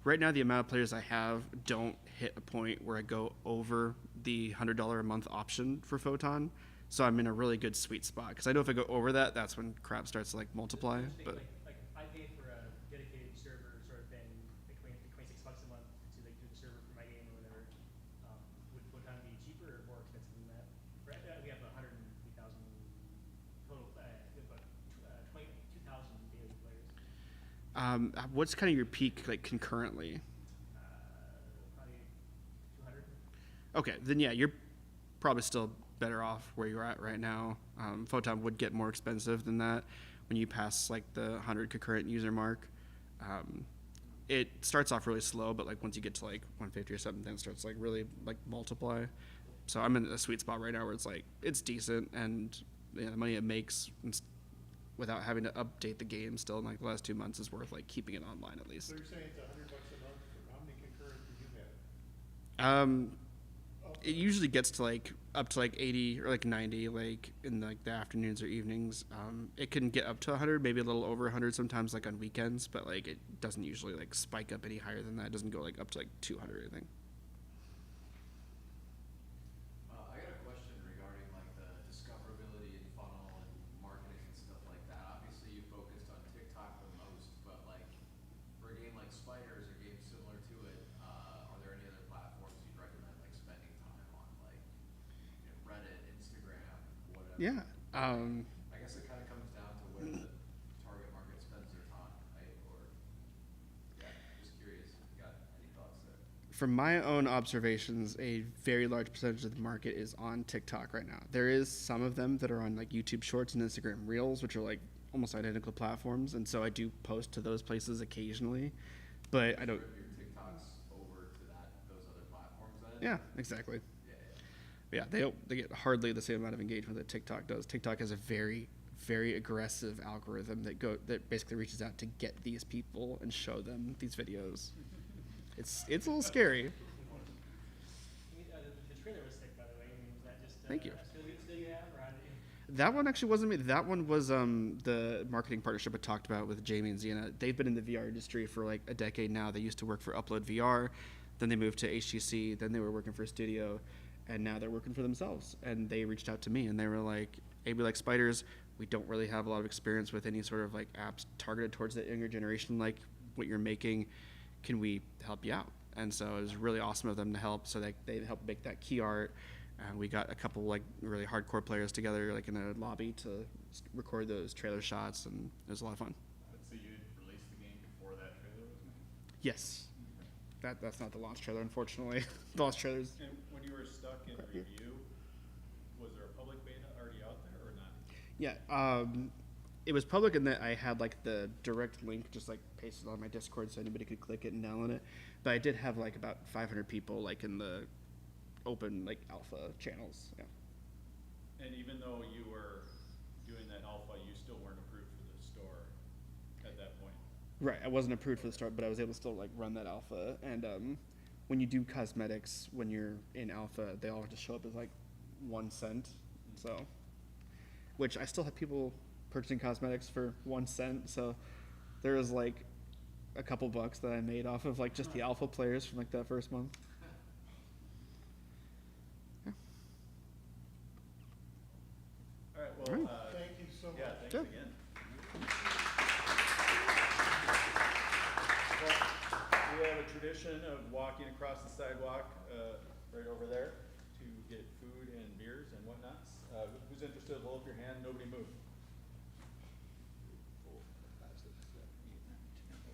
right now the amount of players I have don't hit a point where I go over the $100 a month option for Photon. So I'm in a really good sweet spot because I know if I go over that, that's when crap starts to multiply. But I pay for a dedicated What's kind of your peak like concurrently? Probably 200. Okay, then yeah, you're probably still better off where you're at right now. Photon would get more expensive than that when you pass like the 100 concurrent user mark. It starts off really slow, but like once you get to like 150 or something, then it starts like really like multiply. So I'm in a sweet spot right now where it's like it's decent, and the money it makes without having to update the game still in like the last 2 months is worth like keeping it online at least. So you're saying it's $100 a month for how many concurrent do you have? It usually gets to like up to like 80 or like 90 like in like the afternoons or evenings. It can get up to 100, maybe a little over 100 sometimes like on weekends, but like it doesn't usually like spike up any higher than that. It doesn't go like up to like 200 or anything. I got a question regarding like the discoverability and funnel and marketing and stuff like that. Obviously you focused on TikTok the most, but like for a game like Spiders or games similar to it, are there any other platforms you'd recommend like spending time on, like Reddit, Instagram, whatever? Yeah. I guess it kind of comes down to where the target market spends their time, right? Or yeah, just curious if you got any thoughts there. From my own observations, a very large percentage of the market is on TikTok right now. There is some of them that are on like YouTube Shorts and Instagram Reels, which are like almost identical platforms, and so I do post to those places occasionally, but I don't. Your TikToks over to those other platforms then? Yeah, exactly. Yeah, they get hardly the same amount of engagement that TikTok does. TikTok has a very, very aggressive algorithm that basically reaches out to get these people and show them these videos. It's a little scary. The trailer was sick, by the way. I mean, was that just Thank you. still you have, or how did you? That one actually wasn't me. That one was the marketing partnership I talked about with Jamie and Zena. They've been in the VR industry for like a decade now. They used to work for Upload VR, then they moved to HTC, then they were working for a studio, and now they're working for themselves. And they reached out to me and they were like, hey, we like Spiders. We don't really have a lot of experience with any sort of like apps targeted towards the younger generation like what you're making. Can we help you out? And so it was really awesome of them to help. So they helped make that key art. And we got a couple like really hardcore players together like in a lobby to record those trailer shots, and it was a lot of fun. So you released the game before that trailer was made? Yes. That's not the launch trailer, unfortunately. The launch trailer's... And when you were stuck in review, was there a public beta already out there or not? Yeah, it was public in that I had like the direct link just like pasted on my Discord so anybody could click it and download it. But I did have like about 500 people like in the open like alpha channels. Yeah. And even though you were doing that alpha, you still weren't approved for the store at that point? Right, I wasn't approved for the store, but I was able to still like run that alpha. And when you do cosmetics, when you're in alpha, they all just show up as like 1 cent. So, which I still have people purchasing cosmetics for 1 cent. So there was like a couple bucks that I made off of like just the alpha players from like that first month. All right, well, thank you so much. Yeah, thanks Sure. again. Well, we have a tradition of walking across the sidewalk right over there to get food and beers and whatnots. Who's interested? Hold up your hand. Nobody move. 4, 5, 6, 7, 8, 9,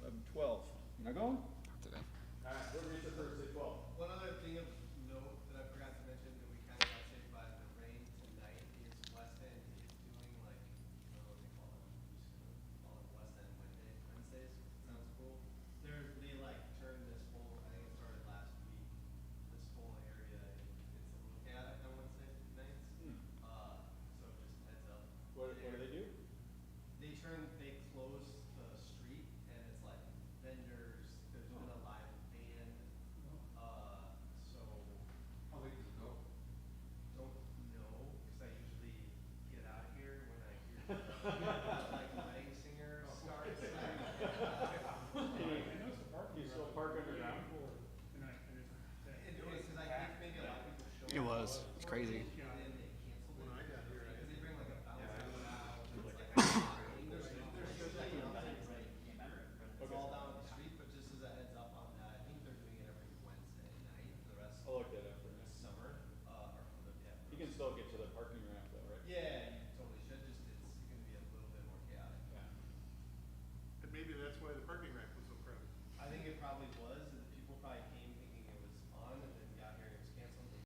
10, 11, 12. You not going? Today. All right, whoever gets it first, say 12. One other thing of note that I forgot to mention that we kind of got saved by the rain tonight is West End is doing like, I don't know what they call it, I'm just gonna call it West End Wednesdays, sounds cool. They like turned this whole, I think it started last week, this whole area it's a little chaotic on Wednesday nights. So just heads up. What do they do? They close the street and it's like vendors, there's been a live band. So How late does it go? don't know, cause I usually get out of here when I hear the like wedding singer starts. Can you still park underground? It was, cause I think maybe a lot of people show It up was. It's crazy.